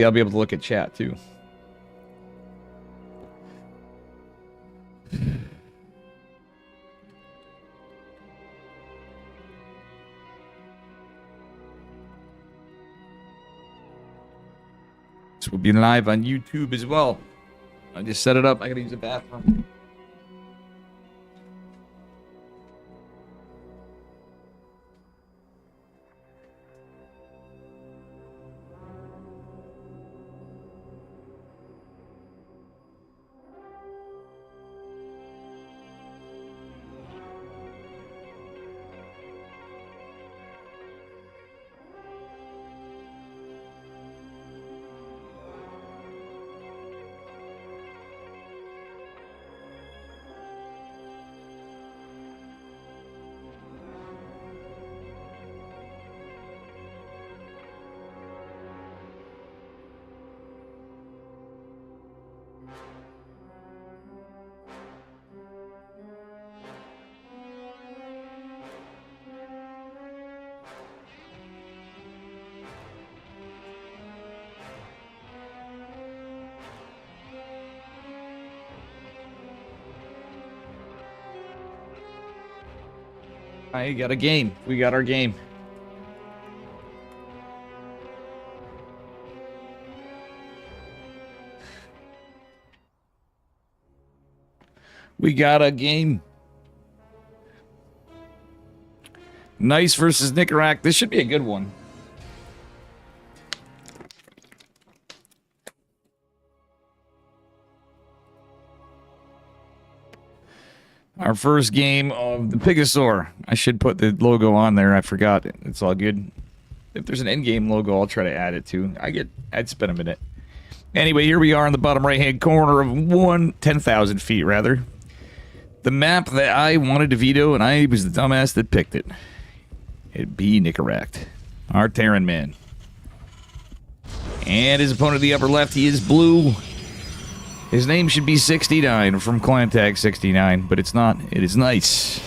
I'll be able to look at chat too. This will be live on YouTube as well. I just set it up. I gotta use the bathroom. I got a game. We got our game. We got a game. Nice versus Nickerack. This should be a good one. Our first game of the Pigosaur. I should put the logo on there. I forgot. It's all good. If there's an in-game logo, I'll try to add it too. I'd spend a minute. Anyway, here we are in the bottom right-hand corner of 10,000 feet, rather. The map that I wanted to veto, and I was the dumbass that picked it. It'd be Nickerack, our Terran man. And his opponent in the upper left, he is blue. His name should be 69 from Clan Tag 69, but it's not. It is nice.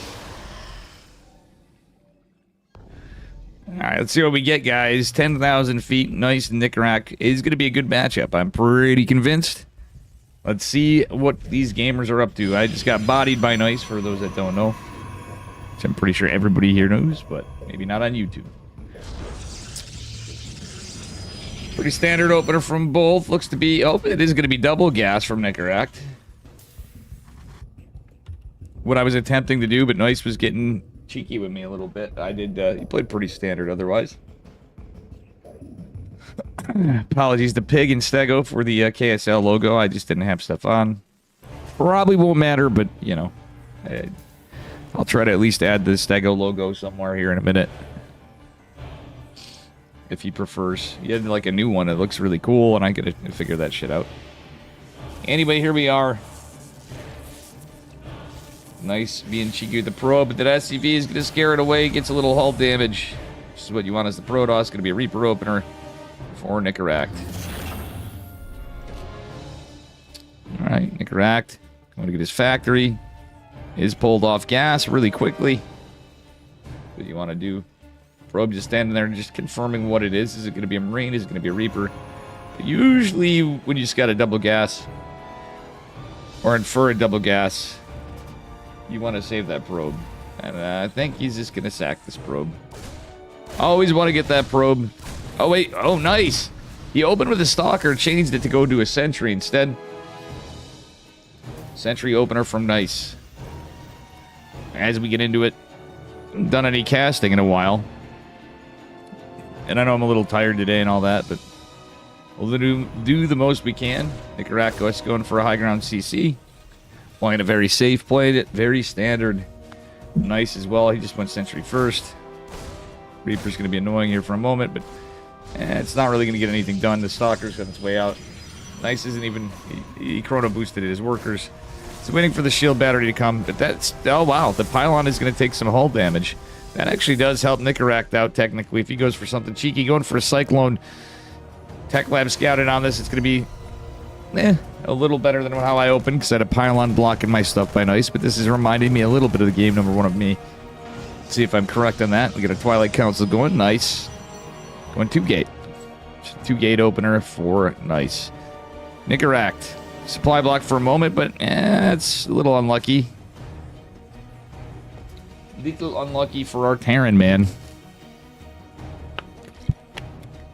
Alright, let's see what we get, guys. 10,000 feet, nice. Nickerack is going to be a good matchup. I'm pretty convinced. Let's see what these gamers are up to. I just got bodied by Nice, for those that don't know. Which I'm pretty sure everybody here knows, but maybe not on YouTube. Pretty standard opener from both. Looks to be... Oh, it is going to be double gas from Nickerack. What I was attempting to do, but Nice was getting cheeky with me a little bit. I did... he played pretty standard otherwise. Apologies to Pig and Stego for the KSL logo. I just didn't have stuff on. Probably won't matter, but, you know. I'll try to at least add the Stego logo somewhere here in a minute. If he prefers. He had like a new one that looks really cool, and I gotta figure that shit out. Anyway, here we are. Nice being cheeky with the probe, but that SCV is gonna scare it away. Gets a little hull damage. This is what you want as the Protoss. Gonna be a Reaper opener for Nickerack. Alright, Nickerack going to get his factory. Is pulled off gas really quickly. What you want to do? Probe just standing there just confirming what it is. Is it going to be a Marine? Is it going to be a Reaper? But usually when you just got a double gas or infer a double gas, you want to save that probe. And I think he's just going to sack this probe. Always want to get that probe. Oh, wait. Oh, nice. He opened with a Stalker, changed it to go to a Sentry instead. Sentry opener from Nice. As we get into it, haven't done any casting in a while. And I know I'm a little tired today and all that, but we'll do the most we can. Nickerack going for a high ground CC. Playing a very safe play, very standard. Nice as well. He just went Sentry first. Reaper's going to be annoying here for a moment, but it's not really going to get anything done. The Stalker's got its way out. Nice isn't even... He chrono boosted his workers. He's waiting for the shield battery to come, but that's... Oh, wow. The pylon is going to take some hull damage. That actually does help Nickerack out, technically, if he goes for something cheeky. Going for a Cyclone. Tech Lab scouted on this. It's going to be... a little better than how I opened, because I had a pylon blocking my stuff by Nice, but this is reminding me a little bit of the game number one of me. Let's see if I'm correct on that. We got a Twilight Council going. Nice. Going 2 gate. 2 gate opener, 4. Nice. Nicaract. Supply block for a moment, but it's a little unlucky. Little unlucky for our Terran, man.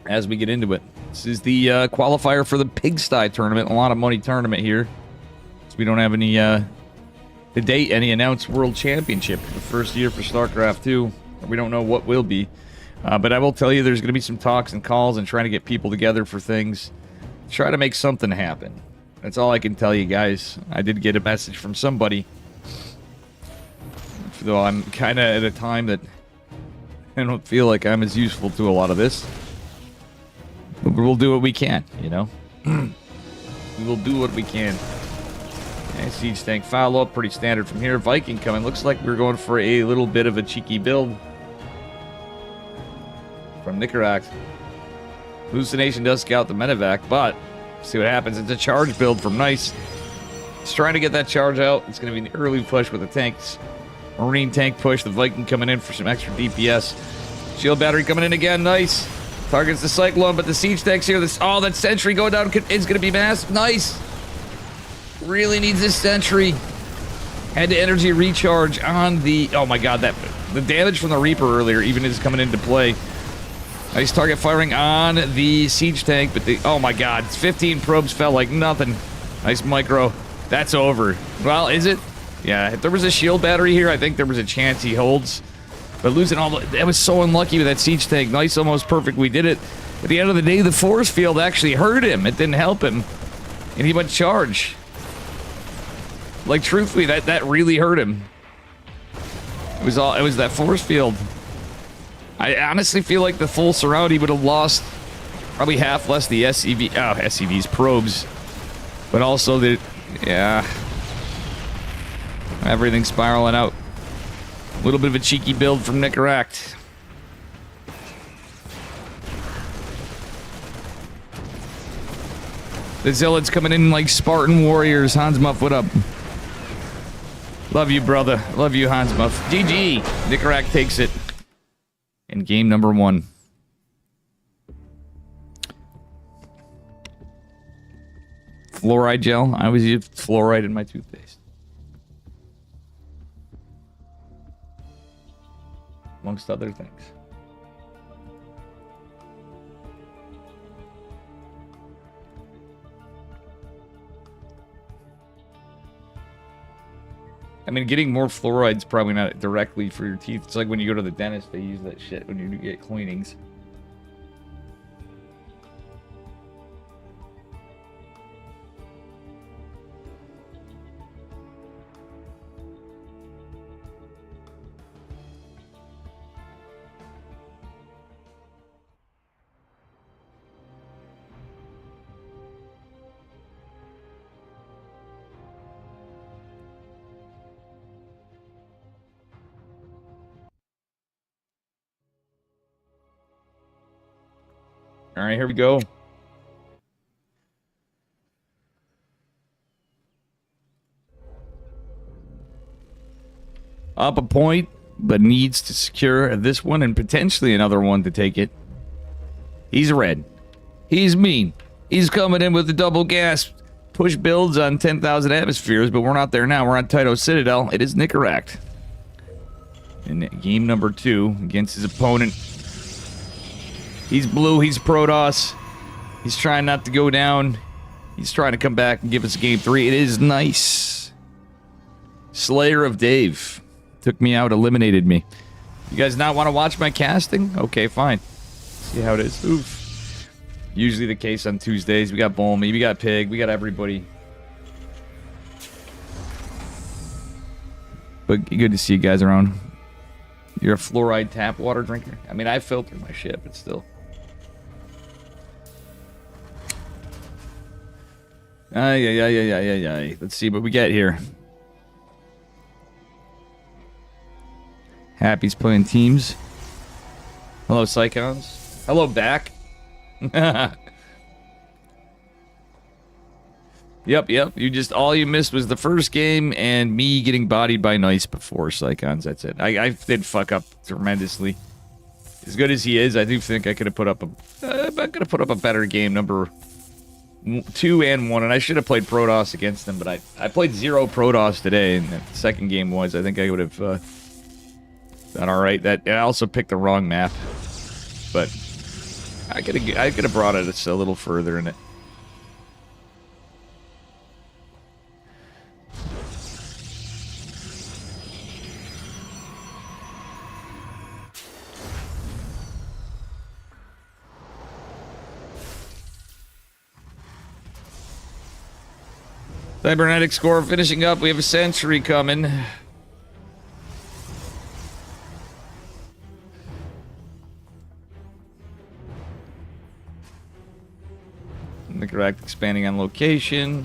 As we get into it. This is the qualifier for the PigSty tournament. A lot of money tournament here. So we don't have any, to date, any announced world championship for the first year for StarCraft 2. We don't know what will be. But I will tell you there's going to be some talks and calls and trying to get people together for things. Try to make something happen. That's all I can tell you guys. I did get a message from somebody. Though I'm kind of at a time that I don't feel like I'm as useful to a lot of this. But we'll do what we can, you know? We will do what we can. Okay, siege tank follow-up, pretty standard from here. Viking coming. Looks like we're going for a little bit of a cheeky build. From Nicaract. Hallucination does scout the medevac, but see what happens. It's a charge build from Nice. He's trying to get that charge out. It's going to be an early push with the tanks. Marine tank push. The Viking coming in for some extra DPS. Shield battery coming in again. Nice. Targets the Cyclone, but the siege tanks here. Oh, that sentry going down is going to be massive. Nice. Really needs this sentry. Had the energy recharge on the... Oh my god, the damage from the Reaper earlier even is coming into play. Nice target firing on the siege tank, but oh my god, 15 probes fell like nothing. Nice micro. That's over. Well, is it? Yeah, if there was a shield battery here, I think there was a chance he holds. But losing all the... That was so unlucky with that siege tank. Nice, almost perfect. We did it. At the end of the day, the force field actually hurt him. It didn't help him. And he went charge. Like, truthfully, that really hurt him. It was that force field. I honestly feel like the full surround, he would have lost probably half less the SCV... Oh, SCV's probes. But also the... Yeah... Everything's spiraling out. A little bit of a cheeky build from Nicaract. The Zealots coming in like Spartan warriors. Hansmuff, what up? Love you, brother. Love you, Hansmuff. GG. Nicaract takes it. In game number 1. Fluoride gel. I always use fluoride in my toothpaste. Amongst other things. I mean, getting more fluoride's probably not directly for your teeth. It's like when you go to the dentist, they use that shit when you get cleanings. All right, here we go. Up a point, but needs to secure this one and potentially another one to take it. He's red. He's mean. He's coming in with the double gas. Push builds on 10,000 atmospheres, but we're not there now. We're on Tyto Citadel. It is Nicaract. In game number 2 against his opponent. He's blue, he's Protoss. He's trying not to go down. He's trying to come back and give us game 3. It is Nice. Slayer of Dave. Took me out, eliminated me. You guys not want to watch my casting? Okay, fine. See how it is. Oof. Usually the case on Tuesdays. We got Bolmy, we got Pig, we got everybody. But good to see you guys around. You're a fluoride tap water drinker? I mean, I filter my shit, but still. Yeah. Let's see what we get here. Happy's playing teams. Hello, Psychons. Hello, back. Yep. You just, all you missed was the first game and me getting bodied by Nice before Psychons. That's it. I did fuck up tremendously. As good as he is, I do think I could have put up a I'm going to put up a better game, number 2 and 1, and I should have played Protoss against them, but I played 0 Protoss today, and the second game was, I think I would have done all right. That I also picked the wrong map, but I could have brought it a little further in it. Cybernetic score finishing up. We have a sentry coming. The correct expanding on location.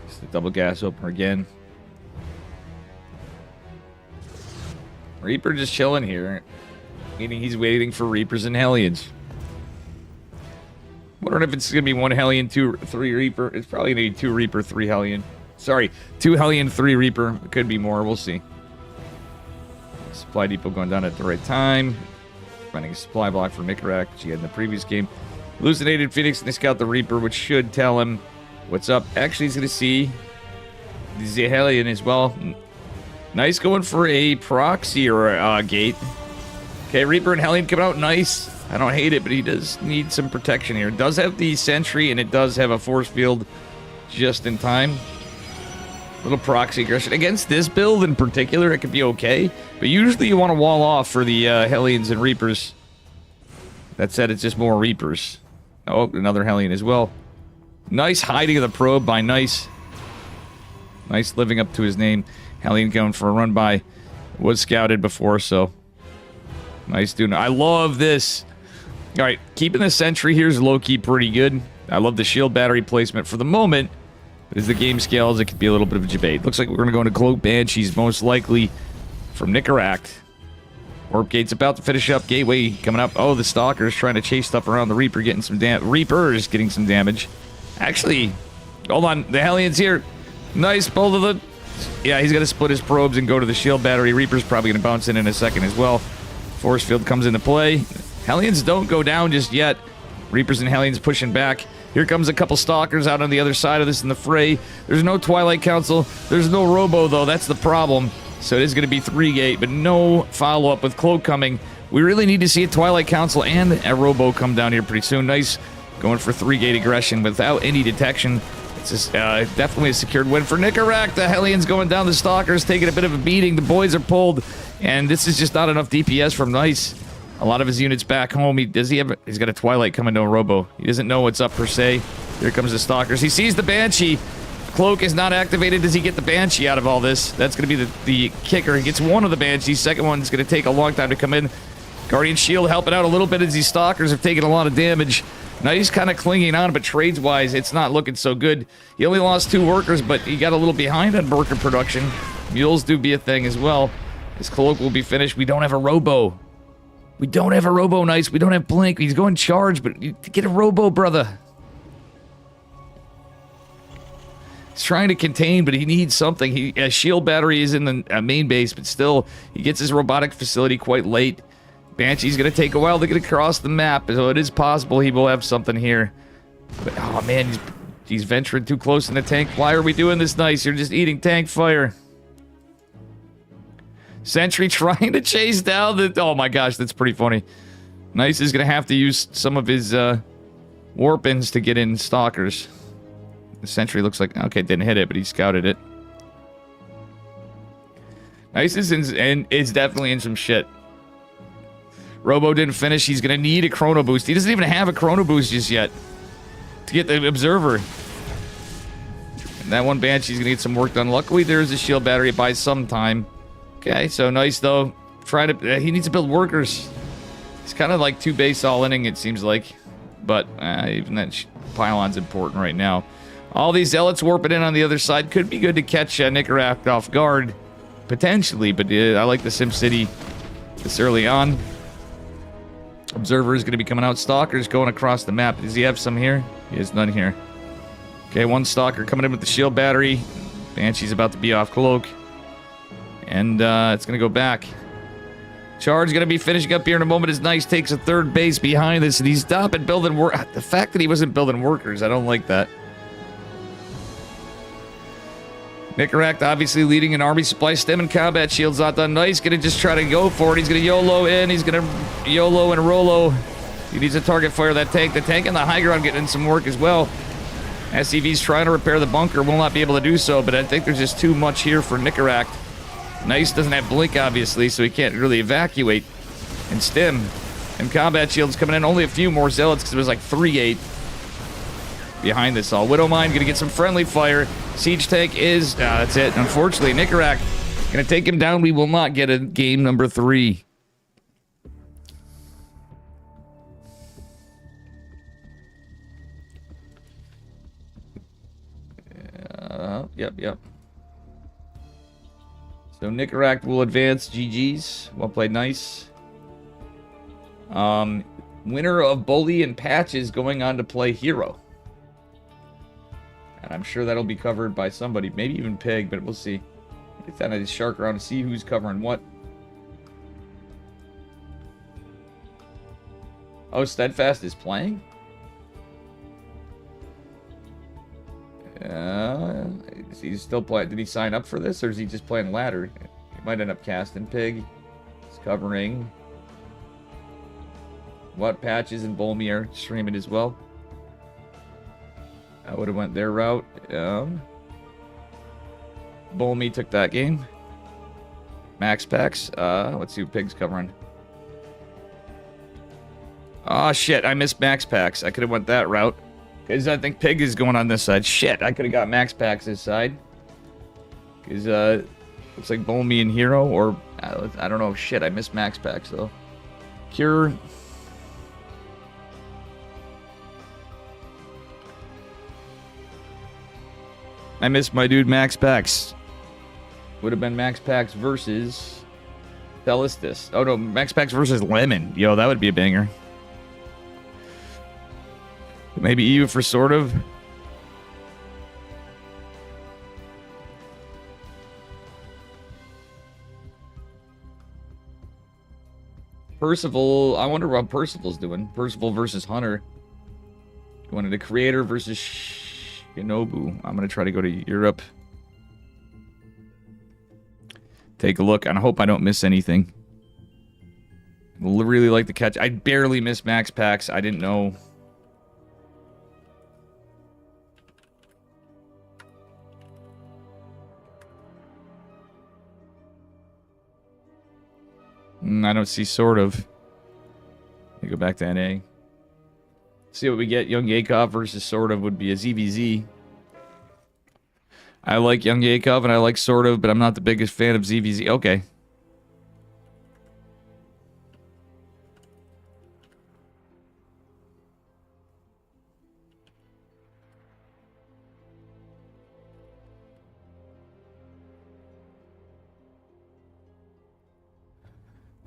Just the double gas opener again. Reaper just chilling here. Meaning he's waiting for Reapers and Hellions. Wondering if it's going to be 1 Hellion, 2, 3 Reaper. It's probably going to be 2 Reaper, 3 Hellion. Sorry, 2 Hellion, 3 Reaper. It could be more. We'll see. Supply depot going down at the right time. Finding a supply block for Nicarak, which he had in the previous game. Hallucinated Phoenix and scout the Reaper, which should tell him what's up. Actually, he's going to see the Hellion as well. Nice going for a proxy or a gate. Okay, Reaper and Hellion coming out nice. I don't hate it, but he does need some protection here. It does have the sentry, and it does have a force field just in time. Little proxy aggression. Against this build in particular, it could be okay. But usually you want to wall off for the Hellions and Reapers. That said, it's just more Reapers. Oh, another Hellion as well. Nice hiding of the probe by Nice. Nice living up to his name. Hellion going for a run by. Was scouted before, so... Nice doing it. I love this. All right, keeping the sentry here is low-key pretty good. I love the shield battery placement for the moment. But as the game scales, it could be a little bit of a debate. Looks like we're going to go into Cloak Banshees, most likely from Nicarak. Warp Gate's about to finish up. Gateway coming up. Oh, the Stalker's trying to chase stuff around the Reaper, getting some Reapers getting some damage. Actually, hold on. The Hellion's here. Nice. Both of the... Yeah, he's going to split his probes and go to the shield battery. Reaper's probably going to bounce in a second as well. Force field comes into play. Hellions don't go down just yet. Reapers and Hellions pushing back. Here comes a couple Stalkers out on the other side of this in the fray. There's no Twilight Council. There's no Robo, though. That's the problem. So it is going to be 3-gate, but no follow-up with Cloak coming. We really need to see a Twilight Council and a Robo come down here pretty soon. Nice going for 3-gate aggression without any detection. It's just, definitely a secured win for Nicarak. The Hellions going down. The Stalkers taking a bit of a beating. The boys are pulled. And this is just not enough DPS from Nice. A lot of his units back home. He's got a Twilight coming to a Robo. He doesn't know what's up per se. Here comes the Stalkers. He sees the Banshee. Cloak is not activated. Does he get the Banshee out of all this? That's going to be the kicker. He gets one of the Banshees. Second one is going to take a long time to come in. Guardian Shield helping out a little bit as these Stalkers have taken a lot of damage. Nice kind of clinging on, but trades-wise, it's not looking so good. He only lost 2 workers, but he got a little behind on worker production. Mules do be a thing as well. His Cloak will be finished. We don't have a Robo. We don't have a Robo, Nice. We don't have Blink. He's going charge, but get a Robo, brother. He's trying to contain, but he needs something. A shield battery is in the main base, but still, he gets his robotic facility quite late. Banshee's going to take a while to get across the map, so it is possible he will have something here. But, oh, man, he's venturing too close in the tank. Why are we doing this, Nice? You're just eating tank fire. Sentry trying to chase down the... Oh my gosh, that's pretty funny. Nice is going to have to use some of his warp-ins to get in Stalkers. The Sentry looks like... Okay, didn't hit it, but he scouted it. Nice is definitely in some shit. Robo didn't finish. He's going to need a Chrono Boost. He doesn't even have a Chrono Boost just yet to get the Observer. And that one Banshee's going to get some work done. Luckily, there's a shield battery. It buys some time. Okay, so Nice, though. He needs to build workers. He's kind of like 2 base all-inning, it seems like. But even that pylon's important right now. All these Zealots warping in on the other side. Could be good to catch Nicarak off guard. Potentially, but I like the SimCity this early on. Observer is going to be coming out. Stalker's going across the map. Does he have some here? He has none here. Okay, one Stalker coming in with the shield battery. Banshee's about to be off Cloak. And it's going to go back. Charge going to be finishing up here in a moment as Nice takes a third base behind this, and he's stopping building work. The fact that he wasn't building workers, I don't like that. Nicaract obviously leading an army supply. Stem and combat shields not done. Nice going to just try to go for it. He's going to YOLO in. He's going to YOLO and Rolo. He needs to target fire that tank. The tank and the high ground getting in some work as well. SCV's trying to repair the bunker. Will not be able to do so, but I think there's just too much here for Nicaract. Nice doesn't have blink, obviously, so he can't really evacuate. And Stem and combat shields coming in. Only a few more zealots because it was like 3-8 behind this all. Widowmine going to get some friendly fire. Siege tank is... that's it. Unfortunately, Nicaract going to take him down. We will not get a game number 3. Yep. So Nicaract will advance. GG's. Well played, Nice. Winner of Bully and Patches going on to play Hero. And I'm sure that'll be covered by somebody. Maybe even Pig, but we'll see. It's on a shark around to see who's covering what. Oh, Steadfast is playing? Is he still playing? Did he sign up for this, or is he just playing ladder? He might end up casting Pig. He's covering. What Patches and Bolmy are streaming as well. I would have went their route. Bolmy took that game. Max Packs. Let's see who Pig's covering. Oh shit! I missed Max Packs. I could have went that route. Because I think Pig is going on this side. Shit, I could have got Max Packs this side. Because, looks like Bolmy and Hero, or, I don't know. Shit, I missed Max Packs, though. Cure. I missed my dude Max Packs. Would have been Max Packs versus Celestis. Oh, no, Max Packs versus Lemon. Yo, that would be a banger. Maybe EU for sort of. Percival. I wonder what Percival's doing. Percival versus Hunter. Going into Creator versus Shinobu. I'm going to try to go to Europe. Take a look. And I hope I don't miss anything. Really like the catch. I barely missed Max Packs. I didn't know. I don't see sort of. Let me go back to NA. See what we get. Young Yakov versus sort of would be a ZVZ. I like Young Yakov and I like sort of, but I'm not the biggest fan of ZVZ. Okay.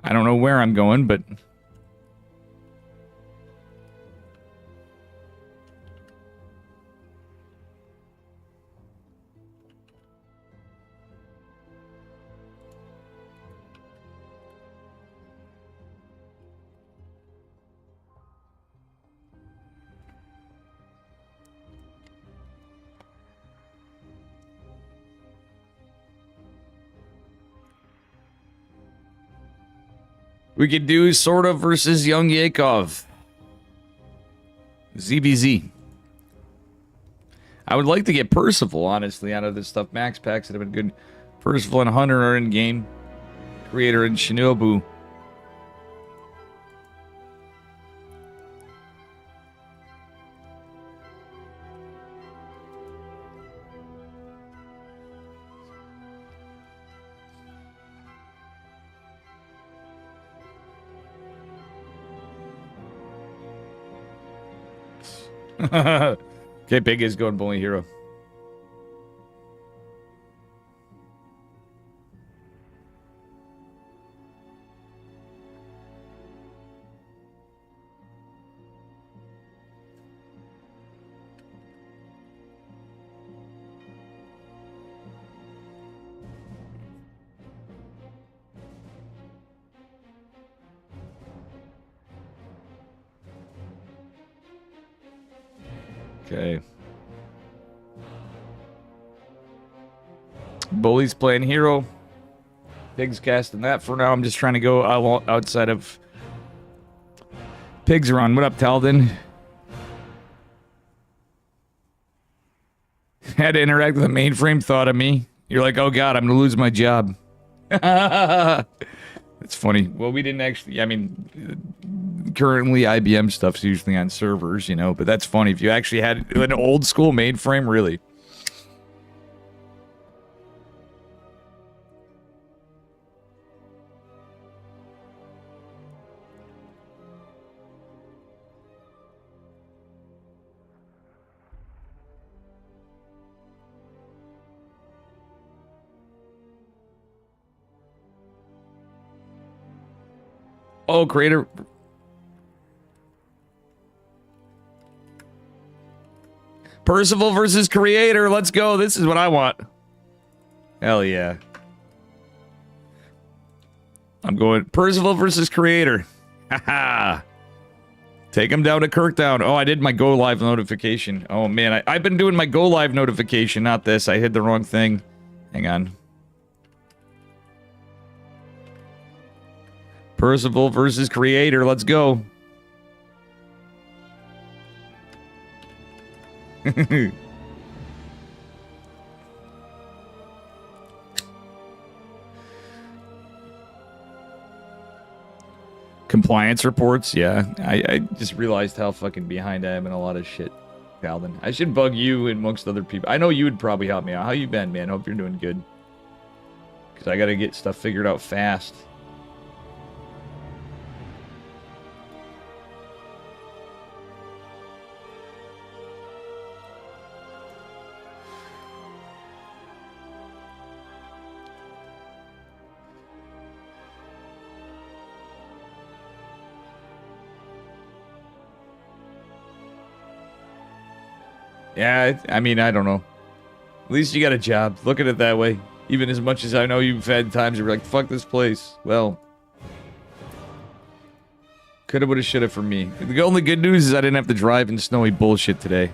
I don't know where I'm going, but... We could do sort of versus Young Yakov. ZBZ. I would like to get Percival, honestly, out of this stuff. Max Packs that have been good. Percival and Hunter are in game. Creator and Shinobu. Okay, Big is going Bully Hero. Okay. Bully's playing hero. Pig's casting that for now. I'm just trying to go outside of Pig's run. What up, Talden? Had to interact with a mainframe, thought of me. You're like, oh god, I'm gonna lose my job. That's funny. Well, we didn't actually, I mean, currently IBM stuff's usually on servers, you know, but that's funny. If you actually had an old school mainframe, really. Oh, creator. Percival versus creator. Let's go. This is what I want. Hell yeah. I'm going Percival versus creator. Haha. Take him down to Kirktown. Oh, I did my go live notification. Oh man, I've been doing my go live notification, not this. I hit the wrong thing. Hang on. Percival versus creator. Let's go. Compliance reports, yeah. I just realized how fucking behind I am in a lot of shit, Calvin. I should bug you amongst other people. I know you would probably help me out. How you been, man? Hope you're doing good. Because I gotta get stuff figured out fast. Yeah, I mean, I don't know. At least you got a job. Look at it that way. Even as much as I know you've had times where you're like, fuck this place. Well, coulda, woulda, shoulda for me. The only good news is I didn't have to drive in snowy bullshit today.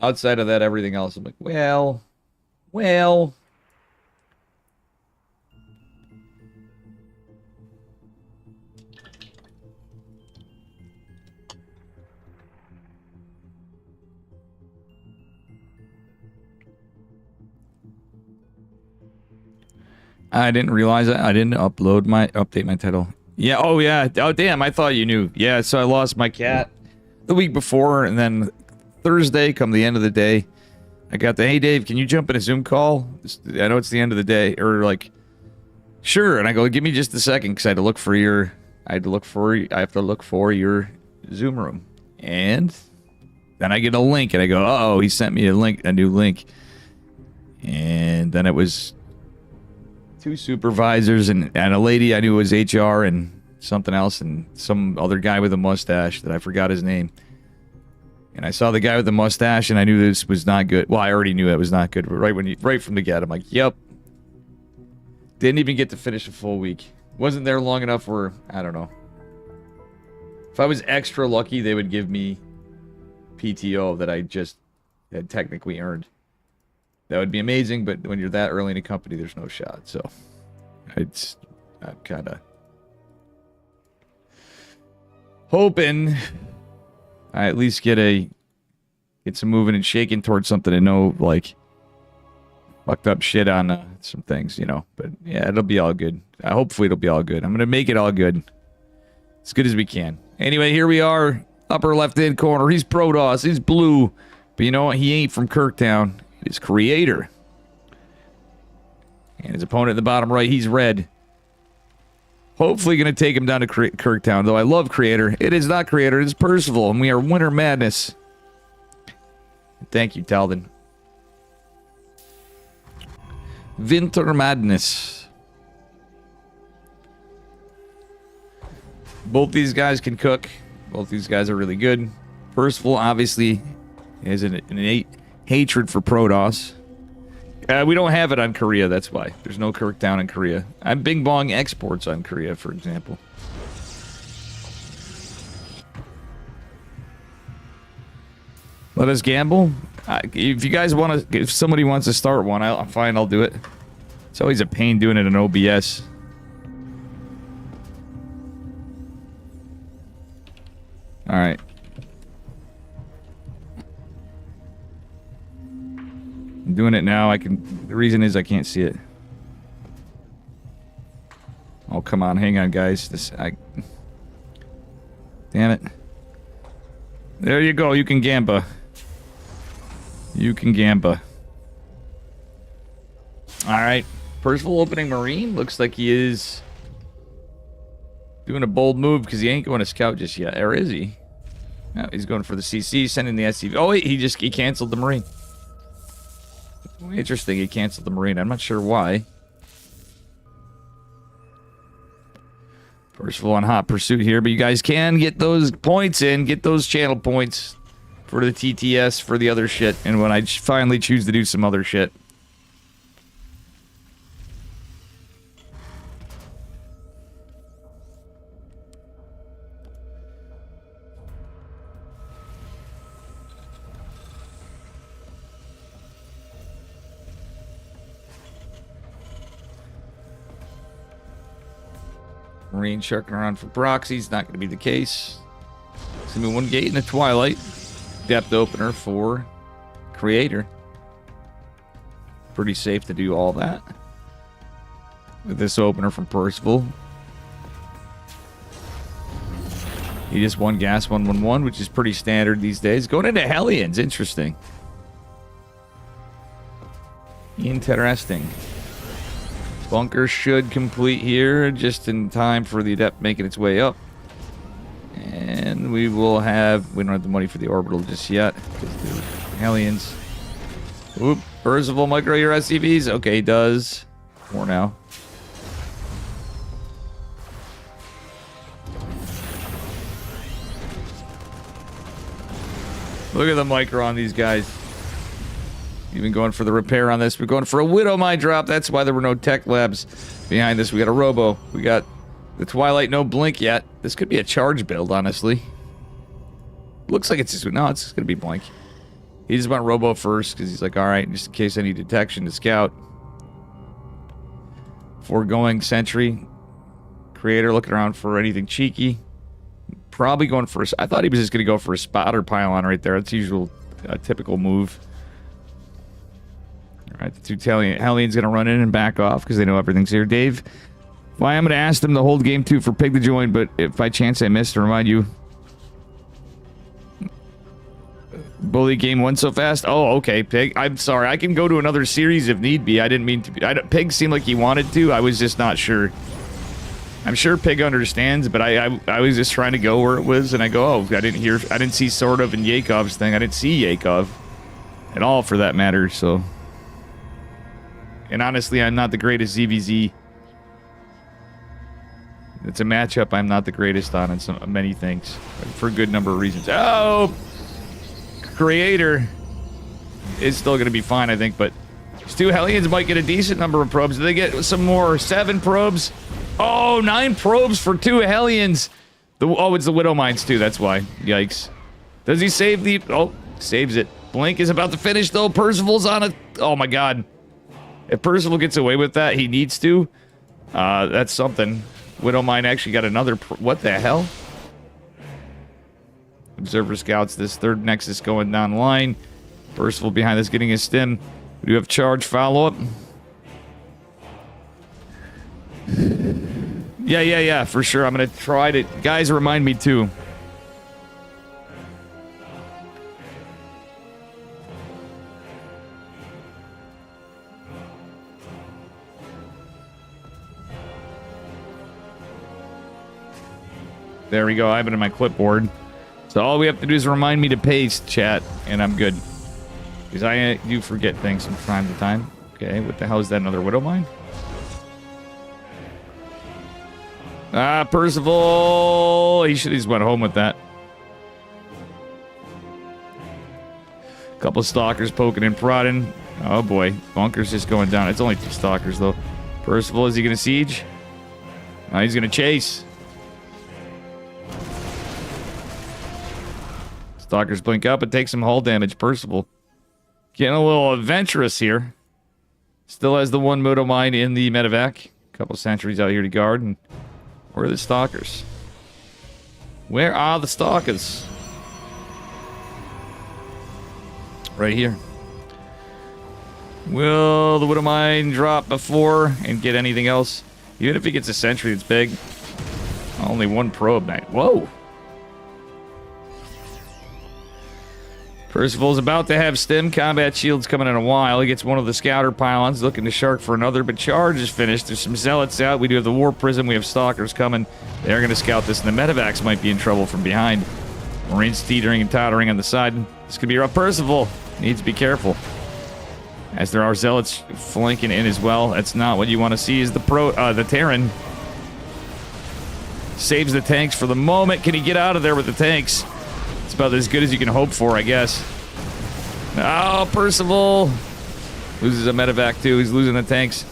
Outside of that, everything else, I'm like, well. I didn't realize I didn't update my title. Yeah, oh yeah. Oh damn, I thought you knew. Yeah, so I lost my cat the week before, and then Thursday, come the end of the day, I got the, hey Dave, can you jump in a Zoom call? I know it's the end of the day, or like, sure. And I go, give me just a second, because I have to look for your Zoom room. And then I get a link, and I go, uh-oh, he sent me a new link. And then it was 2 supervisors and a lady I knew was HR and something else and some other guy with a mustache that I forgot his name. And I saw the guy with the mustache and I knew this was not good. Well, I already knew that was not good, but right from the get, I'm like, yep. Didn't even get to finish a full week. Wasn't there long enough where, I don't know. If I was extra lucky, they would give me PTO that I just had technically earned. That would be amazing, but when you're that early in a company, there's no shot. So, I'm kind of hoping I at least get some moving and shaking towards something and know, like, fucked up shit on some things, you know. But yeah, it'll be all good. Hopefully it'll be all good. I'm gonna make it all good, as good as we can. Anyway, here we are, upper left-hand corner. He's Protoss. He's blue, but you know what? He ain't from Kirktown. His creator. And his opponent in the bottom right, he's red. Hopefully going to take him down to Kirktown, though I love creator. It is not creator, it's Percival, and we are Winter Madness. Thank you, Talden. Winter Madness. Both these guys can cook. Both these guys are really good. Percival, obviously, has an innate hatred for Protoss. We don't have it on Korea, that's why. There's no Kirktown in Korea. I'm Bing Bong exports on Korea, for example. Let us gamble. If you guys want to, if somebody wants to start one, I'm fine. I'll do it. It's always a pain doing it in OBS. All right. I'm doing it now. The reason is I can't see it. Oh, come on. Hang on, guys. Damn it. There you go. You can gamba. You can gamba. Alright. Percival opening Marine. Looks like he is doing a bold move because he ain't going to scout just yet. Or is he? No, he's going for the CC, sending the SCV. Oh, wait. He canceled the Marine. Interesting. He canceled the Marine. I'm not sure why. Percival on hot pursuit here, but you guys can get those points in, get those channel points for the TTS, for the other shit, and when I finally choose to do some other shit. Marine sharking around for proxies, not going to be the case. It's going to be one gate in the Twilight. Depth opener for Creator. Pretty safe to do all that. With this opener from Percival. He just won gas 111, which is pretty standard these days. Going into Hellions, interesting. Interesting. Bunker should complete here just in time for the Adept making its way up. And we will have... We don't have the money for the orbital just yet. Because the Hellions... Oop. Percival micro your SCVs? Okay, he does. More now. Look at the micro on these guys. Even going for the repair on this. We're going for a Widow Mine drop. That's why there were no tech labs behind this. We got a Robo. We got the Twilight, no blink yet. This could be a charge build, honestly. Looks like it's just... No, it's going to be blank. He just went Robo first because he's like, alright, just in case I need detection to scout. Foregoing Sentry. Creator looking around for anything cheeky. Probably going for... I thought he was just going to go for a spotter pylon right there. That's usual, typical move. Alright, the two Hellions going to run in and back off because they know everything's here. Dave, why I'm going to ask them to hold game 2 for Pig to join, but if by chance I missed, to remind you. Bully game 1 so fast? Oh, okay, Pig. I'm sorry. I can go to another series if need be. I didn't mean to... Pig seemed like he wanted to. I was just not sure. I'm sure Pig understands, but I was just trying to go where it was, and I go, oh, I didn't see sort of in Yakov's thing. I didn't see Yakov at all, for that matter, so... And honestly, I'm not the greatest ZVZ. It's a matchup I'm not the greatest on in many things. For a good number of reasons. Oh! Creator is still going to be fine, I think, but these two Hellions might get a decent number of probes. Do they get some more? 7 probes? Oh, 9 probes for 2 Hellions! Oh, it's the Widow Mines, too. That's why. Yikes. Does he save the... Oh, saves it. Blink is about to finish, though. Percival's on it. Oh, my God. If Percival gets away with that, he needs to. That's something. Widow Mine actually got another... What the hell? Observer scouts this third Nexus going down the line. Percival behind this getting his stim. We do have charge follow-up. Yeah, for sure. I'm going to try to... Guys, remind me too. There we go. I have it in my clipboard. So all we have to do is remind me to paste, chat, and I'm good. Because I do forget things from time to time. Okay, what the hell is that? Another Widow Mine? Ah, Percival! He should have just went home with that. Couple stalkers poking and prodding. Oh boy, Bunker's just going down. It's only 2 stalkers though. Percival, is he going to siege? No, he's going to chase. Stalkers blink up and take some hull damage. Percival getting a little adventurous here. Still has the one Moto Mine in the medevac. Couple sentries out here to guard. And where are the Stalkers? Where are the Stalkers? Right here. Will the Widow Mine drop before and get anything else? Even if he gets a sentry that's big. Only one probe night. Whoa. Percival's about to have stem combat shields coming in a while. He gets one of the scouter pylons, looking to shark for another, but charge is finished. There's some zealots out. We do have the war prism. We have stalkers coming. They're going to scout this, and the medevacs might be in trouble from behind. Marines teetering and tottering on the side. This could be rough. Percival needs to be careful, as there are zealots flanking in as well. That's not what you want to see. Is the Terran saves the tanks for the moment. Can he get out of there with the tanks? It's about as good as you can hope for, I guess. Oh, Percival loses a medevac too. He's losing the tanks.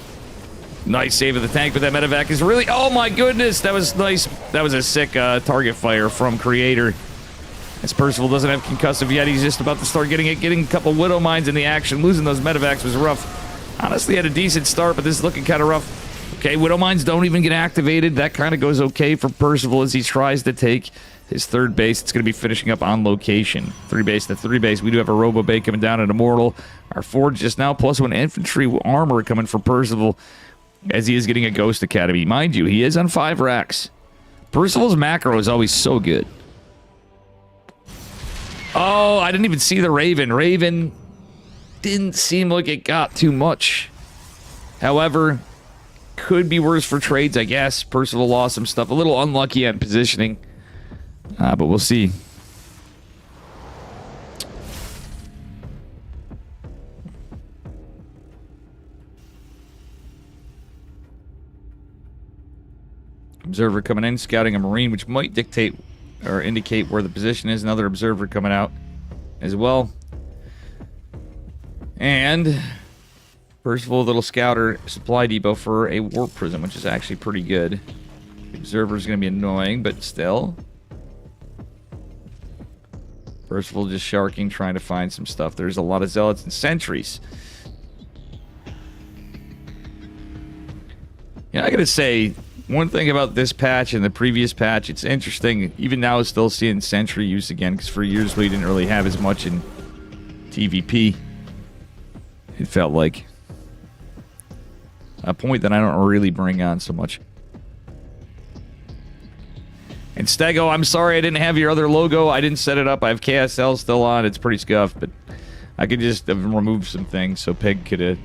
Nice save of the tank, but that medevac is really... Oh my goodness, that was nice. That was a sick target fire from Creator. As Percival doesn't have concussive yet, he's just about to start getting a couple Widow Mines in the action. Losing those medevacs was rough. Honestly, had a decent start, but this is looking kind of rough. Okay, Widow Mines don't even get activated. That kind of goes okay for Percival as he tries to take his third base. It's going to be finishing up on location. 3 base to 3 base. We do have a Robo Bay coming down at Immortal. Our Forge just now +1 infantry armor coming for Percival as he is getting a Ghost Academy. Mind you, he is on 5 racks. Percival's macro is always so good. Oh, I didn't even see the Raven. Raven didn't seem like it got too much. However, could be worse for trades, I guess. Percival lost some stuff. A little unlucky on positioning. But we'll see. Observer coming in, scouting a Marine, which might dictate or indicate where the position is. Another observer coming out as well. And Percival, little scouter supply depot for a warp prism, which is actually pretty good. The observer is going to be annoying, but still. Percival just sharking, trying to find some stuff. There's a lot of zealots and sentries. Yeah, I gotta say, one thing about this patch and the previous patch, it's interesting. Even now, still seeing sentry use again, because for years we didn't really have as much in TVP. It felt like a point that I don't really bring on so much. And Stego, I'm sorry I didn't have your other logo. I didn't set it up. I have KSL still on. It's pretty scuffed, but I could just have removed some things so Pig could have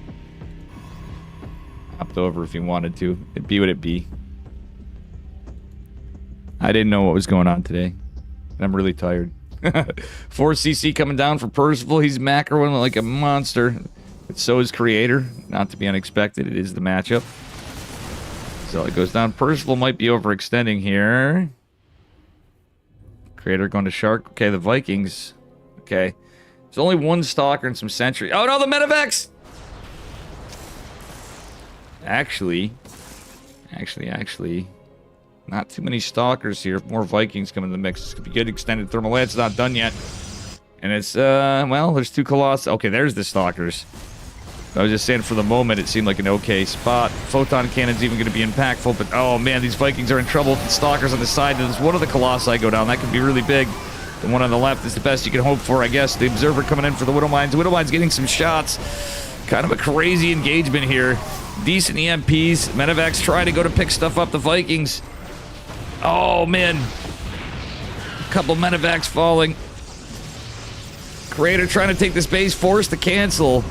hopped over if he wanted to. It'd be what it be. I didn't know what was going on today. I'm really tired. 4CC coming down for Percival. He's macroing like a monster. But so is Creator. Not to be unexpected. It is the matchup. So it goes down. Percival might be overextending here. Creator going to Shark. Okay, the Vikings. Okay. There's only one Stalker and some Sentry. Oh no, the medevacs! Actually. Not too many Stalkers here. More Vikings coming in the mix. This could be good. Extended Thermal Lance not done yet. And it's, well, there's 2 Colossi. Okay, there's the Stalkers. I was just saying for the moment it seemed like an okay spot. Photon Cannon's even going to be impactful, but oh man, these Vikings are in trouble with the Stalkers on the side. There's one of the Colossi go down. That could be really big. The one on the left is the best you can hope for, I guess. The Observer coming in for the Widow Mines. Widow Mines getting some shots. Kind of a crazy engagement here. Decent EMPs. Medevacs trying to go to pick stuff up. The Vikings. Oh man. A couple Medevacs falling. Creator trying to take this base. Forced to cancel.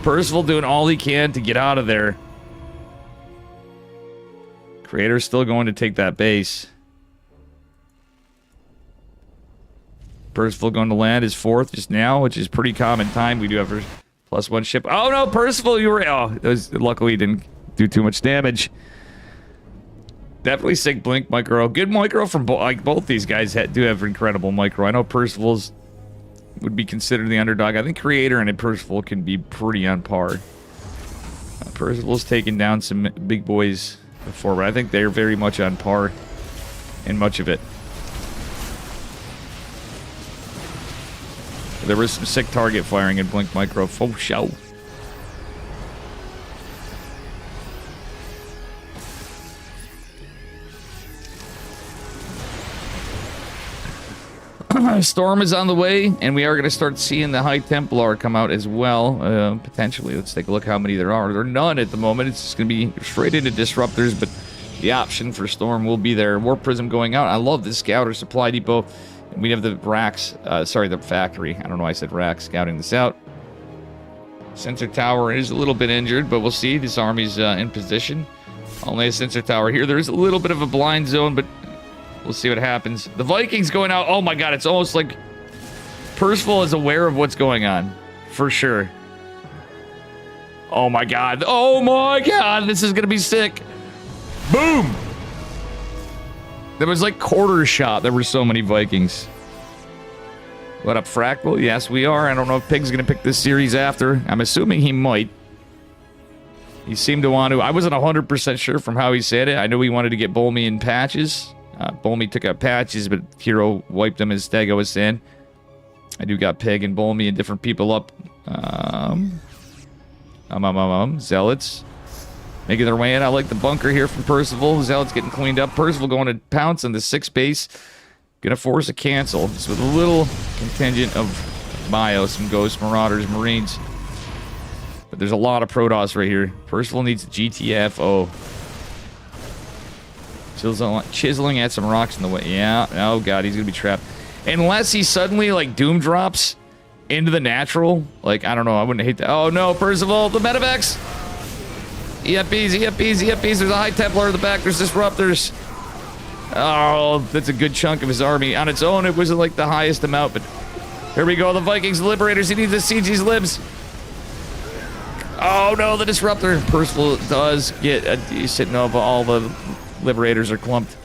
Percival doing all he can to get out of there. Creator's still going to take that base. Percival going to land his 4th just now, which is pretty common time. We do have a +1 ship. Oh no, Percival, you were... Oh, luckily he didn't do too much damage. Definitely sick blink micro. Good micro from both these guys do have incredible micro. I know Percival's would be considered the underdog. I think Creator and Percival can be pretty on par. Percival's taken down some big boys before, but I think they're very much on par in much of it. There was some sick target firing in Blink Micro. Oh, show. Storm is on the way, and we are going to start seeing the High Templar come out as well, potentially. Let's take a look how many there are. There are none at the moment. It's just going to be straight into Disruptors, but the option for Storm will be there. War Prism going out. I love this Scouter Supply Depot. And we have the racks, the factory. I don't know why I said racks, scouting this out. Sensor Tower is a little bit injured, but we'll see. This army's in position. Only a Sensor Tower here. There's a little bit of a blind zone, but we'll see what happens. The Vikings going out. Oh my god, it's almost like Percival is aware of what's going on. For sure. Oh my god. Oh my god, this is going to be sick. Boom! There was like quarter shot. There were so many Vikings. What up, Fractal? Yes, we are. I don't know if Pig's going to pick this series after. I'm assuming he might. He seemed to want to. I wasn't 100% sure from how he said it. I knew he wanted to get Bolmy in patches. Bolmy took out patches, but Hero wiped him as Stego was saying. I do got Pig and Bolmy and different people up. Zealots. Making their way in. I like the bunker here from Percival. Zealot's getting cleaned up. Percival going to pounce on the 6th base. Gonna force a cancel. Just with a little contingent of Bio, some Ghost, Marauders, Marines. But there's a lot of Protoss right here. Percival needs GTFO. Chiseling at some rocks in the way. Yeah. Oh, God. He's gonna be trapped. Unless he suddenly, like, Doom drops into the natural. Like, I don't know. I wouldn't hate that. Oh, no. Percival. The Medivacs. EFPs. There's a High Templar in the back. There's Disruptors. Oh, that's a good chunk of his army. On its own, it wasn't like the highest amount, but here we go. The Vikings, the Liberators. He needs the CG's libs. Oh, no, the Disruptor. Percival does get a decent nova. All the Liberators are clumped.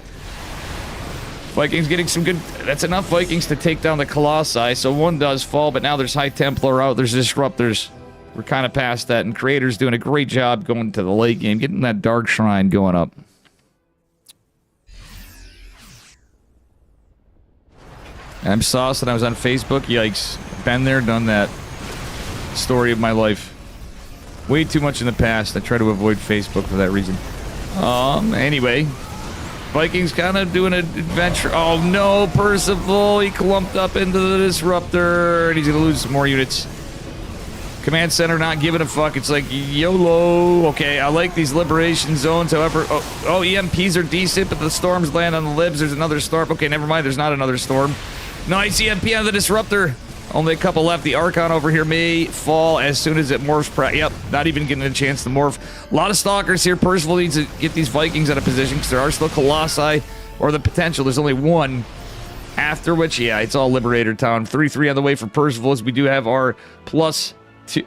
Vikings getting some good... That's enough Vikings to take down the Colossi, so one does fall, but now there's High Templar out. There's Disruptors. We're kind of past that, and Creator's doing a great job going to the late game, getting that Dark Shrine going up. I'm sauced, and I was on Facebook. Yikes. Been there, done that. Story of my life. Way too much in the past. I try to avoid Facebook for that reason. Anyway. Vikings kind of doing an adventure. Oh, no, Percival. He clumped up into the Disruptor, and he's going to lose some more units. Command center not giving a fuck. It's like YOLO. Okay, I like these liberation zones. However, EMPs are decent, but the storms land on the libs. There's another storm. Okay, never mind. There's not another storm. Nice EMP on the Disruptor. Only a couple left. The Archon over here may fall as soon as it morphs. Yep, not even getting a chance to morph. A lot of Stalkers here. Percival needs to get these Vikings out of position because there are still Colossi or the potential. There's only one. After which, yeah, it's all Liberator Town. 3-3 on the way for Percival as we do have our plus...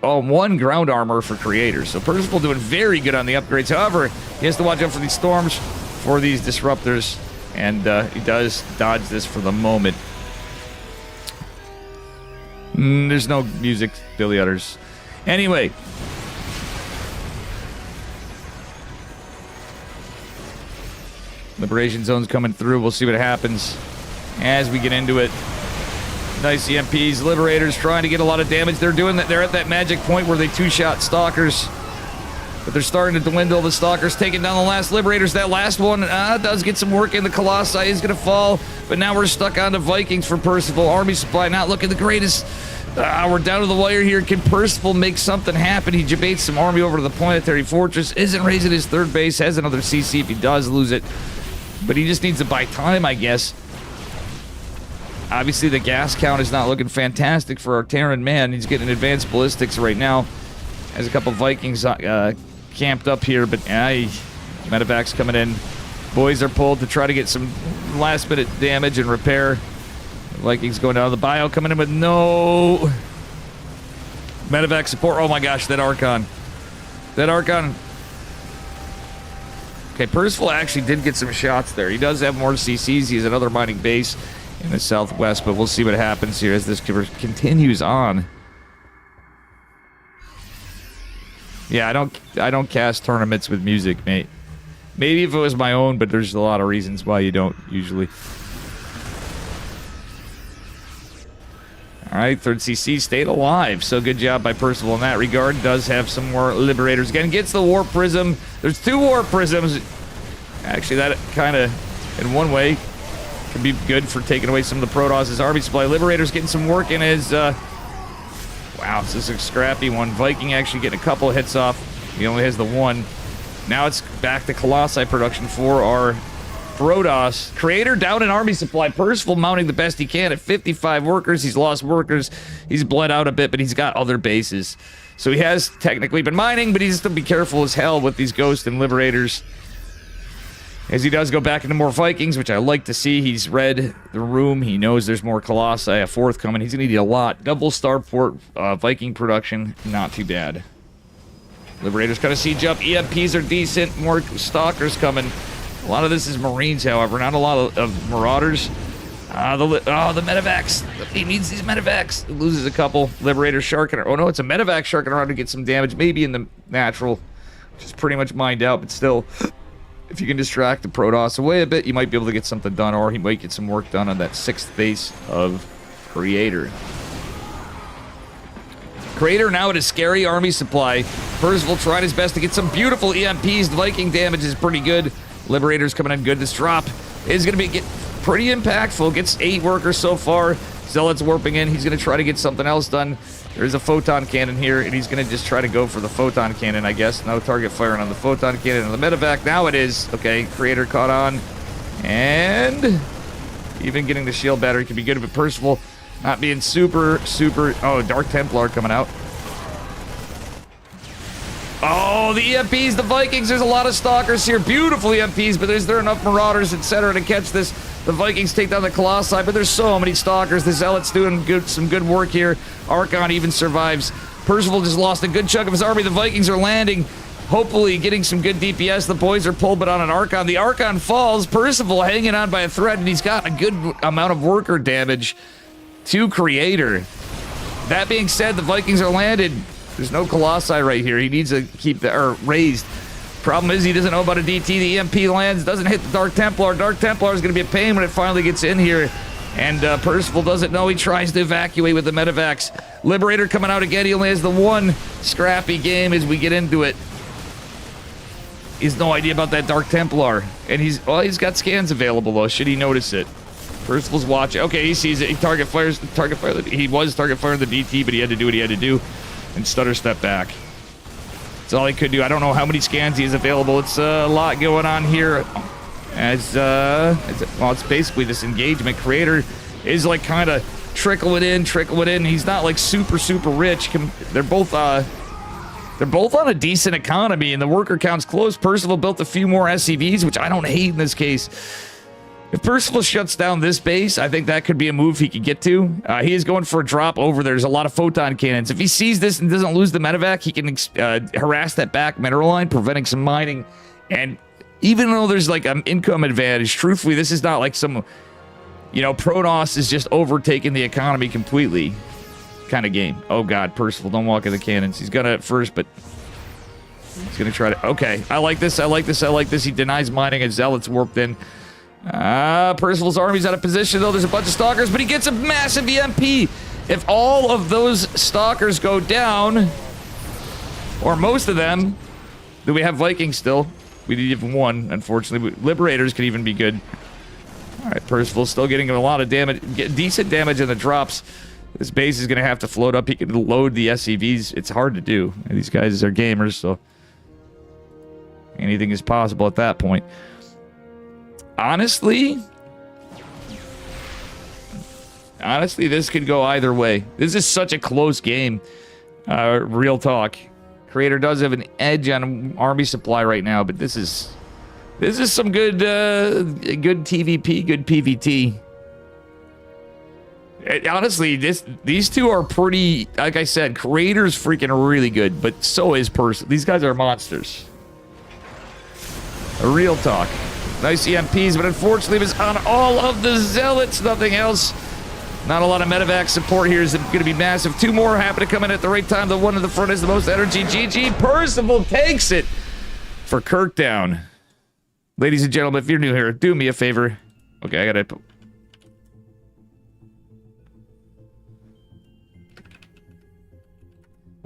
one ground armor for Creators. So Percival doing very good on the upgrades. However, he has to watch out for these storms, for these Disruptors, and he does dodge this for the moment. There's no music, Billy Utters. Anyway. Liberation zone's coming through. We'll see what happens as we get into it. Nice EMPs. Liberators trying to get a lot of damage. They're doing that. They're at that magic point where they two-shot Stalkers. But they're starting to dwindle. The Stalkers taking down the last Liberators. That last one does get some work in. The Colossi is going to fall. But now we're stuck on the Vikings for Percival. Army supply not looking the greatest. We're down to the wire here. Can Percival make something happen? He debates some army over to the Planetary Fortress. Isn't raising his 3rd base. Has another CC if he does lose it. But he just needs to buy time, I guess. Obviously, the gas count is not looking fantastic for our Terran man. He's getting advanced ballistics right now. Has a couple Vikings camped up here, but medevac's coming in. Boys are pulled to try to get some last-minute damage and repair. Vikings going down to the bio, coming in with no medevac support. Oh my gosh, that Archon. That Archon. Okay, Percival actually did get some shots there. He does have more CCs. He has another mining base in the southwest, but we'll see what happens here as this continues on. Yeah, I don't cast tournaments with music, mate. Maybe if it was my own, but there's a lot of reasons why you don't usually. All right, third CC stayed alive. So good job by Percival in that regard. Does have some more Liberators. Again, gets the Warp Prism. There's 2 Warp Prisms. Actually, that kind of, in one way, could be good for taking away some of the Protoss' army supply. Liberator's getting some work in his... wow, this is a scrappy one. Viking actually getting a couple of hits off. He only has the 1. Now it's back to Colossi production for our Protoss. Creator down in army supply. Percival mounting the best he can at 55 workers. He's lost workers. He's bled out a bit, but he's got other bases. So he has technically been mining, but he's to be careful as hell with these Ghosts and Liberators. As he does go back into more Vikings, which I like to see. He's read the room. He knows there's more Colossi, a 4th coming. He's going to need a lot. Double Starport Viking production. Not too bad. Liberators kind of siege up. EMPs are decent. More Stalkers coming. A lot of this is Marines, however. Not a lot of Marauders. The Medivacs. He needs these Medivacs. Loses a couple. Liberator sharking. Oh, no, it's a Medivac sharking around to get some damage. Maybe in the natural. Which is pretty much mined out, but still... If you can distract the Protoss away a bit, you might be able to get something done, or he might get some work done on that 6th base of Creator. Creator now at a scary army supply. Percival tried his best to get some beautiful EMPs. The Viking damage is pretty good. Liberator's coming in good. This drop is going to be pretty impactful. Gets 8 workers so far. Zealot's warping in. He's going to try to get something else done. There's a photon cannon here, and he's going to just try to go for the photon cannon, I guess. No target firing on the photon cannon and the medevac. Now it is. Okay, Creator caught on. And even getting the shield battery could be good, but Percival not being super... Oh, Dark Templar coming out. Oh, the EMPs, the Vikings. There's a lot of Stalkers here. Beautiful EMPs, but is there enough Marauders, etc. to catch this? The Vikings take down the Colossi, but there's so many Stalkers. The Zealot's doing some good work here. Archon even survives. Percival just lost a good chunk of his army. The Vikings are landing, hopefully getting some good DPS. The boys are pulled, but on an Archon. The Archon falls. Percival hanging on by a thread, and he's got a good amount of worker damage to Creator. That being said, the Vikings are landed. There's no Colossi right here. He needs to keep the raised. Problem is he doesn't know about a DT. The EMP lands, doesn't hit the Dark Templar. Dark Templar is going to be a pain when it finally gets in here. And Percival doesn't know. He tries to evacuate with the medevacs. Liberator coming out again. He only has the 1 scrappy game as we get into it. He has no idea about that Dark Templar. And he's got scans available though. Should he notice it? Percival's watching. Okay, he sees it. He target fires. He was target firing the DT, but he had to do what he had to do and stutter step back. That's all he could do. I don't know how many scans he has available. It's a lot going on here. It's basically this engagement. Creator is like kind of trickling in. He's not like super rich. They're both on a decent economy, and the worker count's close. Percival built a few more SCVs, which I don't hate in this case. If Percival shuts down this base, I think that could be a move he could get to. He is going for a drop over there. There's a lot of photon cannons. If he sees this and doesn't lose the medevac, he can harass that back mineral line, preventing some mining. And even though there's like an income advantage, truthfully, this is not like some, Protoss is just overtaking the economy completely kind of game. Oh, God, Percival, don't walk in the cannons. He's going to at first, but he's going to try to... Okay, I like this. He denies mining and Zealot's warped in. Percival's army's out of position, though. There's a bunch of Stalkers, but he gets a massive EMP. If all of those Stalkers go down, or most of them, do we have Vikings still? We need even 1, unfortunately. Liberators could even be good. All right, Percival's still getting a lot of damage, decent damage in the drops. This base is going to have to float up. He can load the SCVs. It's hard to do. These guys are gamers, so anything is possible at that point. Honestly, this could go either way. This is such a close game. Real talk. Creator does have an edge on army supply right now, but this is some good TVP, good PVT. Honestly, these two are pretty. Like I said, Creator's freaking really good, but so is Percival. These guys are monsters. Real talk. Nice EMPs, but unfortunately it was on all of the Zealots, nothing else. Not a lot of medevac support here is going to be massive. 2 more happen to come in at the right time. The one in the front has the most energy. GG. Percival takes it for Kirkdown. Ladies and gentlemen, if you're new here, do me a favor. Okay, I gotta...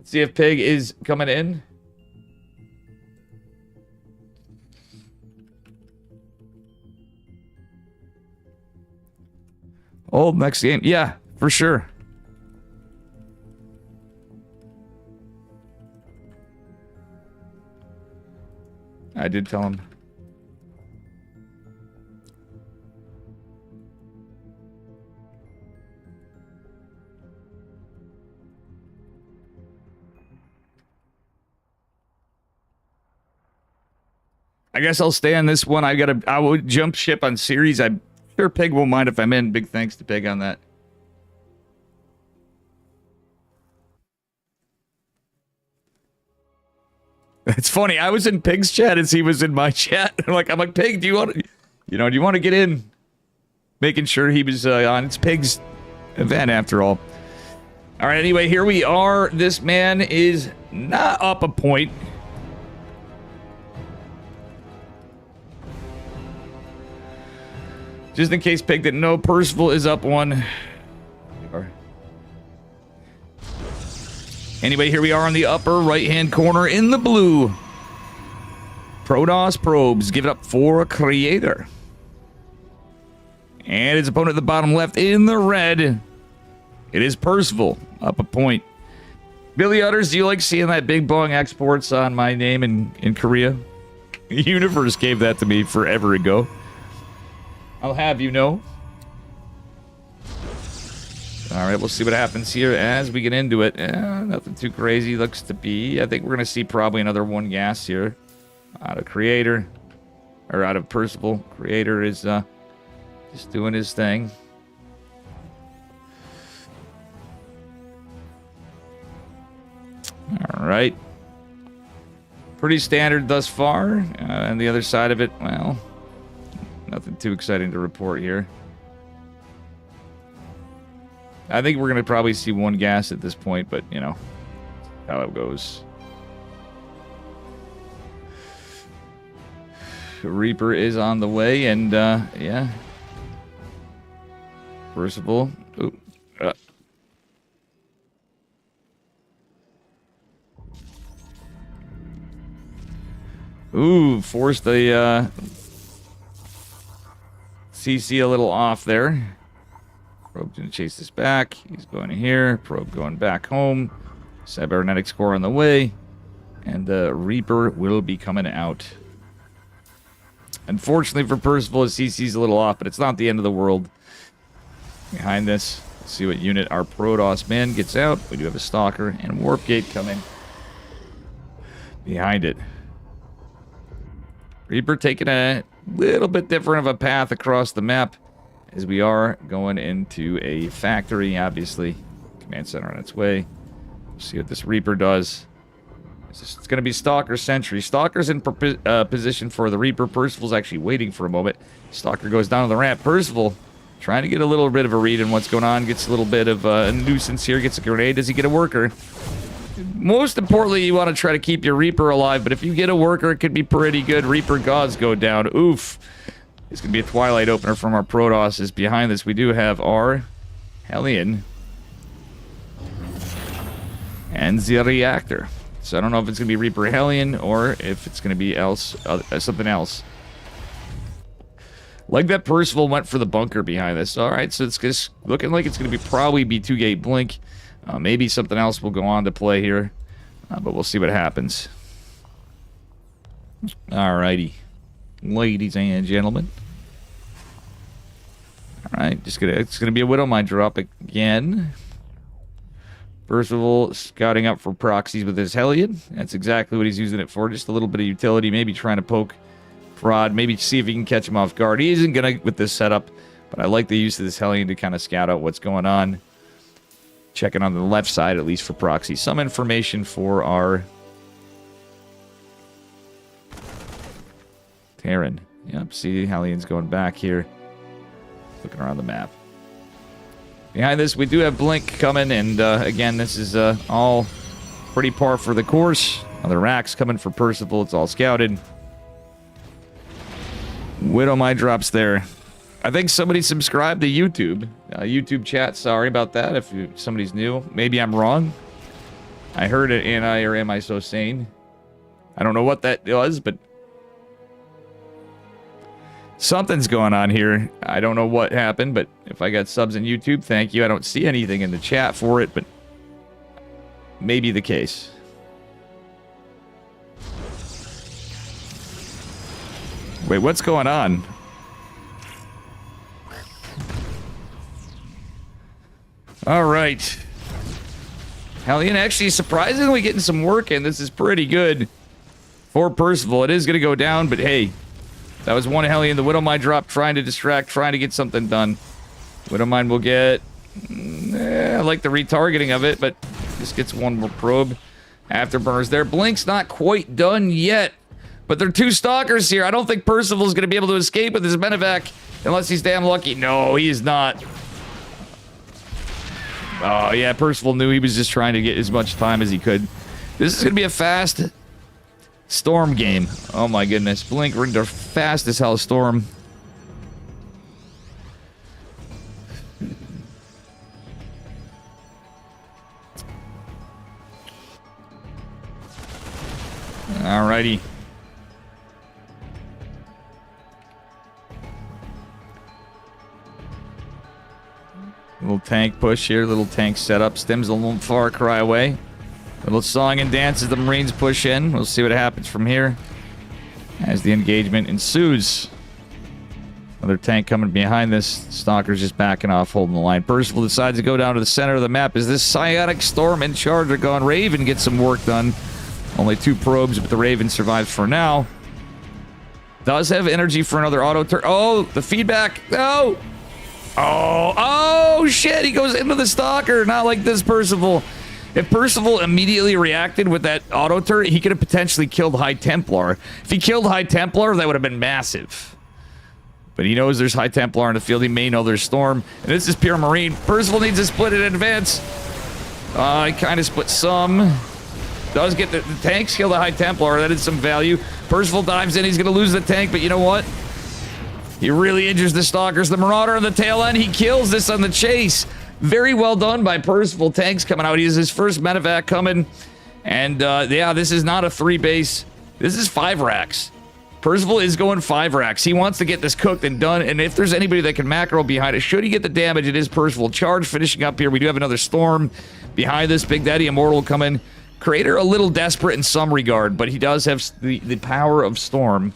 See if Pig is coming in. Oh, next game. Yeah, for sure. I did tell him. I guess I'll stay on this one. I would jump ship on series. I'm sure Pig won't mind if I'm in. Big thanks to Pig on that. It's funny. I was in Pig's chat as he was in my chat. I'm like, Pig, do you want to get in? Making sure he was on. It's Pig's event after all. All right. Anyway, here we are. This man is not up a point. Just in case Pig didn't know, Percival is up one. Anyway, here we are on the upper right-hand corner in the blue. Protoss Probes give it up for a creator. And his opponent at the bottom left in the red. It is Percival, up a point. Billy Utters, do you like seeing that big bong exports on my name in Korea? Universe gave that to me forever ago. I'll have you know. All right, we'll see what happens here as we get into it. Nothing too crazy looks to be. I think we're going to see probably another one gas here. Out of Creator. Or out of Percival. Creator is just doing his thing. All right. Pretty standard thus far. And the other side of it, well, nothing too exciting to report here. I think we're going to probably see one gas at this point, but, you know, how it goes. Reaper is on the way, and, yeah. Percival. Forced the, CC a little off there. Probe going to chase this back. He's going here. Probe going back home. Cybernetic score on the way. And the Reaper will be coming out. Unfortunately for Percival, his CC's a little off, but it's not the end of the world. Behind this, let's see what unit our Protoss man gets out. We do have a Stalker and Warp Gate coming behind it. Reaper taking a little bit different of a path across the map. As we are going into a factory, obviously. Command center on its way. See what this Reaper does. It's going to be Stalker Sentry. Stalker's in position for the Reaper. Percival's actually waiting for a moment. Stalker goes down to the ramp. Percival trying to get a little bit of a read on what's going on. Gets a little bit of a nuisance here. Gets a grenade. Does he get a worker? Most importantly, you want to try to keep your Reaper alive. But if you get a worker, it could be pretty good. Reaper gods go down. Oof. It's going to be a Twilight opener from our Protoss. Behind this, we do have our Hellion and the Reactor. So I don't know if it's going to be Reaper Hellion or if it's going to be something else. Like that Percival went for the bunker behind this. All right, so it's just looking like it's going to be probably be 2-gate blink. Maybe something else will go on to play here, but we'll see what happens. All righty. Ladies and gentlemen. Alright, it's gonna be a Widowmine drop again. Percival scouting up for proxies with his Hellion. That's exactly what he's using it for. Just a little bit of utility, maybe trying to poke Prod, maybe see if he can catch him off guard. He isn't gonna with this setup, but I like the use of this Hellion to kind of scout out what's going on. Checking on the left side, at least for proxy. Some information for our Terran. Yep, see Hellion's going back here. Looking around the map. Behind this, we do have Blink coming, and again, this is all pretty par for the course. Another racks coming for Percival. It's all scouted. Widowmine drops there. I think somebody subscribed to YouTube. YouTube chat, sorry about that if somebody's new. Maybe I'm wrong. I heard it, and or am I so sane? I don't know what that was, but something's going on here. I don't know what happened, but if I got subs on YouTube, thank you. I don't see anything in the chat for it, but maybe the case. Wait, what's going on? All right. Hellion actually surprisingly getting some work in. This is pretty good for Percival. It is going to go down, but hey, that was one Hellion. The Widowmine drop, trying to distract, trying to get something done. Widowmine will get... I like the retargeting of it, but just gets one more probe. Afterburners there. Blink's not quite done yet, but there are two Stalkers here. I don't think Percival's going to be able to escape with his Medevac unless he's damn lucky. No, he is not. Oh, yeah, Percival knew he was just trying to get as much time as he could. This is going to be a fast storm game. Oh, my goodness. Blink, we're into fast as hell storm. Alrighty. Little tank push here, little tank setup. Stems a little far cry away. Little song and dance as the Marines push in. We'll see what happens from here as the engagement ensues. Another tank coming behind this. Stalker's just backing off, holding the line. Percival decides to go down to the center of the map. Is this Psionic Storm in charge? Are gone. Raven gets some work done. Only 2 probes, but the Raven survives for now. Does have energy for another auto turn. Oh, the feedback. No. Oh, shit. He goes into the Stalker. Not like this, Percival. If Percival immediately reacted with that auto turret, he could have potentially killed High Templar. If he killed High Templar, that would have been massive. But he knows there's High Templar in the field. He may know there's Storm. And this is pure Marine. Percival needs to split it in advance. He kind of split some. Does get the tanks kill the High Templar. That is some value. Percival dives in. He's going to lose the tank, but you know what? He really injures the Stalkers. The Marauder on the tail end. He kills this on the chase. Very well done by Percival. Tanks coming out. He has his first medevac coming. And, yeah, this is not a 3-base. This is 5 racks. Percival is going 5 racks. He wants to get this cooked and done. And if there's anybody that can macro behind it, should he get the damage, it is Percival. Charge finishing up here. We do have another Storm behind this. Big Daddy Immortal coming. Creator a little desperate in some regard, but he does have the power of Storm.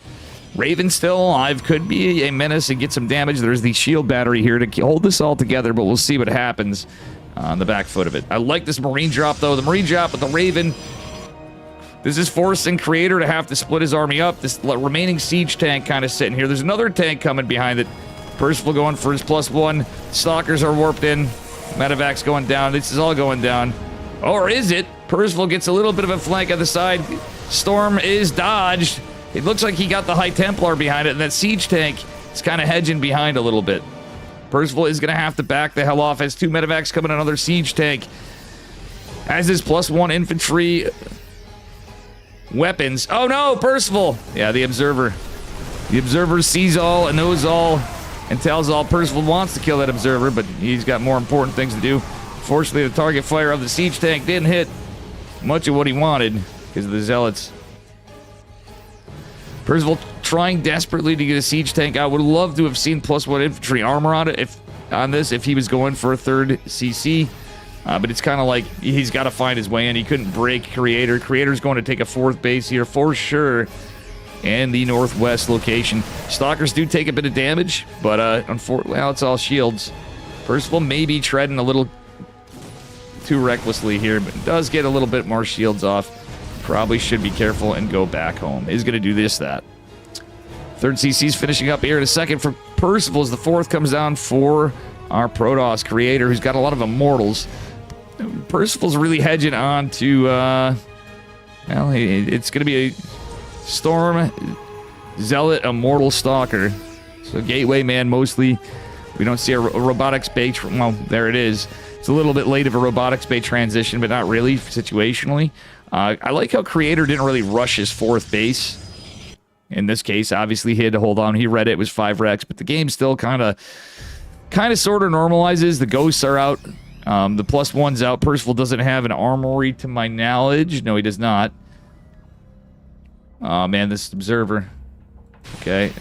Raven still alive, could be a menace and get some damage. There's the shield battery here to hold this all together, but we'll see what happens on the back foot of it. I like this Marine drop, though. The Marine drop with the Raven. This is forcing Creator to have to split his army up. This remaining siege tank kind of sitting here. There's another tank coming behind it. Percival going for his +1. Stalkers are warped in. Medevac's going down. This is all going down. Or is it? Percival gets a little bit of a flank on the side. Storm is dodged. It looks like he got the High Templar behind it, and that siege tank is kind of hedging behind a little bit. Percival is going to have to back the hell off. Has 2 medevacs coming, another siege tank. Has his +1 infantry weapons. Oh no, Percival! Yeah, the Observer. The Observer sees all and knows all and tells all. Percival wants to kill that Observer, but he's got more important things to do. Fortunately, the target fire of the siege tank didn't hit much of what he wanted because of the Zealots. Percival trying desperately to get a siege tank out. Would love to have seen +1 infantry armor on it if he was going for a 3rd CC. But it's kind of like he's got to find his way in. He couldn't break Creator. Creator's going to take a 4th base here for sure. And the northwest location. Stalkers do take a bit of damage, but unfortunately, well, it's all shields. Percival may be treading a little too recklessly here, but does get a little bit more shields off. Probably should be careful and go back home. Is going to do that. 3rd CC's finishing up here in a second for Percival as the 4th comes down for our Protoss Creator, who's got a lot of Immortals. Percival's really hedging on to, well, it's going to be a Storm, Zealot, Immortal, Stalker. So Gateway Man mostly. We don't see a robotics bay. Well, there it is. It's a little bit late of a robotics bay transition, but not really situationally. I like how Creator didn't really rush his 4th base. In this case, obviously, he had to hold on. He read it was 5 Rex, but the game still kind of sort of normalizes. The ghosts are out. The +1's out. Percival doesn't have an armory to my knowledge. No, he does not. Oh, man, this observer. Okay.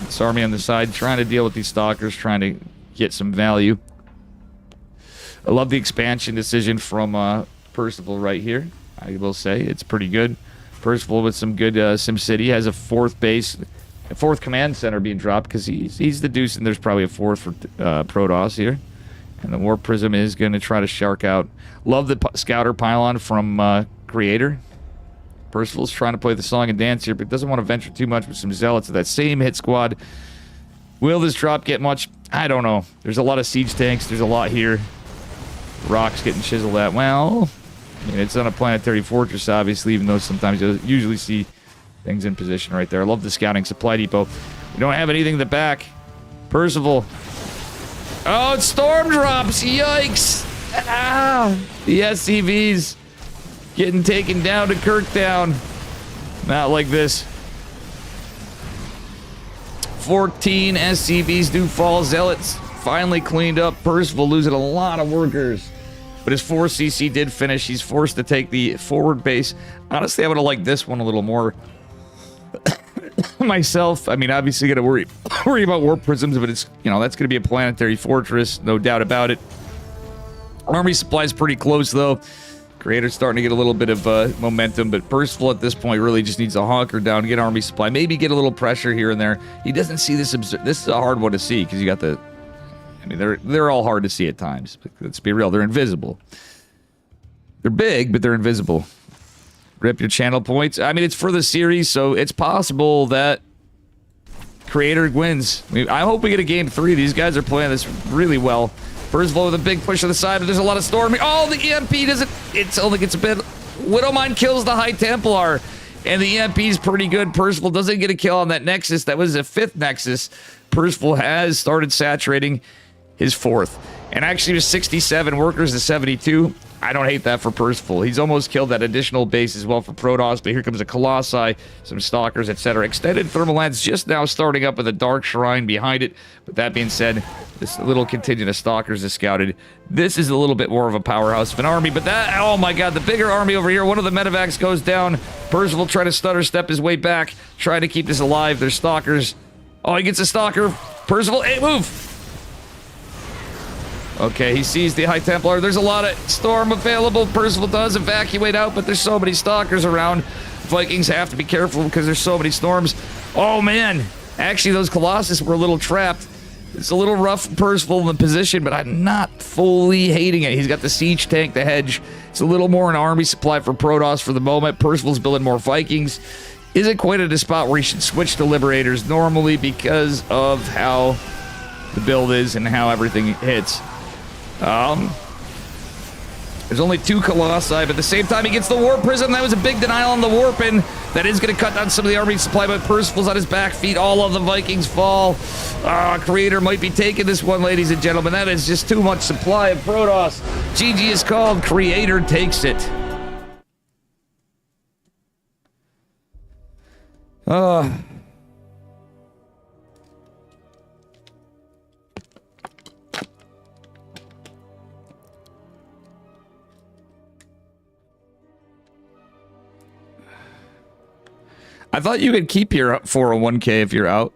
This army on the side trying to deal with these stalkers, trying to get some value. I love the expansion decision from Percival right here. I will say it's pretty good. Percival with some good SimCity has a fourth base, a fourth command center being dropped because he's the deuce, and there's probably a fourth for Protoss here. And the Warp Prism is going to try to shark out. Love the Scouter Pylon from Creator. Percival's trying to play the song and dance here, but doesn't want to venture too much with some Zealots of that same hit squad. Will this drop get much? I don't know. There's a lot of siege tanks. There's a lot here. Rocks getting chiseled at. Well, I mean, it's on a planetary fortress, obviously, even though sometimes you usually see things in position right there. I love the scouting supply depot. We don't have anything in the back. Percival. Oh, it's storm drops. Yikes. Ah, the SCVs getting taken down to Kirktown. Not like this. 14 SCVs do fall. Zealots finally cleaned up. Percival losing a lot of workers. But his 4 CC did finish. He's forced to take the forward base. Honestly, I would have liked this one a little more. Myself, I mean, obviously got to worry about warp prisms, but it's, you know, that's going to be a planetary fortress, no doubt about it. Army supply's pretty close, though. Creator's starting to get a little bit of momentum, but Percival at this point really just needs to hunker down, get army supply, maybe get a little pressure here and there. He doesn't see this. This is a hard one to see because you got the. I mean, they're all hard to see at times. But let's be real, they're invisible. They're big, but they're invisible. Rip your channel points. I mean, it's for the series, so it's possible that Creator wins. I mean, I hope we get a game 3. These guys are playing this really well. Percival with a big push to the side, but there's a lot of storming. Oh, the EMP doesn't... It only gets a bit... Widowmine kills the High Templar, and the EMP is pretty good. Percival doesn't get a kill on that Nexus. That was a 5th Nexus. Percival has started saturating his 4th. And actually, with 67 workers to 72... I don't hate that for Percival. He's almost killed that additional base as well for Protoss, but here comes a Colossi, some Stalkers, etc. Extended Thermal Lance just now starting up with a Dark Shrine behind it. But that being said, this little contingent of Stalkers is scouted. This is a little bit more of a powerhouse of an army, but that, oh my god, the bigger army over here, one of the medevacs goes down. Percival trying to stutter step his way back, trying to keep this alive. There's Stalkers. Oh, he gets a Stalker. Percival, hey, move! Okay, he sees the High Templar. There's a lot of storm available. Percival does evacuate out, but there's so many Stalkers around. Vikings have to be careful because there's so many storms. Oh, man. Actually, those Colossus were a little trapped. It's a little rough for Percival in the position, but I'm not fully hating it. He's got the siege tank, the hedge. It's a little more an army supply for Protoss for the moment. Percival's building more Vikings. Isn't quite at a spot where he should switch to Liberators normally because of how the build is and how everything hits. There's only 2 Colossi, but at the same time he gets the Warp Prism. That was a big denial on the Warp, and that is going to cut down some of the army supply, but Percival's on his back feet. All of the Vikings fall. Creator might be taking this one, ladies and gentlemen. That is just too much supply of Protoss. GG is called. Creator takes it. I thought you could keep your 401k if you're out.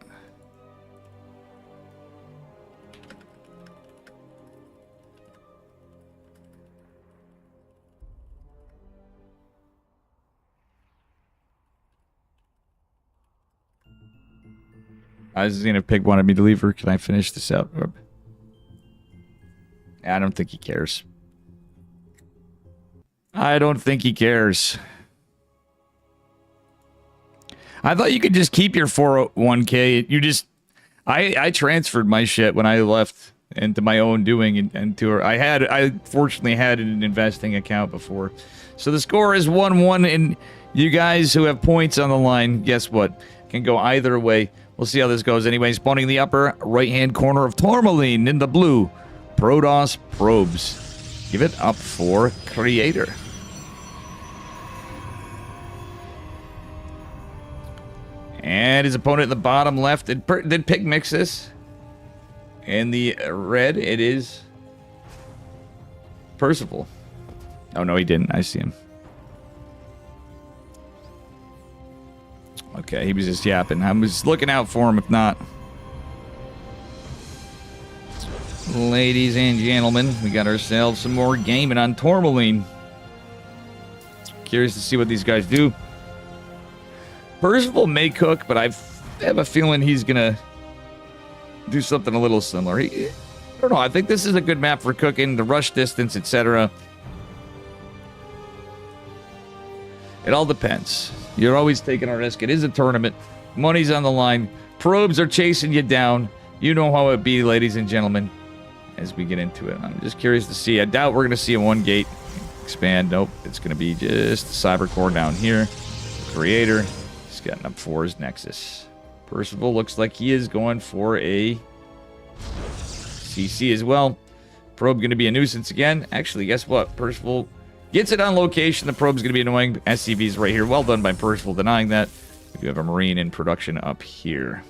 I was seeing if Pig wanted me to leave, or can I finish this out? I don't think he cares. I don't think he cares. I thought you could just keep your 401k. You just... I transferred my shit when I left into my own doing and to her. I fortunately had an investing account before. So the score is 1-1, and you guys who have points on the line, guess what? Can go either way. We'll see how this goes anyway. Spawning in the upper right-hand corner of Tourmaline in the blue. Protoss probes. Give it up for Creator. And his opponent in the bottom left. Did Pig mix this? In the red, it is Percival. Oh, no, he didn't. I see him. Okay, he was just yapping. I was looking out for him, if not. Ladies and gentlemen, we got ourselves some more gaming on Tourmaline. Curious to see what these guys do. Percival may cook, but I have a feeling he's going to do something a little similar. I don't know. I think this is a good map for cooking, the rush distance, etc. It all depends. You're always taking a risk. It is a tournament. Money's on the line. Probes are chasing you down. You know how it be, ladies and gentlemen, as we get into it. I'm just curious to see. I doubt we're going to see a one gate expand. Nope. It's going to be just Cybercore down here. Creator. He's gotten up for his Nexus. Percival looks like he is going for a CC as well. Probe going to be a nuisance again. Actually, guess what? Percival gets it on location. The probe's going to be annoying. SCV's right here. Well done by Percival denying that. We do have a Marine in production up here.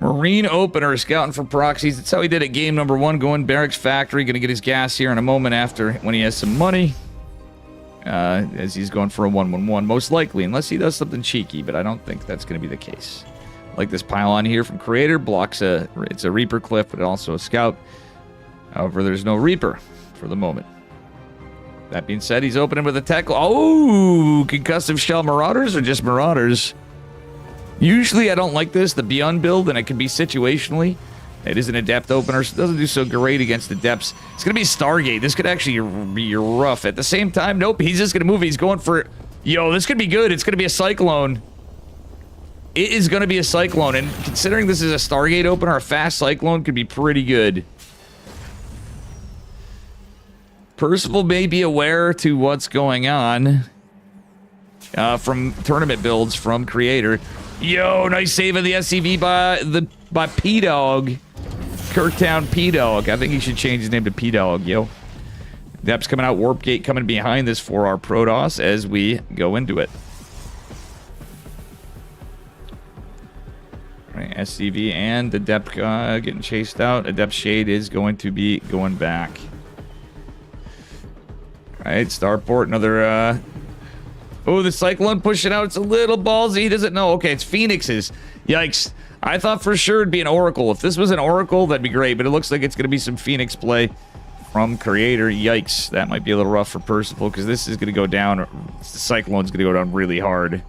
Marine opener, scouting for proxies. That's how he did it game number 1. Going Barracks Factory. Going to get his gas here in a moment after when he has some money. As he's going for a 1-1-1. Most likely, unless he does something cheeky. But I don't think that's going to be the case. Like this pylon here from Creator. Blocks it's a Reaper cliff, but also a scout. However, there's no Reaper for the moment. That being said, he's opening with a tech. Oh, concussive shell Marauders or just Marauders? Usually I don't like this, the Beyond build, and it can be situationally. It is an Adept opener, so it doesn't do so great against Adepts. It's going to be Stargate. This could actually be rough. At the same time, nope, he's just going to move. He's going for... Yo, this could be good. It's going to be a Cyclone. It is going to be a Cyclone, and considering this is a Stargate opener, a fast Cyclone could be pretty good. Percival may be aware to what's going on from tournament builds from Creator. Yo, nice save of the SCV by P-Dog. Kirktown P-Dog. I think he should change his name to P-Dog, yo. Depth's coming out. Warp Gate coming behind this for our Protoss as we go into it. All right, SCV and Adept getting chased out. Adept Shade is going to be going back. All right, Starport, another... Oh, the Cyclone pushing out. It's a little ballsy. He doesn't know. Okay, it's Phoenixes. Yikes. I thought for sure it'd be an Oracle. If this was an Oracle, that'd be great. But it looks like it's going to be some Phoenix play from Creator. Yikes. That might be a little rough for Percival because this is going to go down. The Cyclone's going to go down really hard.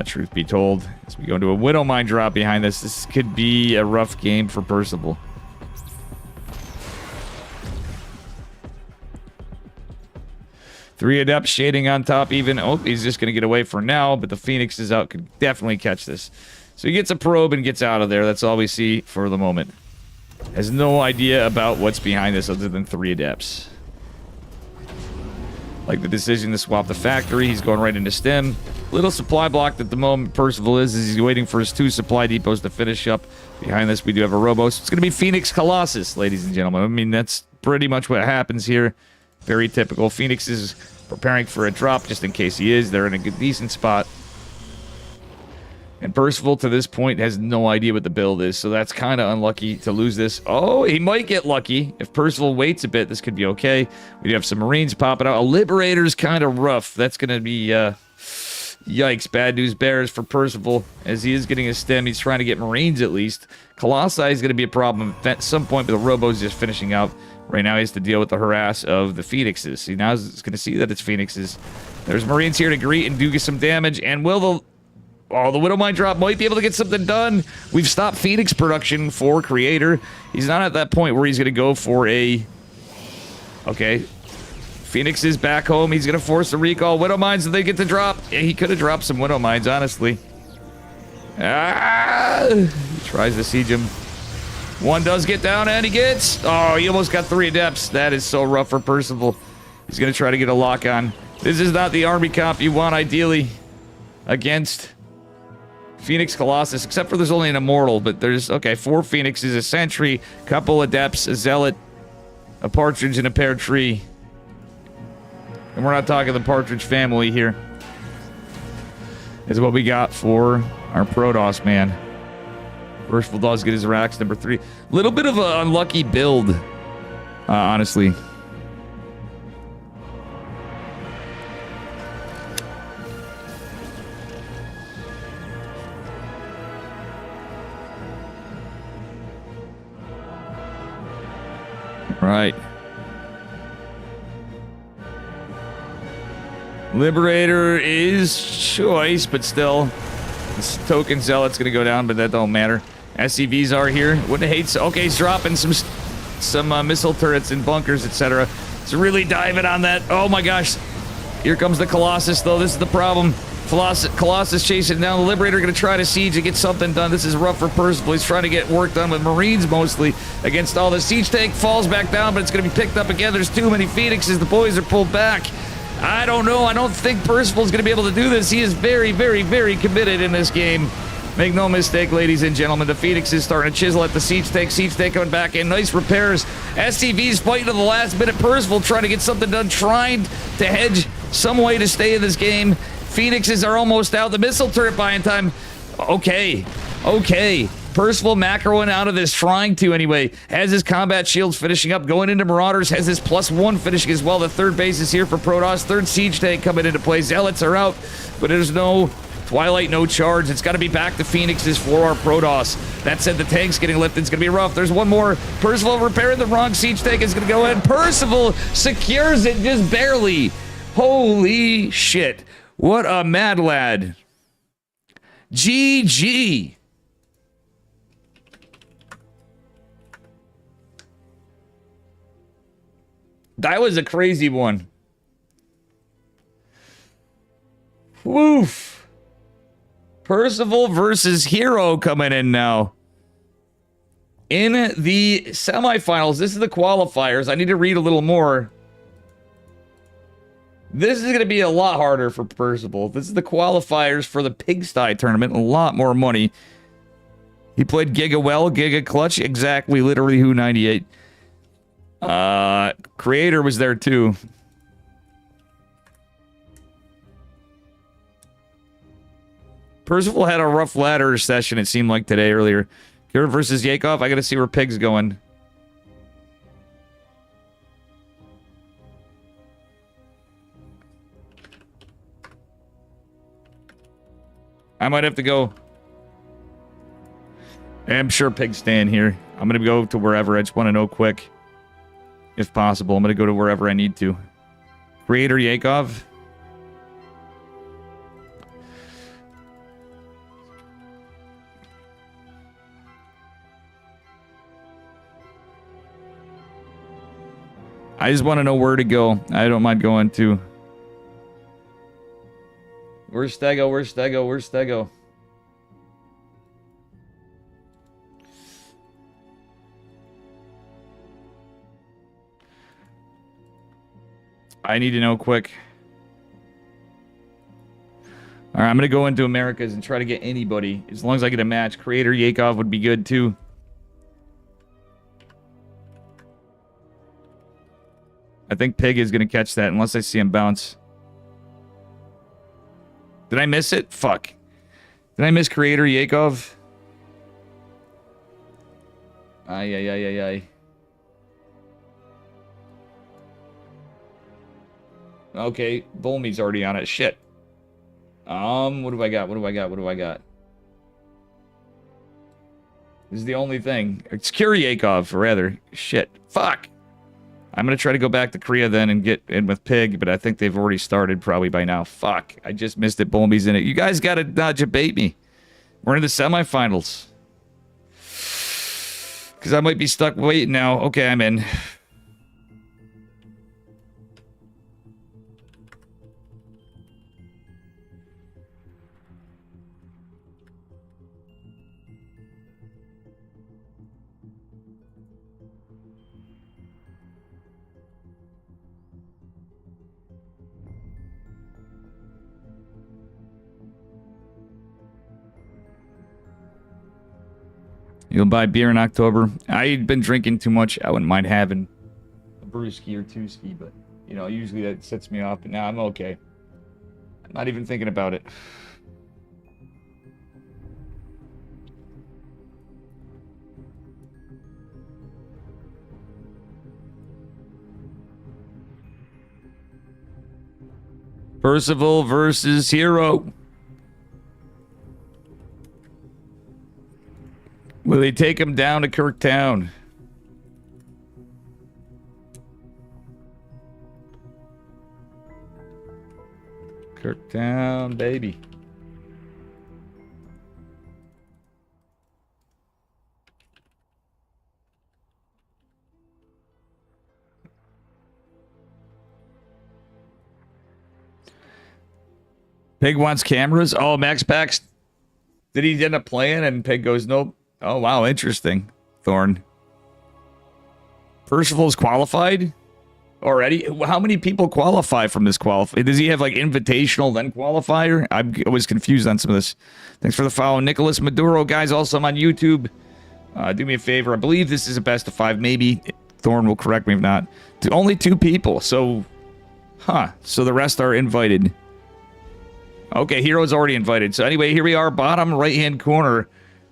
Truth be told. As we go into a Widow Mine drop behind this, this could be a rough game for Percival. Three Adepts shading on top even. Oh, he's just going to get away for now, but the Phoenix is out. Could definitely catch this. So he gets a probe and gets out of there. That's all we see for the moment. Has no idea about what's behind this other than 3 Adepts. Like the decision to swap the factory. He's going right into stem. Little supply blocked at the moment. Percival is he's waiting for his 2 supply depots to finish up. Behind this, we do have a Robo. So it's going to be Phoenix Colossus, ladies and gentlemen. I mean, that's pretty much what happens here. Very typical. Phoenix is preparing for a drop just in case he is. They're in a good, decent spot. And Percival, to this point, has no idea what the build is. So that's kind of unlucky to lose this. Oh, he might get lucky. If Percival waits a bit, this could be okay. We do have some Marines popping out. A Liberator's kind of rough. That's going to be... yikes. Bad news bears for Percival. As he is getting a stem, he's trying to get Marines at least. Colossi is going to be a problem at some point, but the Robo's just finishing out. Right now, he has to deal with the harass of the Phoenixes. See, now he's going to see that it's Phoenixes. There's Marines here to greet and do get some damage. And will the... Oh, the Widow Mine drop might be able to get something done. We've stopped Phoenix production for Creator. He's not at that point where he's going to go for a... Okay. Phoenix is back home. He's going to force a recall. Widow Mines, do they get to drop? Yeah, he could have dropped some Widow Mines, honestly. Ah! He tries to siege him. One does get down, and he gets... Oh, he almost got 3 Adepts. That is so rough for Percival. He's going to try to get a lock on. This is not the army comp you want, ideally, against Phoenix Colossus, except for there's only an Immortal, but there's, okay, 4 Phoenixes, a Sentry, couple Adepts, a Zealot, a Partridge, and a Pear Tree. And we're not talking the Partridge family here. Is what we got for our Protoss, man. Merciful does get his racks number 3. Little bit of an unlucky build, honestly. Right. Liberator is choice, but still, this token zealot's gonna go down, but that don't matter. SCVs are here. Wouldn't hate. Okay, he's dropping some missile turrets and bunkers, etc. It's really diving on that. Oh my gosh! Here comes the Colossus, though. This is the problem. Colossus chasing down. The Liberator gonna try to siege and get something done. This is rough for Percival. He's trying to get work done with Marines mostly against all the siege tank. Falls back down, but it's gonna be picked up again. There's too many Phoenixes. The boys are pulled back. I don't know. I don't think Percival's gonna be able to do this. He is very, very, very committed in this game. Make no mistake, ladies and gentlemen. The Phoenix is starting to chisel at the siege tank. Siege tank coming back in. Nice repairs. SCV's fighting to the last minute. Percival trying to get something done. Trying to hedge some way to stay in this game. Phoenixes are almost out. The missile turret buying time. Okay. Okay. Percival macroing out of this, trying to anyway. Has his combat shields finishing up, going into Marauders, has his +1 finishing as well. The third base is here for Protoss. Third siege tank coming into play. Zealots are out, but there's no Twilight, no charge. It's got to be back to Phoenixes for our Protoss. That said, the tank's getting lifted. It's going to be rough. There's one more. Percival repairing the wrong siege tank. Is going to go in. Percival secures it just barely. Holy shit. What a mad lad. GG. That was a crazy one. Woof. Percival versus Hero coming in now. In the semifinals, this is the qualifiers. I need to read a little more. This is going to be a lot harder for Percival. This is the qualifiers for the PigSty tournament. A lot more money. He played Giga well, Giga Clutch. Exactly, literally who 98. Creator was there too. Percival had a rough ladder session, it seemed like today earlier. Kira versus Yakov. I gotta see where Pig's going. I might have to go. I'm sure Pig's staying here. I'm gonna go to wherever. I just want to know quick. If possible, I'm gonna go to wherever I need to. Creator Yakov. I just want to know where to go. I don't mind going to. Where's Stego? Where's Stego? Where's Stego? I need to know quick. Alright, I'm going to go into Americas and try to get anybody. As long as I get a match. Creator Yakov would be good too. I think Pig is going to catch that unless I see him bounce. Did I miss it? Fuck. Did I miss Creator Yakov? Ay, ay, ay, ay, ay. Okay, Volmy's already on it. Shit. What do I got? What do I got? What do I got? This is the only thing. It's Kuryakov, rather. Shit. Fuck. I'm gonna try to go back to Korea then and get in with Pig, but I think they've already started probably by now. Fuck. I just missed it. Volmy's in it. You guys gotta debate me. We're in the semifinals. Because I might be stuck waiting now. Okay, I'm in. You'll buy beer in October. I've been drinking too much. I wouldn't mind having a brewski or two ski, but, you know, usually that sets me off. But now I'm okay. I'm not even thinking about it. Percival versus Hero. Will he take him down to Kirktown? Kirktown, baby. Pig wants cameras. Oh, Max Pax. Did he end up playing? And Pig goes, nope. Oh, wow. Interesting. Thorn. Percival's qualified already? How many people qualify from this qualifier? Does he have like invitational, then qualifier? I was confused on some of this. Thanks for the follow. Nicholas Maduro. Guys, also I'm on YouTube. Do me a favor. I believe this is a best of 5. Maybe Thorn will correct me if not. Only 2 people. So, so the rest are invited. Okay, Hero's already invited. So anyway, here we are, bottom right-hand corner.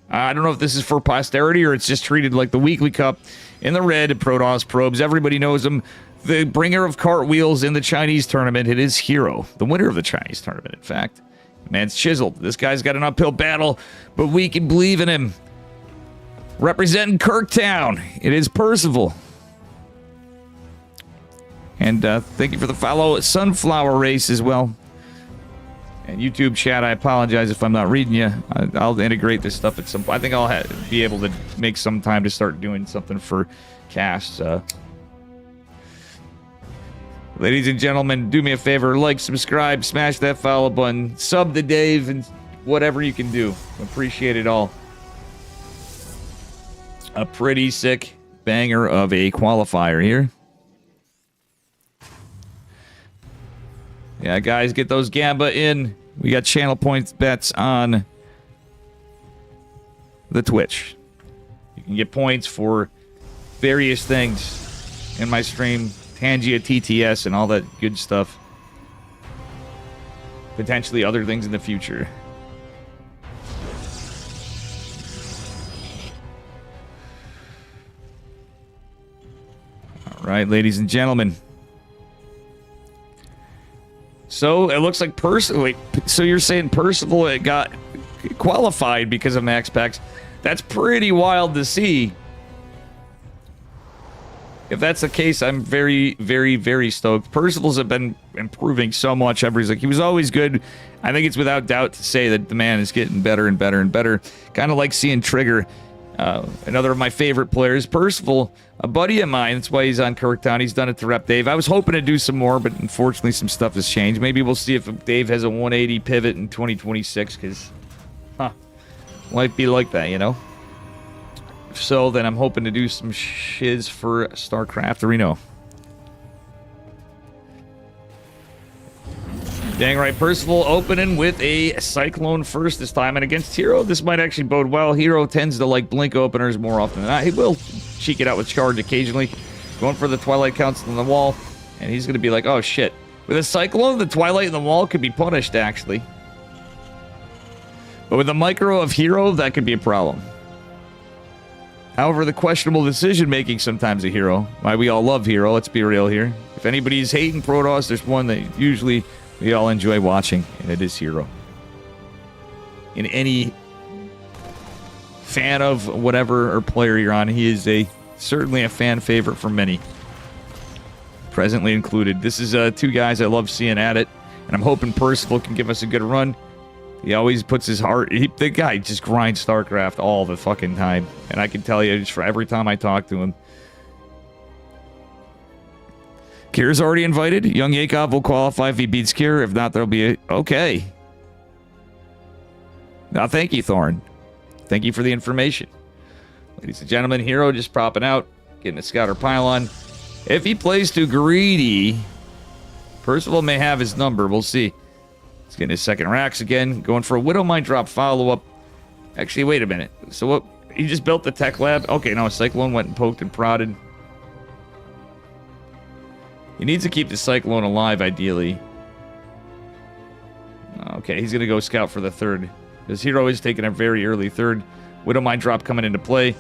I don't know if this is for posterity or it's just treated like the weekly cup. In the red, Protoss probes. Everybody knows him. The bringer of cartwheels in the Chinese tournament. It is Hero, the winner of the Chinese tournament, in fact. Man's chiseled. This guy's got an uphill battle, but we can believe in him. Representing Kirktown, it is Percival. And thank you for the follow. Sunflower Race as well. And YouTube chat, I apologize if I'm not reading you. I'll integrate this stuff at some point. I think I'll be able to make some time to start doing something for casts. Ladies and gentlemen, do me a favor. Like, subscribe, smash that follow button. Sub to Dave, and whatever you can do. Appreciate it all. A pretty sick banger of a qualifier here. Yeah, guys, get those Gamba in. We got channel points bets on the Twitch. You can get points for various things in my stream. Tangia TTS and all that good stuff. Potentially other things in the future. All right, ladies and gentlemen. So it looks like Wait, so you're saying Percival got qualified because of Max Pax? That's pretty wild to see. If that's the case, I'm very, very, very stoked. Percival's have been improving so much. Everybody's like, he was always good. I think it's without doubt to say that the man is getting better and better and better. Kind of like seeing Trigger, another of my favorite players. Percival, a buddy of mine, that's why he's on Kirktown. He's done it to rep Dave. I was hoping to do some more, but unfortunately some stuff has changed. Maybe we'll see if Dave has a 180 pivot in 2026, because, might be like that, you know? If so, then I'm hoping to do some shiz for StarCraft Reno. Dang right, Percival opening with a Cyclone first this time, and against Hero, this might actually bode well. Hero tends to like blink openers more often than not. He will cheek it out with Charge occasionally. Going for the Twilight Council on the wall, and he's going to be like, oh shit. With a Cyclone, the Twilight in the wall could be punished, actually. But with a micro of Hero, that could be a problem. However, the questionable decision-making sometimes a Hero. Why we all love Hero, let's be real here. If anybody's hating Protoss, there's one that usually we all enjoy watching, and it is Hero. In any fan of whatever or player you're on, he is certainly a fan favorite for many. Presently included. This is 2 guys I love seeing at it, and I'm hoping Percival can give us a good run. He always puts his heart... the guy just grinds StarCraft all the fucking time. And I can tell you, just for every time I talk to him. Kier's already invited. Young Yakov will qualify if he beats Kier. If not, there'll be a... Okay. Now, thank you, Thorn. Thank you for the information. Ladies and gentlemen, Hero just popping out. Getting a Scouter Pylon. If he plays too greedy, Percival may have his number. We'll see. He's getting his second racks again. Going for a Widow Mind Drop follow-up. Actually, wait a minute. So what? He just built the tech lab? Okay, no, Cyclone went and poked and prodded. He needs to keep the Cyclone alive, ideally. Okay, he's going to go scout for the third. Because Hero is taking a very early third. Widow Mind Drop coming into play.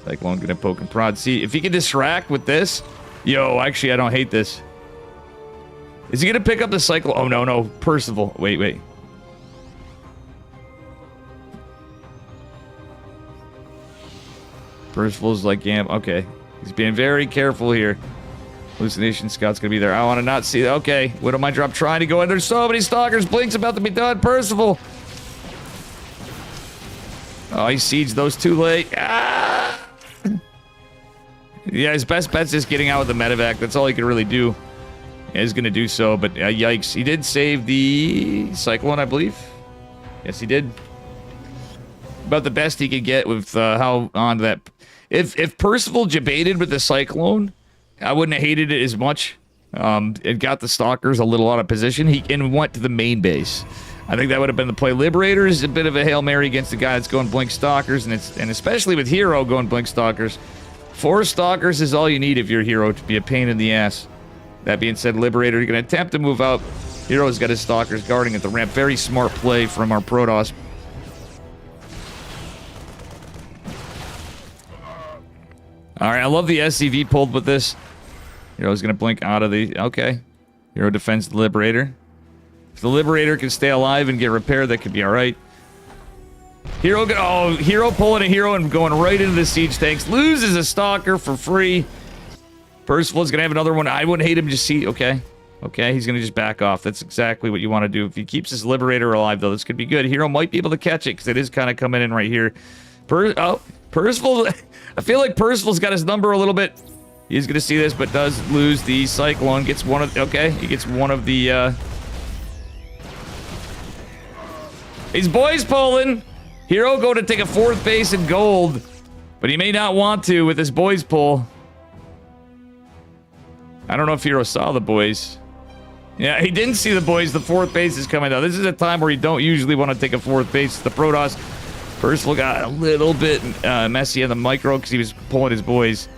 Cyclone going to poke and prod. See, if he can distract with this... Yo, actually, I don't hate this. Is he going to pick up the cycle? Oh, no, no. Percival. Wait. Percival's like, yeah, okay. He's being very careful here. Hallucination Scout's going to be there. I want to not see... Okay. Widow Mind Drop trying to go in. There's so many stalkers. Blink's about to be done. Percival. Oh, he sieged those too late. Ah! Yeah, his best bet's just getting out with the medevac. That's all he can really do. Yeah, he's going to do so, but yikes. He did save the Cyclone, I believe. Yes, he did. About the best he could get with how on that... If Percival debated with the Cyclone, I wouldn't have hated it as much. It got the Stalkers a little out of position. And went to the main base. I think that would have been the play. Liberator is a bit of a Hail Mary against the guy that's going Blink Stalkers, and especially with Hero going Blink Stalkers. 4 Stalkers is all you need if you're Hero to be a pain in the ass. That being said, Liberator, you're going to attempt to move out. Hero's got his Stalkers guarding at the ramp. Very smart play from our Protoss. Alright, I love the SCV pulled with this. Hero's going to blink out of the... Okay. Hero defends the Liberator. If the Liberator can stay alive and get repaired, that could be alright. Hero pulling a Hero and going right into the siege tanks. Loses a Stalker for free. Percival's going to have another one. I wouldn't hate him to see... Okay. Okay, he's going to just back off. That's exactly what you want to do. If he keeps his Liberator alive, though, this could be good. Hero might be able to catch it, because it is kind of coming in right here. Percival... I feel like Percival's got his number a little bit. He's going to see this, but does lose the Cyclone. Gets one of... Okay, he gets one of the... He's boys pulling. Hero going to take a 4th base in gold. But he may not want to with his boys pull. I don't know if Hero saw the boys. Yeah, he didn't see the boys. The 4th base is coming down. This is a time where you don't usually want to take a 4th base. The Protoss... Percival got a little bit messy on the micro because he was pulling his boys.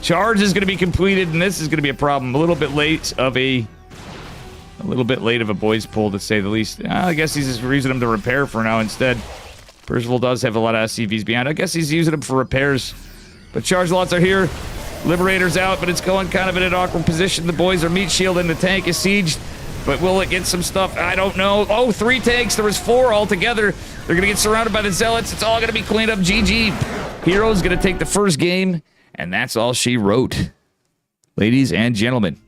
Charge is going to be completed, and this is going to be a problem. A little bit late of a boys pull, to say the least. I guess he's just using them to repair for now instead. Percival does have a lot of SCVs behind. I guess he's using them for repairs. But charge lots are here. Liberator's out, but it's going kind of in an awkward position. The boys are meat shielding. The tank is sieged. But will it get some stuff? I don't know. Oh, 3 tanks. There was 4 altogether. They're going to get surrounded by the Zealots. It's all going to be cleaned up. GG. Hero's going to take the first game. And that's all she wrote. Ladies and gentlemen.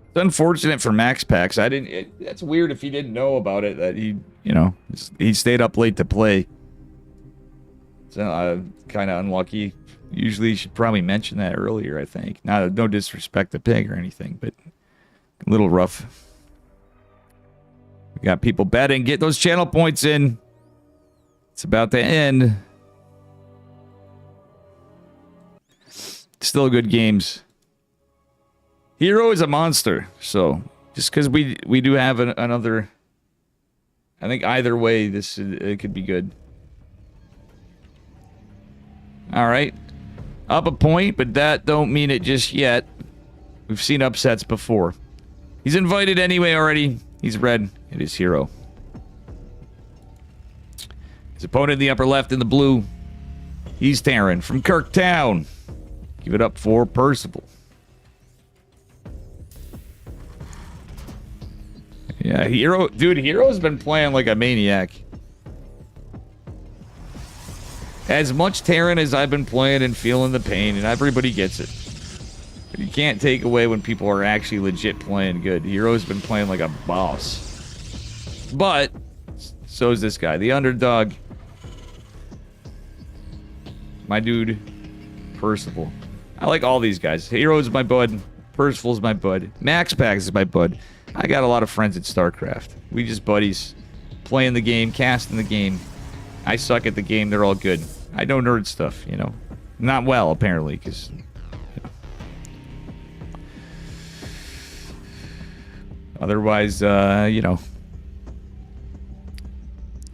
It's unfortunate for Max Pax. That's weird if he didn't know about it, that he stayed up late to play. It's kind of unlucky. Usually you should probably mention that earlier, I think. No disrespect to Pig or anything, but a little rough. We got people betting. Get those channel points in. It's about to end. Still good games. Hero is a monster, so just because we do have another, I think either way it could be good. All right, up a point, but that don't mean it just yet. We've seen upsets before. He's invited anyway already. He's red. It is Hero. His opponent in the upper left in the blue. He's Terran from Kirktown. Give it up for Percival. Yeah, Hero's been playing like a maniac. As much Terran as I've been playing and feeling the pain, and everybody gets it. But you can't take away when people are actually legit playing good. Hero's been playing like a boss. But, so is this guy, the underdog. My dude, Percival. I like all these guys. Hero's my bud. Percival's my bud. Max Pax is my bud. I got a lot of friends at StarCraft. We just buddies. Playing the game, casting the game. I suck at the game, they're all good. I know nerd stuff, Not well, apparently, because... Otherwise, you know.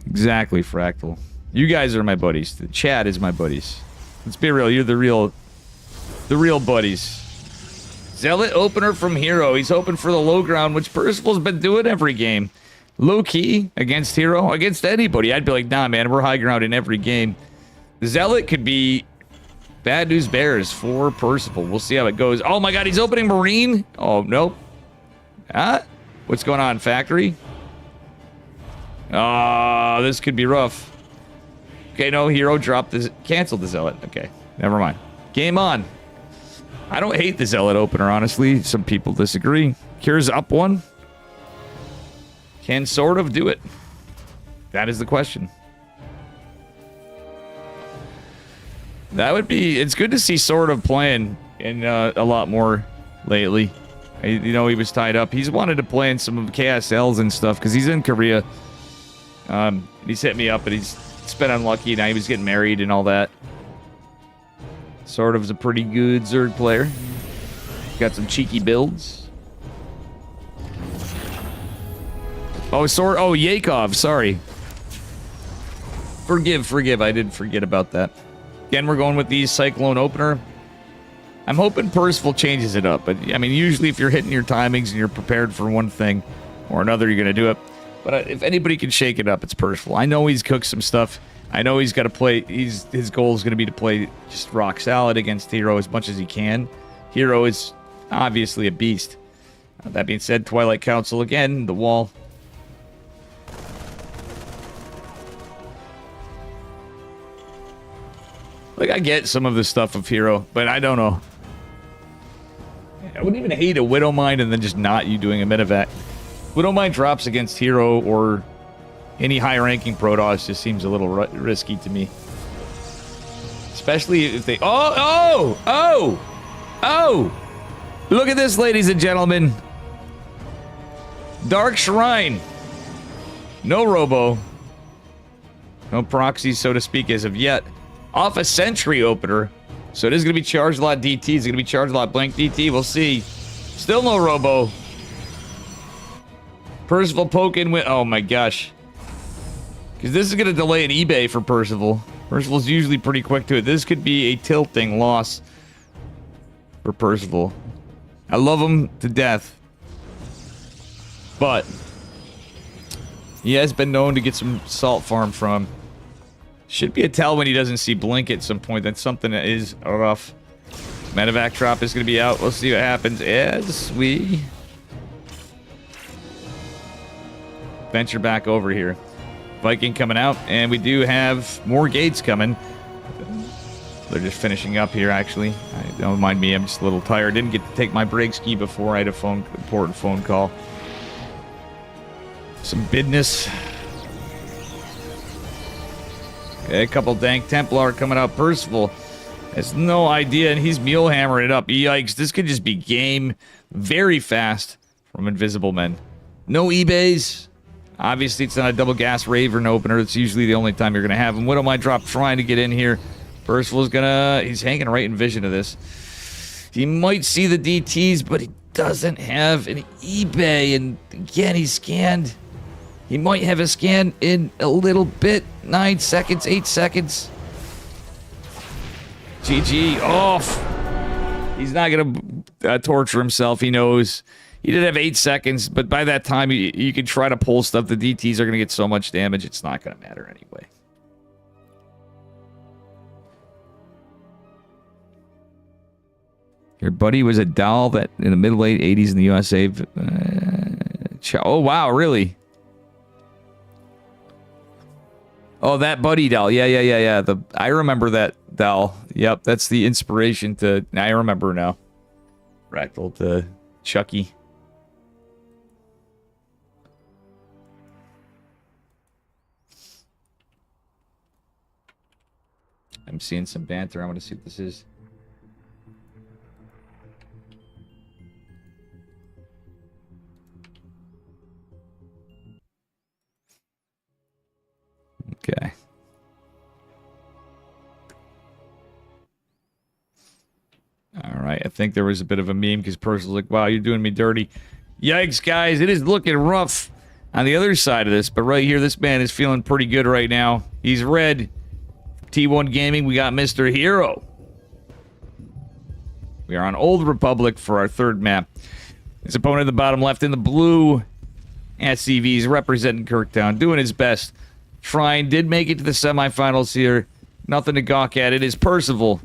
Exactly, Fractal. You guys are my buddies. The chat is my buddies. Let's be real. You're the real buddies. Zealot opener from Hero. He's hoping for the low ground, which Percival's been doing every game. Low key against Hero, against anybody. I'd be like, nah, man, we're high ground in every game. Zealot could be bad news bears for Percival. We'll see how it goes. Oh my god, he's opening Marine? Oh, nope. What's going on, Factory? Oh, this could be rough. Okay, no, Hero dropped this. Canceled the Zealot. Okay, never mind. Game on. I don't hate the Zealot opener, honestly. Some people disagree. Cure's up one. Can sort of do it. That is the question. That would be... It's good to see sort of playing in a lot more lately. You know, he was tied up. He's wanted to play in some of KSLs and stuff because he's in Korea. He's hit me up, but he's been unlucky. Now he was getting married and all that. Sort of is a pretty good Zerg player. Got some cheeky builds. Oh, Yakov, sorry. Forgive. I did forget about that. Again, we're going with the Cyclone opener. I'm hoping Percival changes it up, but I mean, usually if you're hitting your timings and you're prepared for one thing or another, you're going to do it. But if anybody can shake it up, it's Percival. I know he's cooked some stuff. I know he's got to play. His goal is going to be to play just rock solid against Hero as much as he can. Hero is obviously a beast. That being said, Twilight Council again, the wall. Like, I get some of the stuff of Hero, but I don't know. I wouldn't even hate a Widowmine and then just not you doing a medevac. Widowmine drops against Hero or any high-ranking Protoss just seems a little risky to me. Especially if they... Oh! Look at this, ladies and gentlemen. Dark Shrine. No Robo. No proxies, so to speak, as of yet. Off a Sentry opener. So it is going to be charged a lot DT. Is it going to be charged a lot blank DT? We'll see. Still no Robo. Percival poking with... Oh my gosh. Because this is going to delay an eBay for Percival. Percival's usually pretty quick to it. This could be a tilting loss for Percival. I love him to death. But he has been known to get some salt farm from him. Should be a tell when he doesn't see Blink at some point. That's something that is rough. Medevac drop is going to be out. We'll see what happens as we venture back over here. Viking coming out, and we do have more gates coming. They're just finishing up here, actually. Don't mind me, I'm just a little tired. Didn't get to take my break ski before. I had a important phone call. Some business. Okay, a couple dank Templar coming out. Percival has no idea, and he's mule hammering it up. Yikes, this could just be game very fast from Invisible Men. No eBays. Obviously, it's not a double gas Raven opener. It's usually the only time you're going to have him. Widowmine drop trying to get in here. Percival's he's hanging right in vision of this. He might see the DTs, but he doesn't have an eBay. And again, he's scanned. He might have a scan in a little bit. 9 seconds, 8 seconds. GG off. He's not going to torture himself. He knows. He did have 8 seconds, but by that time, you can try to pull stuff. The DTs are going to get so much damage, it's not going to matter anyway. Your buddy was a doll that in the mid-late 80s in the USA. Oh, wow, really? Oh, that buddy doll. Yeah. I remember that doll. Yep, that's the inspiration to... I remember now. Fractal to Chucky. I'm seeing some banter. I want to see what this is. Okay. All right. I think there was a bit of a meme because Percival's like, wow, you're doing me dirty. Yikes, guys. It is looking rough on the other side of this. But right here, this man is feeling pretty good right now. He's red. T1 Gaming, we got Mr. Hero. We are on Old Republic for our third map. His opponent in the bottom left in the blue SCVs representing Kirktown, doing his best. Trying, did make it to the semifinals here. Nothing to gawk at. It is Percival.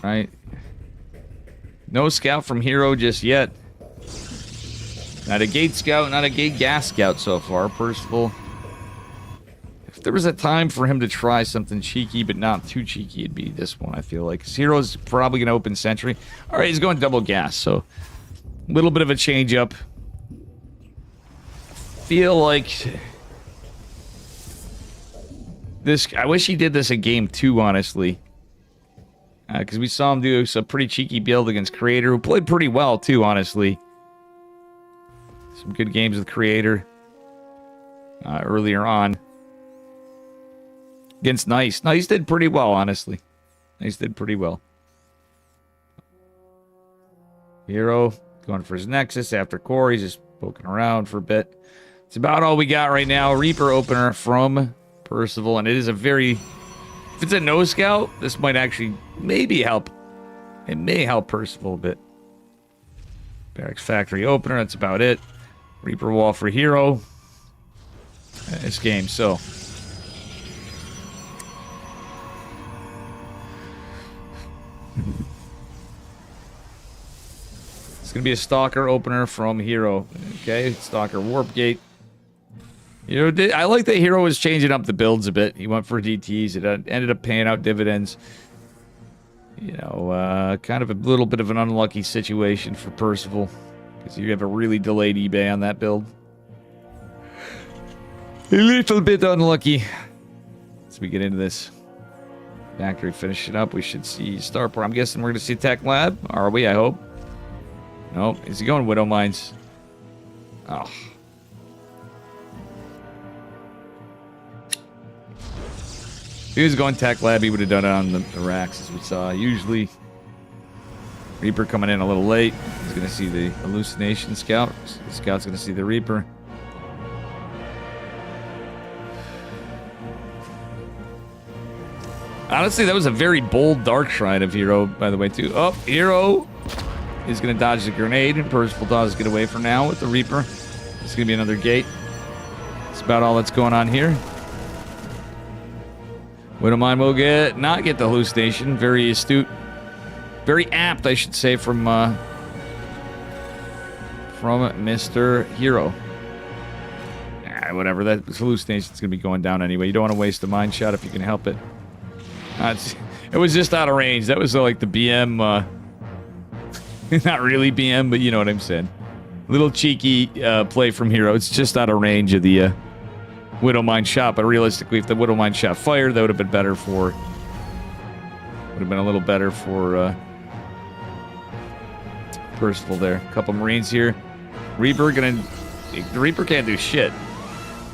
Right. No scout from Hero just yet. Not a gate scout, not a gate gas scout so far. Percival. If there was a time for him to try something cheeky, but not too cheeky, it'd be this one, I feel like. Because Hero's probably going to open sentry. Alright, he's going double gas, so a little bit of a change up. Feel like this. I wish he did this in game 2, honestly. Because we saw him do some pretty cheeky build against Creator, who played pretty well, too, honestly. Some good games with Creator earlier on. Against Nice. Nice did pretty well, honestly. Nice did pretty well. Hero going for his Nexus after core. He's just poking around for a bit. It's about all we got right now. Reaper opener from Percival, and it is a very... If it's a no scout, this might actually maybe help. It may help Percival a bit. Barracks factory opener, that's about it. Reaper wall for Hero. This game, so. It's going to be a Stalker opener from Hero. Okay, Stalker Warp Gate. You know, I like that Hero was changing up the builds a bit. He went for DTs. It ended up paying out dividends. You know, kind of a little bit of an unlucky situation for Percival. Because you have a really delayed eBay on that build. A little bit unlucky. As we get into this factory, finish it up, we should see Starport. I'm guessing we're going to see Tech Lab. Are we? I hope. Nope. Is he going Widow Mines? Oh. If he was going Tech Lab, he would have done it on the racks, as we saw. Usually, Reaper coming in a little late. He's going to see the Hallucination Scout. The Scout's going to see the Reaper. Honestly, that was a very bold Dark Shrine of Hero, by the way, too. Oh, Hero is going to dodge the grenade, and Percival does get away for now with the Reaper. It's going to be another gate. That's about all that's going on here. Widowmine will not get the hallucination. Very astute. Very apt, I should say, from Mr. Hero. Whatever. That hallucination's going to be going down anyway. You don't want to waste a mine shot if you can help it. It was just out of range. That was like the BM... not really BM, but you know what I'm saying. Little cheeky play from Hero. It's just out of range of the... Widowmine shot, but realistically, if the Widowmine shot fired, that would have been better for... Would have been a little better for Percival there. A couple Marines here. Reaper gonna... The Reaper can't do shit.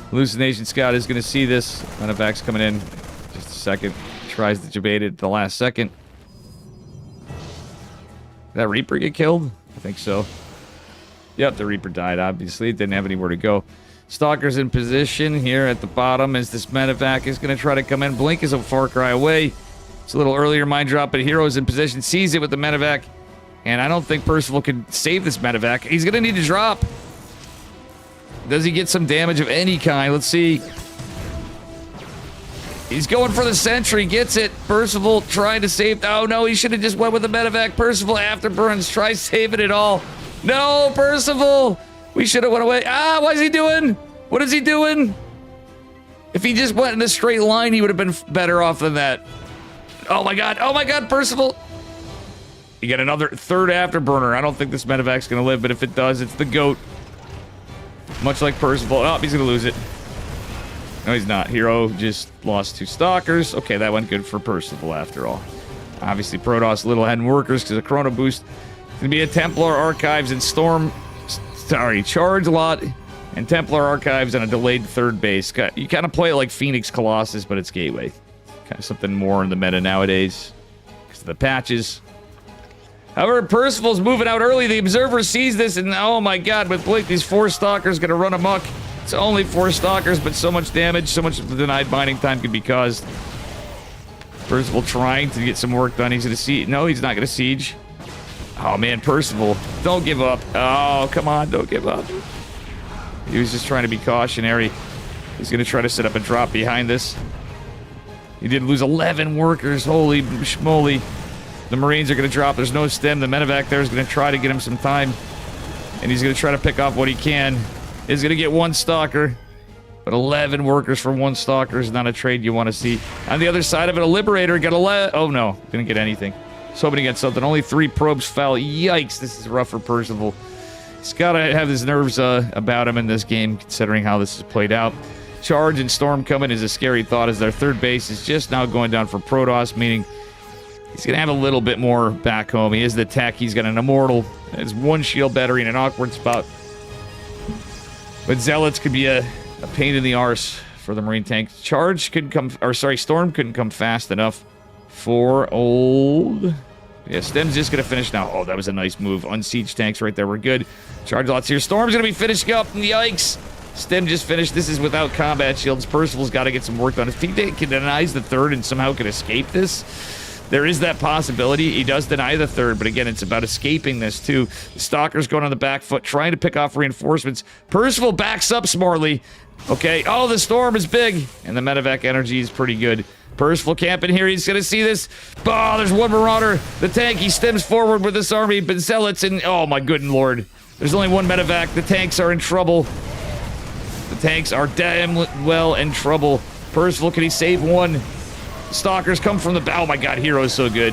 Hallucination Scout is gonna see this. Menevac's coming in. Just a second. Tries to debate it at the last second. Did that Reaper get killed? I think so. Yep, the Reaper died, obviously. It didn't have anywhere to go. Stalker's in position here at the bottom as this medevac is going to try to come in. Blink is a far cry away. It's a little earlier mine drop, but Hero's in position. Sees it with the medevac. And I don't think Percival can save this medevac. He's going to need to drop. Does he get some damage of any kind? Let's see. He's going for the sentry. Gets it. Percival trying to save... Oh, no. He should have just went with the medevac. Percival afterburns. Try saving it all. No, Percival! We should have went away. Ah, what is he doing? What is he doing? If he just went in a straight line, he would have been better off than that. Oh my god. Oh my god, Percival. You get another third afterburner. I don't think this medevac's going to live, but if it does, it's the GOAT. Much like Percival. Oh, he's going to lose it. No, he's not. Hero just lost 2 Stalkers. Okay, that went good for Percival after all. Obviously, Protoss, Little Hen Workers, because of Chrono Boost. It's going to be a Templar Archives and Storm... Sorry, Charge Lot And Templar Archives on a delayed third base. You kind of play it like Phoenix Colossus, but it's Gateway. Kind of something more in the meta nowadays. Because of the patches. However, Percival's moving out early. The Observer sees this, and oh my god, with Blink, these 4 Stalkers going to run amok. It's only 4 Stalkers, but so much damage, so much denied binding time can be caused. Percival trying to get some work done. He's going to siege. No, he's not going to siege. Oh man, Percival, don't give up. Oh, come on, don't give up. He was just trying to be cautionary. He's going to try to set up a drop behind this. He did lose 11 workers. Holy schmoly. The Marines are going to drop. There's no stem. The medevac there is going to try to get him some time. And he's going to try to pick off what he can. He's going to get 1 Stalker. But 11 workers for 1 Stalker is not a trade you want to see. On the other side of it, a Liberator got oh no, didn't get anything. Was hoping to get something. Only 3 probes fell. Yikes, this is rough for Percival. He's got to have his nerves about him in this game, considering how this has played out. Charge and Storm coming is a scary thought, as their third base is just now going down for Protoss, meaning he's going to have a little bit more back home. He is the tech. He's got an Immortal. There's 1 shield battery in an awkward spot. But Zealots could be a pain in the arse for the Marine tank. Charge couldn't come, or sorry, Storm couldn't come fast enough for old... Yeah, Stem's just going to finish now. Oh, that was a nice move. Unsiege tanks right there. We're good. Charge lots here. Storm's going to be finishing up. Yikes. Stem just finished. This is without combat shields. Percival's got to get some work done. If he denies the third and somehow can escape this, there is that possibility. He does deny the third, but again, it's about escaping this too. The Stalker's going on the back foot, trying to pick off reinforcements. Percival backs up smartly. Okay. Oh, the Storm is big. And the medevac energy is pretty good. Percival camping here. He's going to see this. Oh, there's 1 Marauder. The tank, he stems forward with this army, but Zealots and... Oh, my good lord. There's only 1 medevac. The tanks are in trouble. The tanks are damn well in trouble. Percival, can he save 1? Stalkers come from the... Oh, my god. Hero's so good.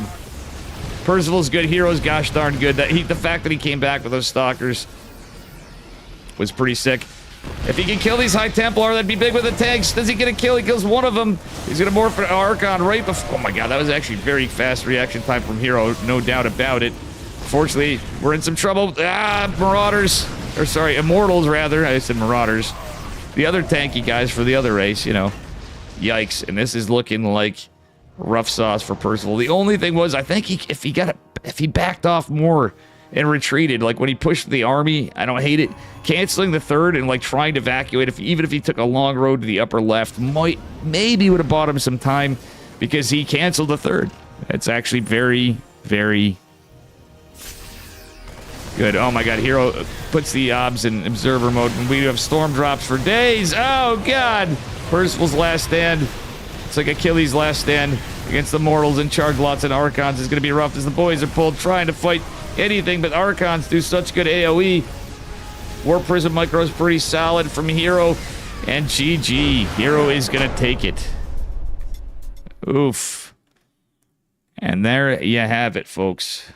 Percival's good. Hero's gosh darn good. The fact that he came back with those Stalkers was pretty sick. If he can kill these High Templar, that'd be big with the tanks. Does he get a kill? He kills 1 of them. He's going to morph an Archon right before... Oh my god, that was actually very fast reaction time from Hero. No doubt about it. Fortunately, we're in some trouble. Ah, Marauders. Or sorry, Immortals rather. I said Marauders. The other tanky guys for the other race, you know. Yikes. And this is looking like rough sauce for Percival. The only thing was, I think if he backed off more and retreated, like when he pushed the army, I don't hate it. Canceling the third and like trying to evacuate, even if he took a long road to the upper left, maybe would have bought him some time, because he canceled the third. It's actually very, very good. Oh my god, Hero puts the obs in observer mode, and we have storm drops for days. Oh god, Percival's last stand. It's like Achilles' last stand against the Mortals, and Charge lots and Archons is going to be rough as the boys are pulled, trying to fight anything, but Archons do such good AoE. War Prism Micro is pretty solid from Hero, and GG. Hero is going to take it. Oof. And there you have it, folks.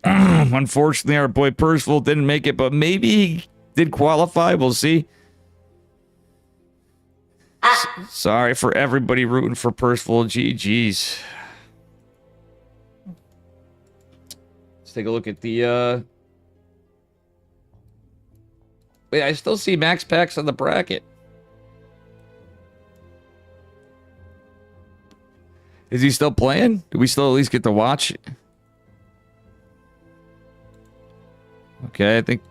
Unfortunately, our boy Percival didn't make it, but maybe he did qualify. We'll see. Sorry for everybody rooting for Percival. GG's. Let's take a look at the... Wait, I still see max packs on the bracket. Is he still playing? Do we still at least get to watch? Okay, I think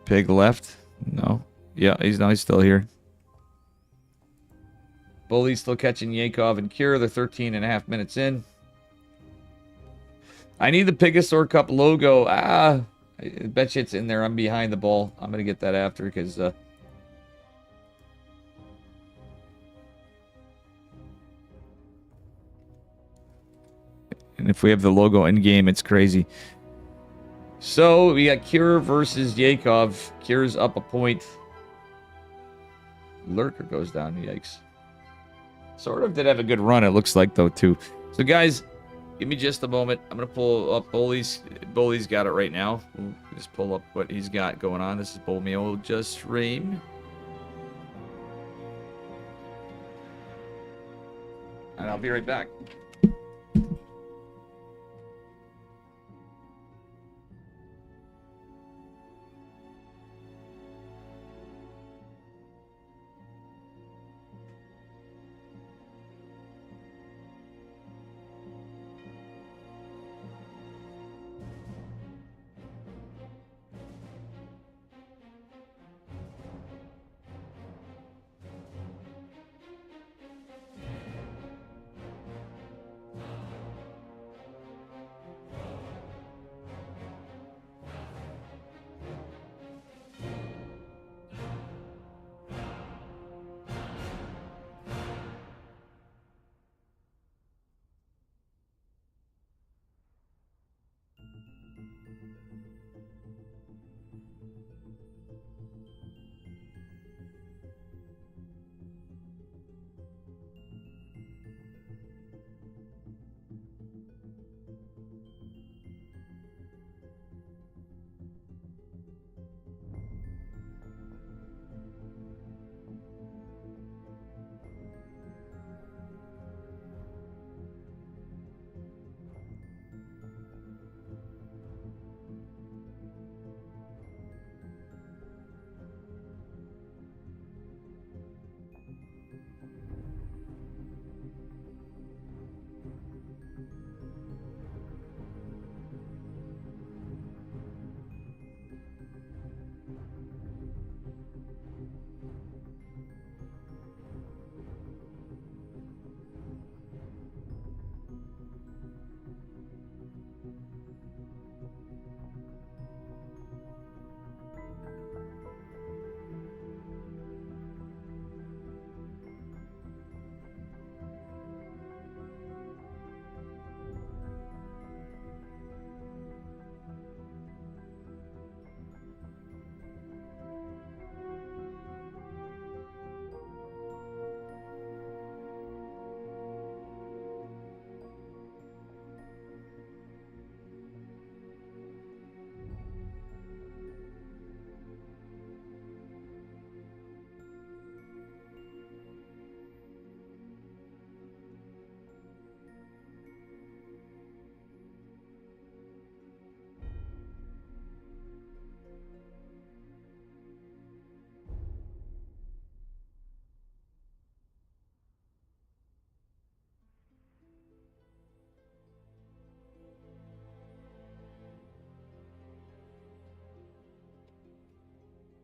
Pig left. No. Yeah, he's still here. Bully's still catching Yakov and Cure. They're 13.5 minutes in. I need the Pigosaur Cup logo. I bet you it's in there. I'm behind the ball. I'm going to get that after because... And if we have the logo in-game, it's crazy. So, we got Cure versus Yakov. Cure's up a point. Lurker goes down. Yikes. Sort of did have a good run, it looks like, though, too. So, guys, give me just a moment. I'm going to pull up Bully's. Bully's got it right now. We'll just pull up what he's got going on. This is Bull Just Stream. And I'll be right back.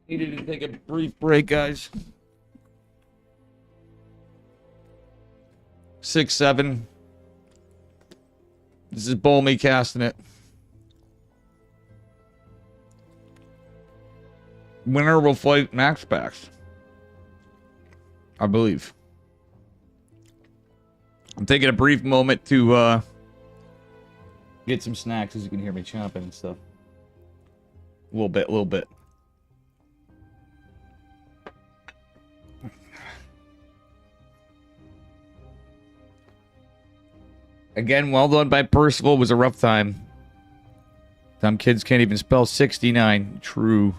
Needed to take a brief break, guys. 6-7. This is Bolmy casting it. Winner will fight Max Packs, I believe. I'm taking a brief moment to get some snacks, as you can hear me chomping and stuff. A little bit. Again, well done by Percival. It was a rough time. Some kids can't even spell 69. True.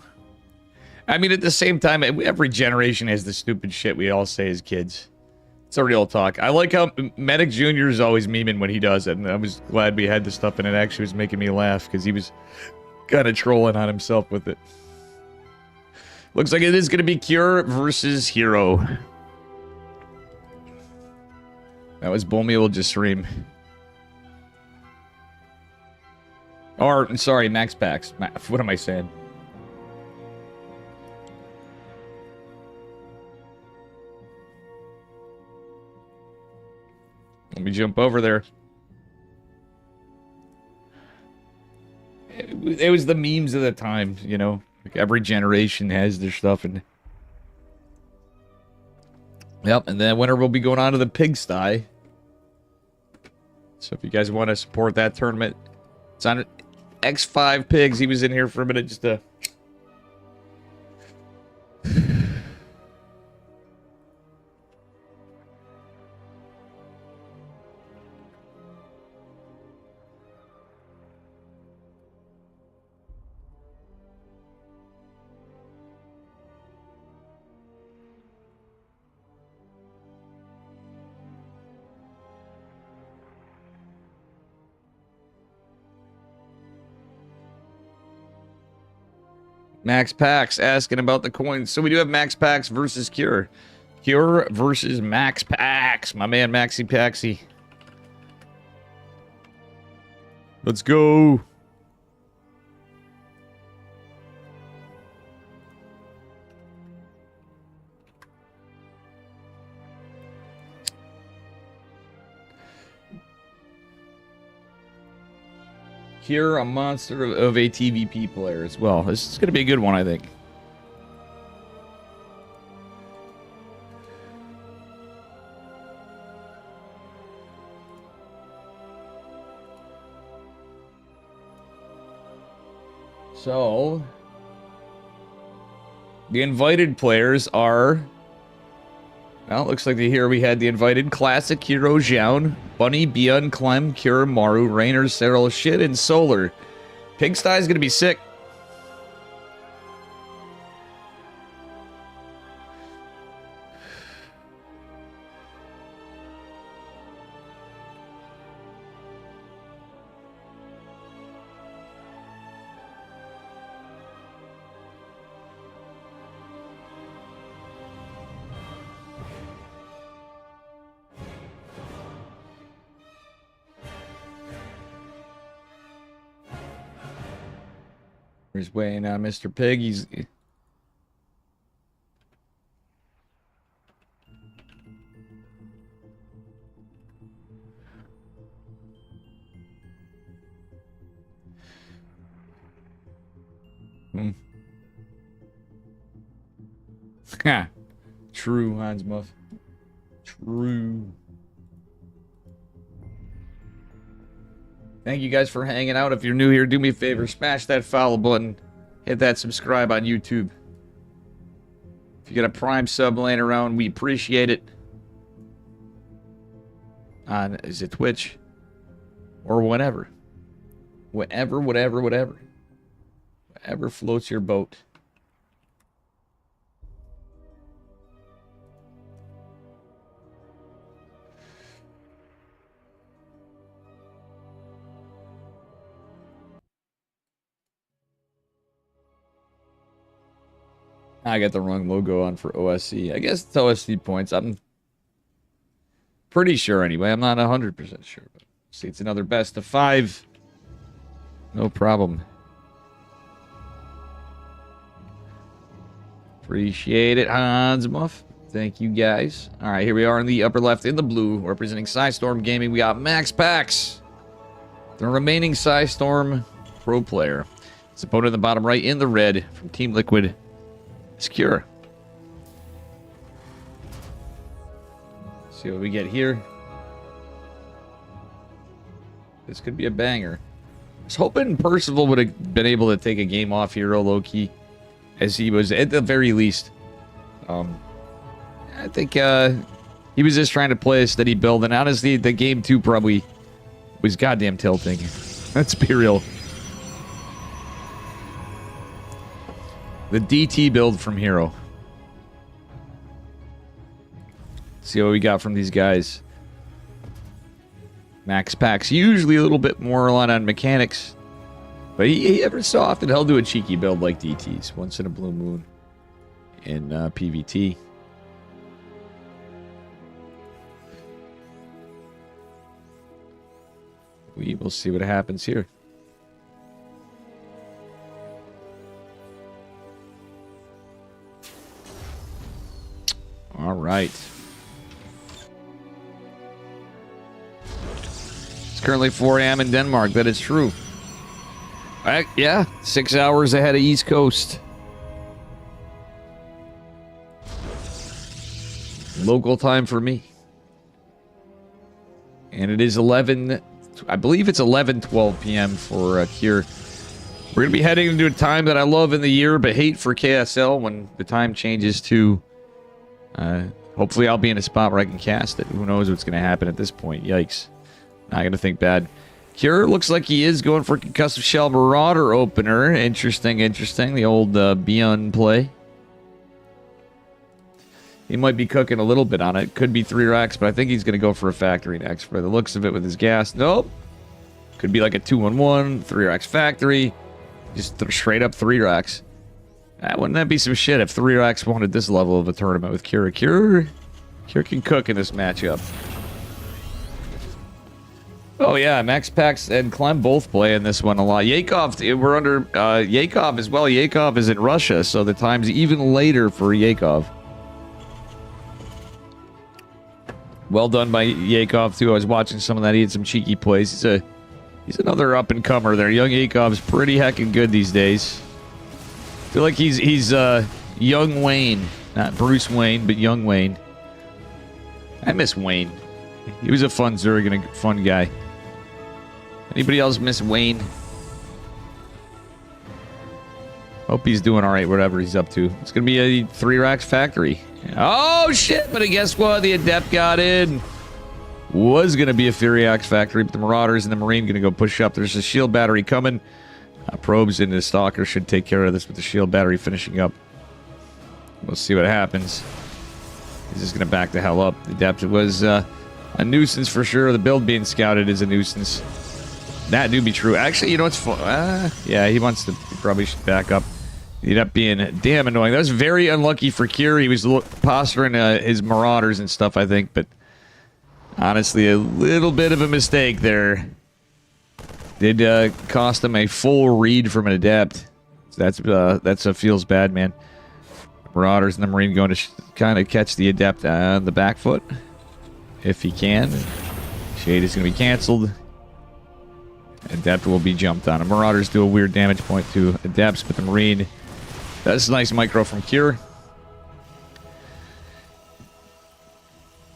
I mean, at the same time, every generation has the stupid shit we all say as kids. It's a real talk. I like how Medic Jr. is always memeing when he does it, and I was glad we had this stuff, and it actually was making me laugh, because he was kind of trolling on himself with it. Looks like it is going to be Cure versus Hero. That was Bolmy will just stream. Or, sorry, Max Packs. What am I saying? Let me jump over there. It was the memes of the time, you know? Like every generation has their stuff. And yep, and then winner will be going on to the PigSty. So if you guys want to support that tournament, it's on X5 Pigs. He was in here for a minute just to... Max Pax asking about the coins. So we do have Max Pax versus Cure. Cure versus Max Pax. My man, Maxi Paxi. Let's go. Cure, a monster of a TVP player as well. This is going to be a good one, I think. So, the invited players are... Well, it looks like here we had the invited Classic, Hero, Xiaon, Bunny, Bian, Clem, Cure, Maru, Rainer, Cyril, Shit, and Solar. PigSty is going to be sick. He's weighing on Mr. Pig. He's... Ha! True, Hans Muff. True. Thank you guys for hanging out. If you're new here, do me a favor. Smash that follow button. Hit that subscribe on YouTube. If you got a Prime sub laying around, we appreciate it. On, is it Twitch? Or whatever. Whatever. Whatever floats your boat. I got the wrong logo on for OSC. I guess it's OSC points. I'm pretty sure anyway. I'm not 100% sure. But see, it's another best of 5. No problem. Appreciate it, Hans Muff. Thank you, guys. All right, here we are in the upper left in the blue, representing Psystorm Gaming. We got Max Pax, the remaining Psystorm pro player. His opponent in the bottom right in the red from Team Liquid, Secure. See what we get here. This could be a banger. I was hoping Percival would have been able to take a game off Hero low-key, as he was at the very least. I think he was just trying to play a steady build, and honestly, the game 2 probably was goddamn tilting. Let's be real. The DT build from Hero. See what we got from these guys. Max Pax, usually a little bit more on mechanics, but he ever so often he'll do a cheeky build like DT's once in a blue moon in PVT. We will see what happens here. All right. It's currently 4 a.m. in Denmark. That is true. Yeah, 6 hours ahead of East Coast. Local time for me. And it is 11... I believe it's 11:12 p.m. for Cure. We're going to be heading into a time that I love in the year, but hate for KSL when the time changes to... hopefully I'll be in a spot where I can cast it. Who knows what's going to happen at this point. Yikes. Not going to think bad. Cure looks like he is going for Concussive Shell Marauder opener. Interesting, interesting. The old Beyond play. He might be cooking a little bit on it. Could be 3 racks, but I think he's going to go for a factory next. By the looks of it with his gas. Nope. Could be like a 2-1-1, 3 racks factory. Just straight up 3 racks. Wouldn't that be some shit if 3 racks wanted this level of a tournament with Cure? Cure can cook in this matchup. Oh yeah, Max Pax and Clem both play in this one a lot. Yakov, we're under Yakov as well. Yakov is in Russia, so the time's even later for Yakov. Well done by Yakov too. I was watching some of that. He had some cheeky plays. He's another up and comer there. Young Yakov's pretty heckin' good these days. I feel like he's young Wayne, not Bruce Wayne, but young Wayne. I miss Wayne. He was a fun Zerg and a fun guy. Anybody else miss Wayne? Hope he's doing all right, whatever he's up to. It's gonna be a 3 racks factory. Oh shit! But guess what? The Adept got in. Was gonna be a Fury Axe factory, but the Marauders and the Marine gonna go push up. There's a shield battery coming. Probes into the Stalker should take care of this with the shield battery finishing up. We'll see what happens. He's just gonna back the hell up. The Adept was a nuisance for sure. The build being scouted is a nuisance. That do be true. Actually, you know what's fun? Yeah, he wants to. He probably should back up. He ended up being damn annoying. That was very unlucky for Cure. He was posturing his Marauders and stuff, I think, but honestly, a little bit of a mistake there. Did cost him a full read from an Adept. So that's feels bad, man. Marauders and the Marine going to kind of catch the Adept on the back foot, if he can. Shade is going to be canceled. Adept will be jumped on. And Marauders do a weird damage point to Adepts, but the Marine... That's a nice micro from Cure.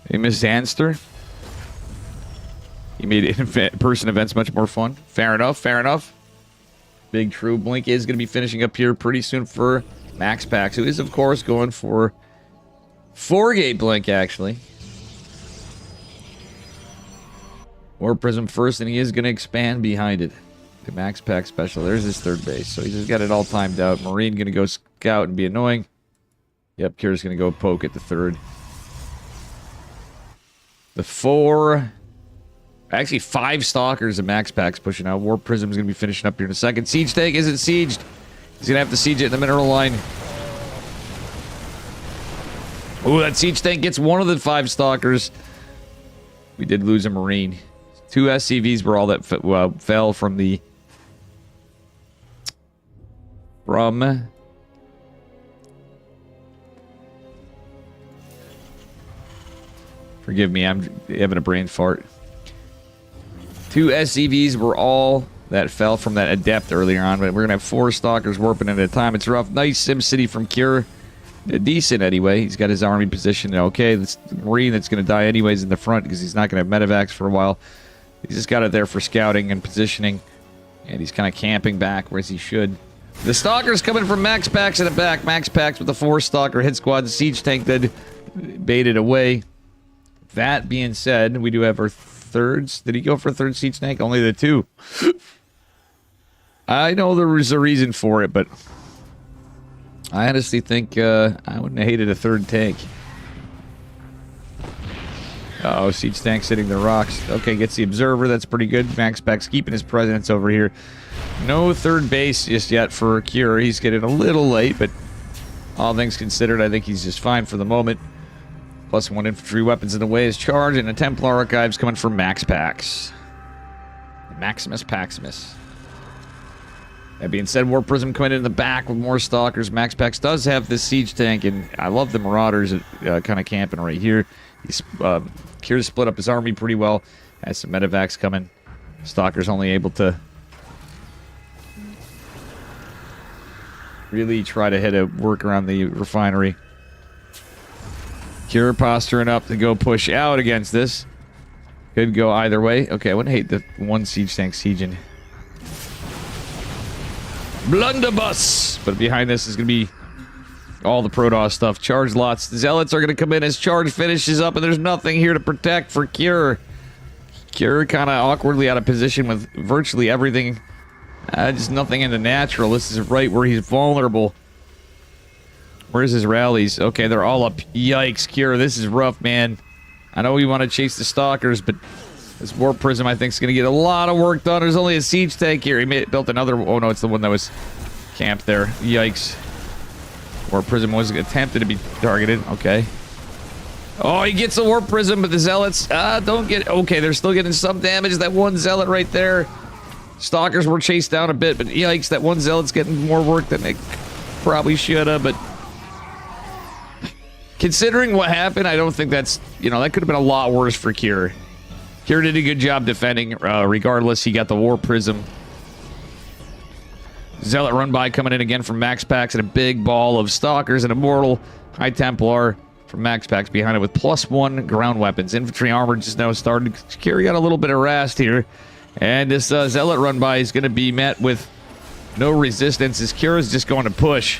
Hey, Miss Zanster. He made in-person events much more fun. Fair enough, fair enough. Big True Blink is going to be finishing up here pretty soon for Max Pax, who is, of course, going for 4-gate Blink, actually. Or Prism first, and he is going to expand behind it. The Max Pack special. There's his 3rd base. So he's just got it all timed out. Marine going to go scout and be annoying. Yep, Cure's going to go poke at the 3rd. The 4... Actually, 5 Stalkers and Max Packs pushing out. War Prism's going to be finishing up here in a second. Siege Tank isn't sieged. He's going to have to siege it in the mineral line. Ooh, that Siege Tank gets one of the 5 Stalkers. We did lose a Marine. 2 SCVs were all that fell from the... Forgive me, I'm having a brain fart. 2 SCVs were all that fell from that Adept earlier on, but we're going to have 4 Stalkers warping at a time. It's rough. Nice SimCity from Cure. Decent anyway. He's got his army positioned. Okay, this Marine that's going to die anyways in the front because he's not going to have medevacs for a while. He's just got it there for scouting and positioning. And he's kind of camping back, whereas he should. The Stalker's coming from Max Packs in the back. Max Packs with the 4 Stalker hit squad. The Siege Tank did baited away. That being said, we do have our thirds. Did he go for a 3rd Siege Tank? Only the 2. I know there was a reason for it, but I honestly think I wouldn't have hated a 3rd tank. Uh-oh, Siege Tank's hitting the rocks. Okay, gets the Observer. That's pretty good. Max Packs keeping his presence over here. No 3rd base just yet for Cure. He's getting a little late, but all things considered, I think he's just fine for the moment. +1 infantry weapons in the way is charged, and a Templar Archives coming from Max Packs. Maximus Paximus. That being said, War Prism coming in the back with more Stalkers. Max Packs does have this Siege Tank, and I love the Marauders kind of camping right here. He's Cure's split up his army pretty well. Has some medevacs coming. Stalker's only able to really try to hit a work around the refinery. Cure posturing up to go push out against this. Could go either way. Okay, I wouldn't hate the 1 Siege Tank sieging. Blunderbuss! But behind this is going to be all the Protoss stuff. Charge lots. The Zealots are going to come in as charge finishes up, and there's nothing here to protect for Cure. Cure kind of awkwardly out of position with virtually everything. Just nothing in the natural. This is right where he's vulnerable. Where's his rallies? Okay, they're all up. Yikes, Cure. This is rough, man. I know we want to chase the Stalkers, but this War Prism, I think, is going to get a lot of work done. There's only a Siege Tank here. He built another... Oh, no, it's the one that was camped there. Yikes. War Prism was attempted to be targeted. Okay. Oh, he gets the War Prism, but the Zealots don't get... Okay, they're still getting some damage. That 1 Zealot right there. Stalkers were chased down a bit, but yikes, that 1 Zealot's getting more work than they probably should have, but... Considering what happened, I don't think that's... You know, that could have been a lot worse for Cure. Cure did a good job defending. Regardless, he got the War Prism. Zealot run by coming in again from Max Packs and a big ball of Stalkers and Immortal. High Templar from Max Packs behind it with +1 ground weapons. Infantry armor just now started. Cure got a little bit harassed here. And this Zealot run by is going to be met with no resistance as Cure is just going to push.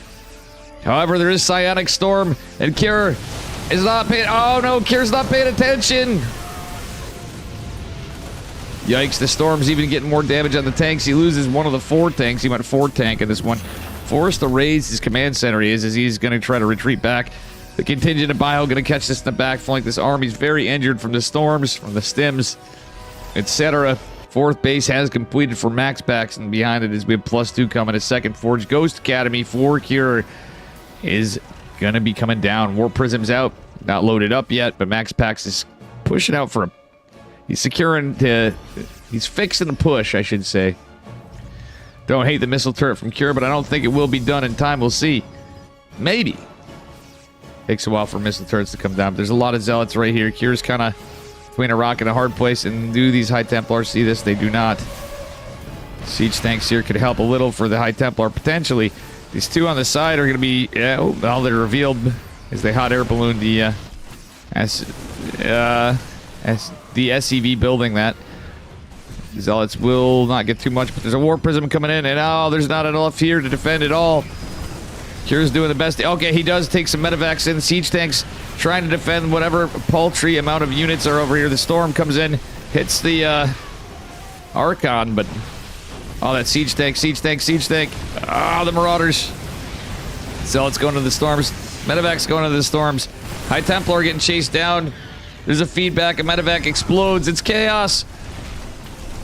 However, there is Psionic Storm, and Cure is not paying... Oh, no, Cure's not paying attention. Yikes, the Storm's even getting more damage on the tanks. He loses one of the 4 tanks. He went 4 tank in this one. Forced to raise his command center as he's going to try to retreat back. The contingent of Bio going to catch this in the back flank. This army's very injured from the Storms, from the Stims, etc. 4th base has completed for Max Packs, and behind it is we have +2 coming. A 2nd Forge. Ghost Academy for Cure is going to be coming down. War Prism's out. Not loaded up yet, but Max Packs is pushing out for a... He's securing the... He's fixing the push, I should say. Don't hate the missile turret from Cure, but I don't think it will be done in time. We'll see. Maybe. Takes a while for missile turrets to come down. But there's a lot of Zealots right here. Cure's kind of between a rock and a hard place. And do these High Templars see this? They do not. Siege tanks here could help a little for the High Templar, potentially. These 2 on the side are going to be... well, they're revealed as they hot air balloon the... as the SCV building that. Zealots will not get too much, but there's a War Prism coming in, and there's not enough here to defend at all. Cure's doing the best. Okay, he does take some medevacs in. Siege tanks trying to defend whatever paltry amount of units are over here. The Storm comes in, hits the Archon, but... Oh, that Siege tank. The Marauders. Zealots going to the Storms. Medevacs going to the Storms. High Templar getting chased down. There's a feedback. A medevac explodes. It's chaos.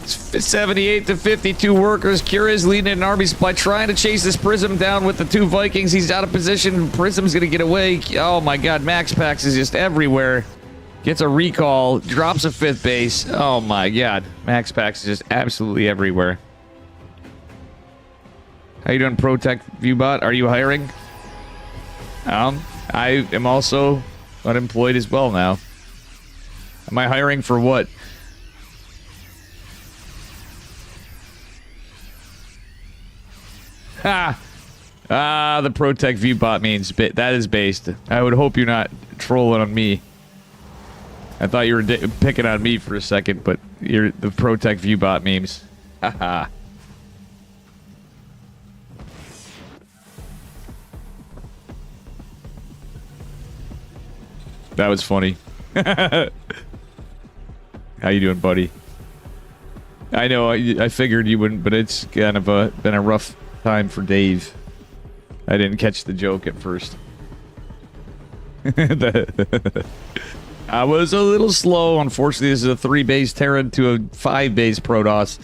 It's 78 to 52 workers. Cure is leading an army supply, trying to chase this Prism down with the 2 Vikings. He's out of position. Prism's going to get away. Oh my god, Max Packs is just everywhere. Gets a recall. Drops a 5th base. Oh my god. Max Packs is just absolutely everywhere. How you doing, ProTech Viewbot? Are you hiring? I am also unemployed as well now. Am I hiring for what? Ha! Ah, the ProTech ViewBot means that is based. I would hope you're not trolling on me. I thought you were picking on me for a second, but you're the ProTech ViewBot memes. Haha. That was funny. How you doing, buddy? I know, I figured you wouldn't, but it's kind of been a rough time for Dave. I didn't catch the joke at first. I was a little slow. Unfortunately, this is a 3-base Terran to a 5-base Protoss.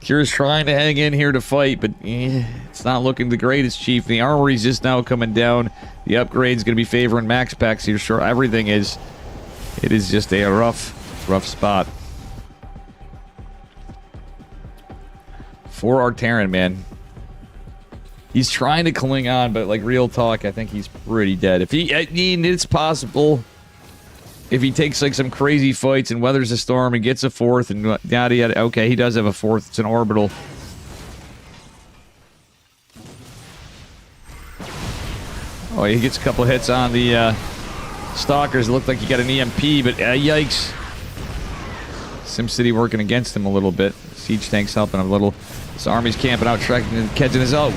Kira's trying to hang in here to fight, but it's not looking the greatest, Chief. The armory's just now coming down. The upgrade's going to be favoring max packs here. Sure, everything is. It is just a rough spot. For our Terran, man. He's trying to cling on, but like real talk, I think he's pretty dead. If he, I mean, it's possible if he takes like some crazy fights and weathers a storm and gets a 4th and yada yada. Okay, he does have a 4th. It's an orbital. Oh, he gets a couple hits on the stalkers. It looked like he got an EMP, but yikes. SimCity working against him a little bit. Siege tank's helping him a little. This army's camping out, tracking and catching his out.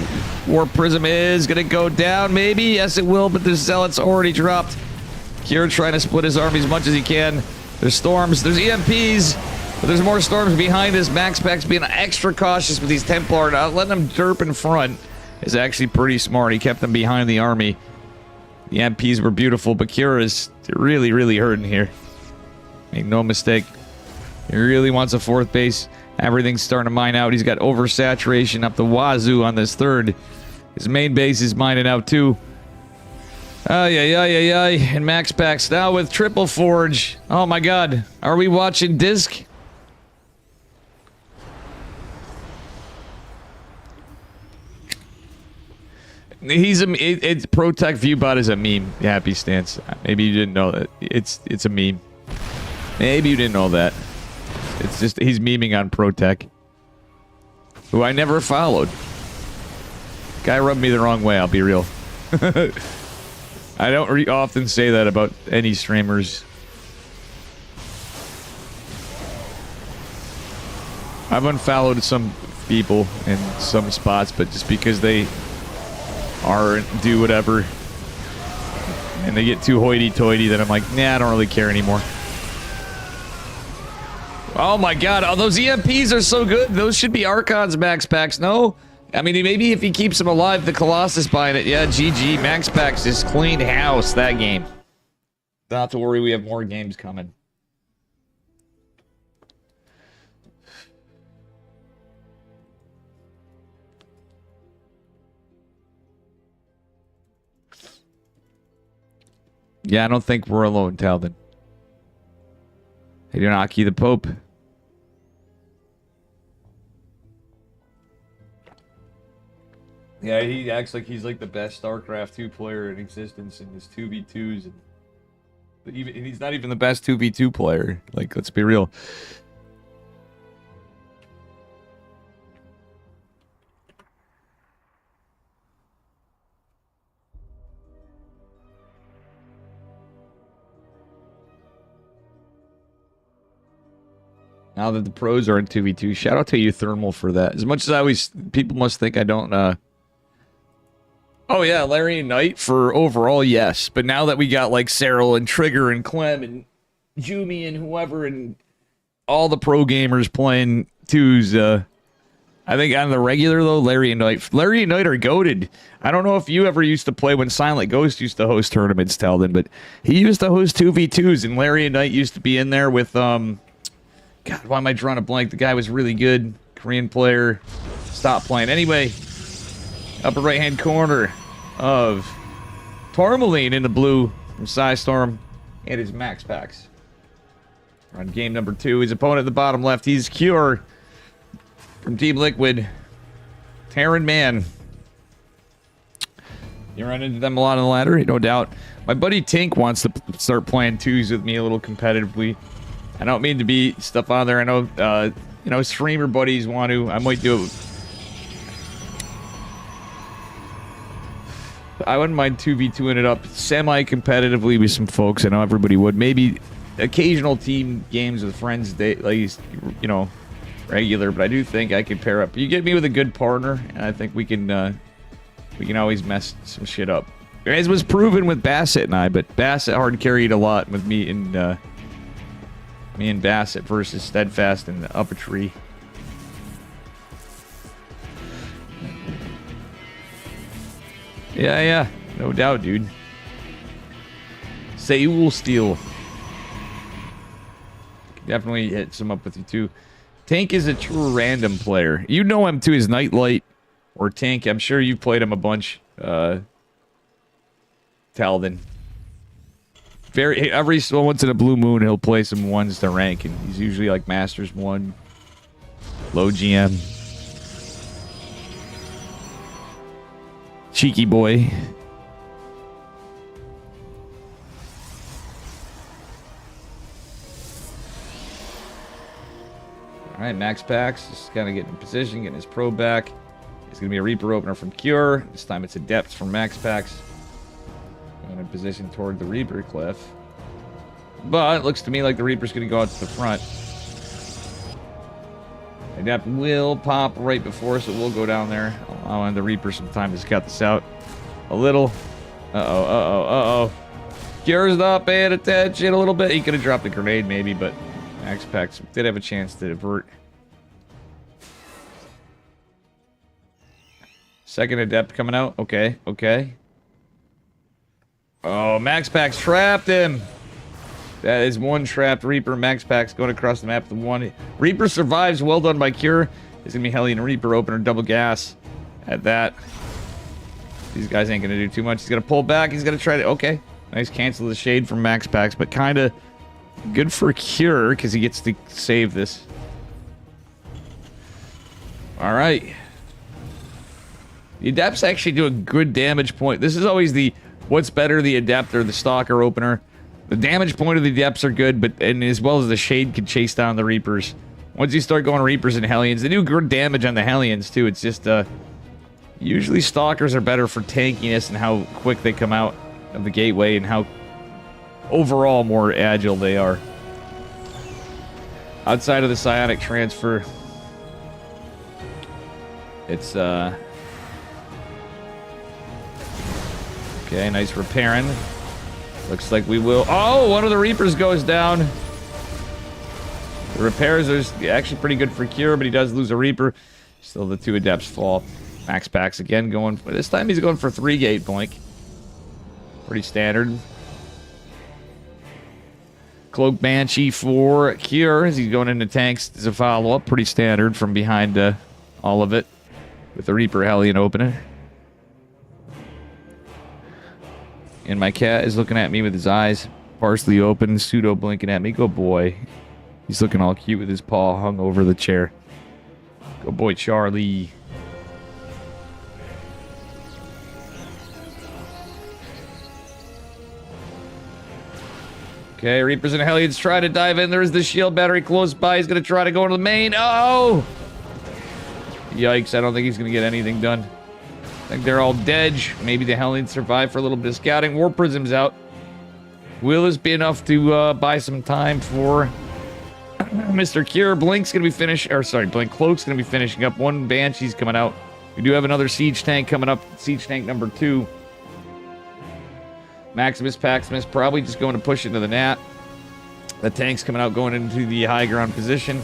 War Prism is going to go down, maybe. Yes, it will, but the Zealot's already dropped. Kira trying to split his army as much as he can. There's storms, there's EMPs, but there's more storms behind us. Max Pack's being extra cautious with these Templar. Not letting them derp in front is actually pretty smart. He kept them behind the army. The EMPs were beautiful, but Kira is really, really hurting here. Make no mistake. He really wants a 4th base. Everything's starting to mine out. He's got oversaturation up the wazoo on this 3rd. His main base is mining out too. Ay. And Max Packs now with Triple Forge. Oh my god. Are we watching Disc? He's a... It's ProTech ViewBot is a meme. Happy Stance. Maybe you didn't know that. It's a meme. Maybe you didn't know that. It's just, he's memeing on ProTech, who I never followed. Guy rubbed me the wrong way, I'll be real. I don't often say that about any streamers. I've unfollowed some people in some spots, but just because they do whatever, and they get too hoity-toity, then I'm like, nah, I don't really care anymore. Oh my god, oh, those EMPs are so good. Those should be Archon's Max Packs, no? I mean, maybe if he keeps them alive, the Colossus buying it. Yeah, GG. Max Packs just cleaned house that game. Not to worry, we have more games coming. Yeah, I don't think we're alone, Talbot. Hey, Aki the Pope. Yeah, he acts like he's like the best StarCraft 2 player in existence in his 2v2s. And he's not even the best 2v2 player. Like, let's be real. Now that the pros are in 2v2, shout out to you, Thermal, for that. As much as I always... People must think I don't, Oh yeah, Larry and Knight for overall, yes. But now that we got like Cyril and Trigger and Clem and Jumi and whoever and all the pro gamers playing twos, I think on the regular though, Larry and Knight are goated. I don't know if you ever used to play when Silent Ghost used to host tournaments, Teldon, but he used to host 2v2s and Larry and Knight used to be in there with God, why am I drawing a blank? The guy was really good. Korean player. Stop playing. Anyway, upper right-hand corner of Tourmaline in the blue from Psystorm and his Max Packs. On game number 2, his opponent at the bottom left, he's Cure from Team Liquid. Terran Man. You run into them a lot on the ladder, no doubt. My buddy Tink wants to start playing twos with me a little competitively. I don't mean to be stuff on there. I know, you know, streamer buddies want to. I might do it. I wouldn't mind 2v2ing it up semi-competitively with some folks. I know everybody would. Maybe occasional team games with friends, at least, you know, regular. But I do think I could pair up. You get me with a good partner, and I think we can always mess some shit up. As was proven with Bassett and I, but Bassett hard carried a lot with me and Bassett versus Steadfast in the upper tree. Yeah, no doubt, dude. Seoul Steel. Definitely hit some up with you too. Tank is a true random player. You know him too, his Nightlight or Tank. I'm sure you've played him a bunch. Talden. Every once in a blue moon he'll play some ones to rank, and he's usually like Masters 1, low GM. Cheeky boy. Alright, Max Pax just kind of getting in position, getting his pro back. It's going to be a Reaper opener from Cure. This time it's Adept from Max Pax. Going in position toward the Reaper cliff. But it looks to me like the Reaper's going to go out to the front. Adept will pop right before, so we'll go down there. Allowing the Reaper some time to scout this out a little. Uh-oh. Cure's not paying attention a little bit. He could have dropped a grenade maybe, but Max Pax did have a chance to divert. Second Adept coming out. Okay. Oh, Max Pax trapped him. That is one trapped Reaper. Max Pax going across the map. The one Reaper survives. Well done by Cure. It's gonna be Hellion Reaper opener. Double gas at that. These guys ain't gonna do too much. He's gonna pull back. He's gonna try to. Okay, nice cancel the shade from Max Pax, but kind of good for Cure because he gets to save this. All right. The Adept's actually doing good damage point. This is always the what's better, the Adept or the Stalker opener. The damage point of the Adepts are good, but and as well as the Shade can chase down the Reapers. Once you start going Reapers and Hellions, they do good damage on the Hellions too. It's just usually Stalkers are better for tankiness and how quick they come out of the gateway and how overall more agile they are. Outside of the Psionic transfer, it's okay, nice repairing. Looks like we will. Oh, one of the Reapers goes down. The repairs are actually pretty good for Cure, but he does lose a Reaper. Still, the two Adepts fall. Max Pax again going. This time he's going for 3 gate blink. Pretty standard. Cloak Banshee for Cure as he's going into tanks as a follow-up. Pretty standard from behind all of it. With the Reaper Hellion opener. And my cat is looking at me with his eyes partially open, pseudo blinking at me. Go boy. He's looking all cute with his paw hung over the chair. Go boy, Charlie. Okay, Reapers and Hellions try to dive in. There's the shield battery close by. He's going to try to go into the main. Oh! Yikes, I don't think he's going to get anything done. I think they're all dead. Maybe the Hellions survive for a little bit of scouting. War Prism's out. Will this be enough to buy some time for Mr. Cure? Blink's going to be finishing... Or, sorry, Blink Cloak's going to be finishing up. One Banshee's coming out. We do have another Siege Tank coming up. Siege Tank number 2. Maximus Paximus probably just going to push into the Nat. The tank's coming out, going into the high ground position.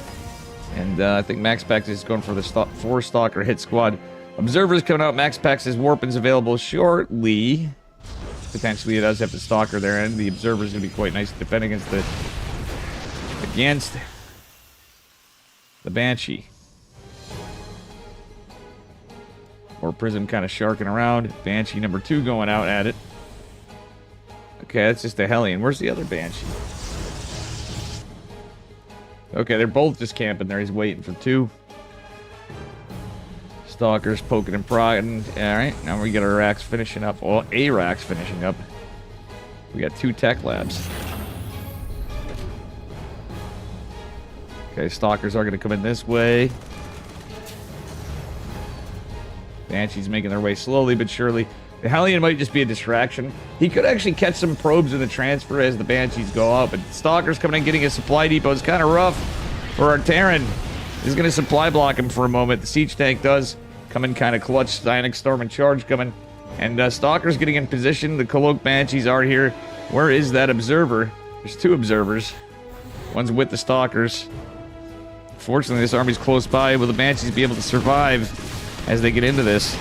And I think Max Pax is going for the 4-Stalker hit squad. Observer's coming out. Max Pax's Warpin's available shortly. Potentially it does have the Stalker there, and the Observer's going to be quite nice to defend against the Banshee. Or Prism kind of sharking around. Banshee number 2 going out at it. Okay, that's just a Hellion. Where's the other Banshee? Okay, they're both just camping there. He's waiting for 2. Stalkers poking and prodding. Alright, now we get our racks finishing up. Well, a rack's finishing up. We got 2 tech labs. Okay, Stalkers are going to come in this way. Banshees making their way slowly but surely. The Hellion might just be a distraction. He could actually catch some probes in the transfer as the Banshees go up. But Stalker's coming in, getting a supply depot. It's kind of rough for our Terran. He's going to supply block him for a moment. The siege tank does come in kind of clutch. Psionic Storm and Charge coming. And Stalker's getting in position. The Cloak Banshees are here. Where is that observer? There's 2 observers. One's with the Stalkers. Fortunately, this army's close by. Will the Banshees be able to survive as they get into this?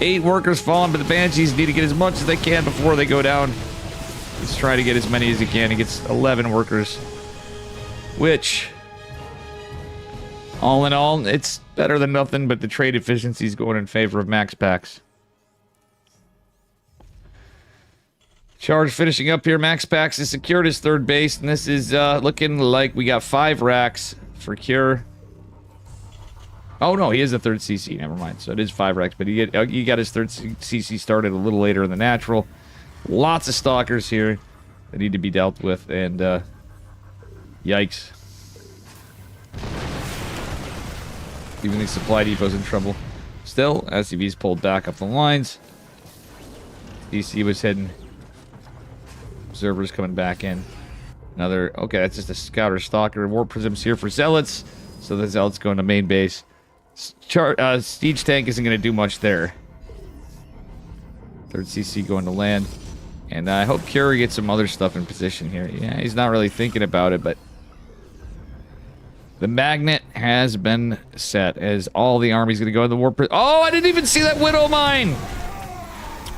8 workers fallen, but the Banshees need to get as much as they can before they go down. Let's try to get as many as he can. He gets 11 workers. Which, all in all, it's better than nothing, but the trade efficiency is going in favor of Max Packs. Charge finishing up here. Max Packs has secured his 3rd base, and this is looking like we got 5 racks for Cure. Oh, no, he is a 3rd CC. Never mind. So it is 5 racks, but he got his 3rd CC started a little later in the natural. Lots of Stalkers here that need to be dealt with, and yikes. Even these supply depots in trouble. Still, SCV's pulled back up the lines. DC was heading. Observers coming back in. Another, okay, that's just a Scouter Stalker. Warp Prisms here for Zealots. So the Zealots going to main base. Siege Tank isn't going to do much there. 3rd CC going to land. And I hope Curie gets some other stuff in position here. Yeah, he's not really thinking about it, but the magnet has been set as all the army's going to go in the Warp Prism. Oh, I didn't even see that Widow Mine!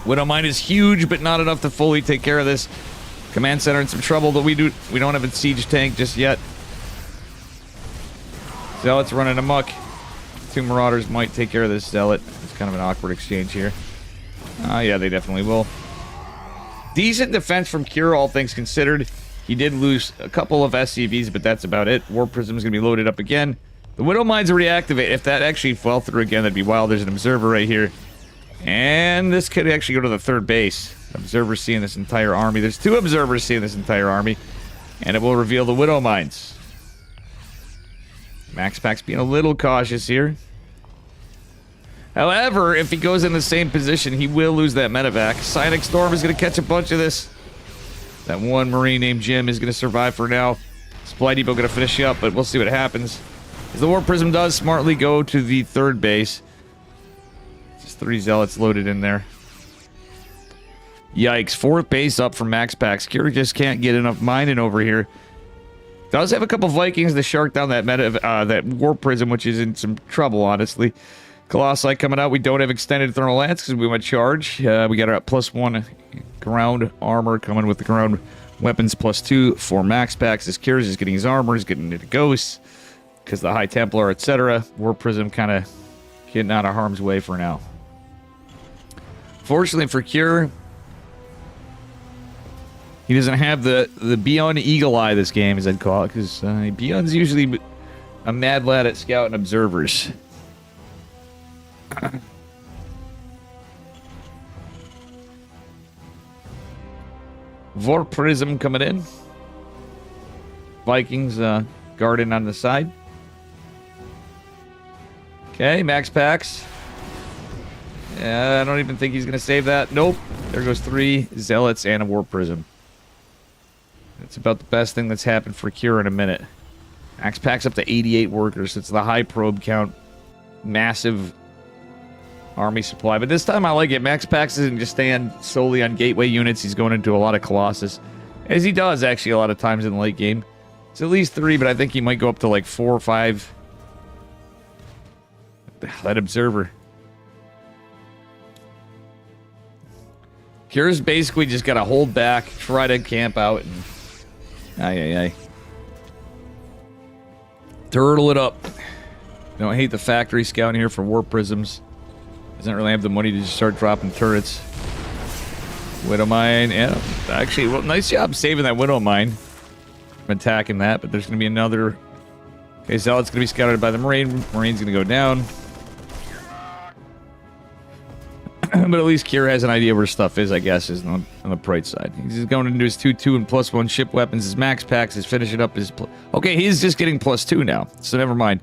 Widow Mine is huge, but not enough to fully take care of this. Command Center in some trouble, but we don't have a Siege Tank just yet. Zealot's running amok. 2 Marauders might take care of this Zealot. It's kind of an awkward exchange here. Yeah, they definitely will. Decent defense from Cure, all things considered. He did lose a couple of SCVs, but that's about it. War Prism's going to be loaded up again. The Widow Mine's reactivate. If that actually fell through again, that'd be wild. There's an Observer right here. And this could actually go to the 3rd base. Observers seeing this entire army. There's 2 Observers seeing this entire army. And it will reveal the Widow Mines. Max Pac's being a little cautious here. However, if he goes in the same position, he will lose that medevac. Psionic Storm is going to catch a bunch of this. That one Marine named Jim is going to survive for now. Supply Depot going to finish up, but we'll see what happens. As the War Prism does smartly go to the 3rd base. Just 3 Zealots loaded in there. Yikes. 4th base up from Max Packs. Cure just can't get enough mining over here. Does have a couple Vikings to shark down that War Prism, which is in some trouble, honestly. Colossi coming out. We don't have extended thermal lance because we went charge. We got our +1 ground armor coming with the ground weapons +2 for Max Packs. As Cures is getting his armor, he's getting into Ghosts because the High Templar, etc. War Prism kind of getting out of harm's way for now. Fortunately for Cure, he doesn't have the Beyond Eagle Eye this game, as I'd call it, because Beyond's usually a mad lad at scout and observers. Vor Prism coming in. Vikings guarding on the side. Okay, Max Packs. I don't even think he's going to save that. Nope. There goes 3 Zealots and a War Prism. It's about the best thing that's happened for Cure in a minute. Max Packs up to 88 workers. It's the high probe count. Massive army supply. But this time I like it. Max Packs isn't just staying solely on gateway units. He's going into a lot of Colossus. As he does, actually, a lot of times in the late game. It's at least 3, but I think he might go up to like 4 or 5. That Observer. Cure's basically just got to hold back, try to camp out, and Aye. Turtle it up. Don't hate the factory scout here for War Prisms. Doesn't really have the money to just start dropping turrets. Widow Mine, yeah. Actually, well, nice job saving that Widow Mine from attacking that, but there's going to be another. Okay, Zealot's going to be scouted by the Marine. Marine's going to go down. But at least Kira has an idea where stuff is, I guess, is on the bright side. He's just going into his 2-2 and +1 ship weapons. His max packs is finishing up his... Okay, he's just getting +2 now, so never mind.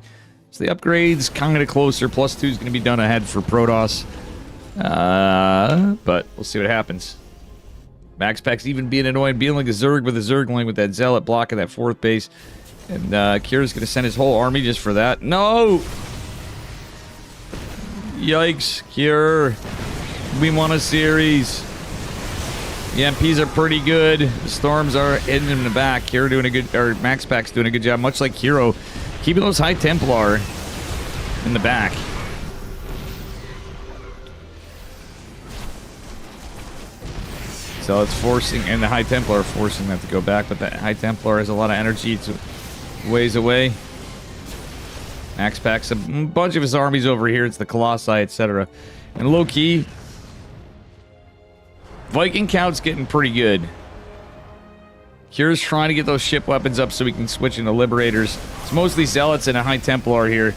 So the upgrade's kind of closer. +2 is going to be done ahead for Protoss. But we'll see what happens. Max packs even being annoying, being like a Zerg with a Zergling with that Zealot blocking that 4th base. And Kira's going to send his whole army just for that. No! Yikes, Kira. We won a series. The MPs are pretty good. The Storms are hidden in the back. Kira doing a good... Or Max Pack's doing a good job, much like Hero. Keeping those High Templar in the back. So it's forcing... And the High Templar are forcing them to go back. But that High Templar has a lot of energy. It's ways away. Max Pack's a bunch of his armies over here. It's the Colossi, etc. And low-key... Viking count's getting pretty good. Kira's trying to get those ship weapons up so we can switch into Liberators. It's mostly Zealots and a High Templar here.